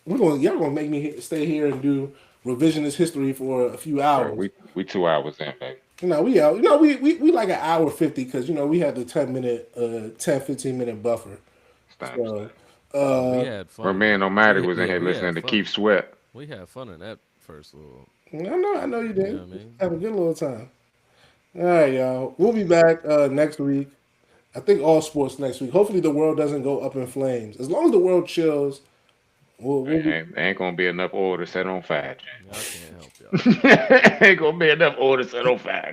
y'all gonna make me stay here and do revisionist history for a few hours. Bro, we 2 hours in, baby. We out. We like an hour 50 because we had the 10-15 minute buffer. So, we had fun. Our man Nomadic was in here listening to Keith Sweat. We had fun in that first little. I know you did. You know what I mean? Have a good little time. All right, y'all. We'll be back next week. I think all sports next week. Hopefully the world doesn't go up in flames. As long as the world chills, there ain't gonna be enough oil to set on fire. Y'all can't help y'all. Ain't gonna be enough oil to set on fire.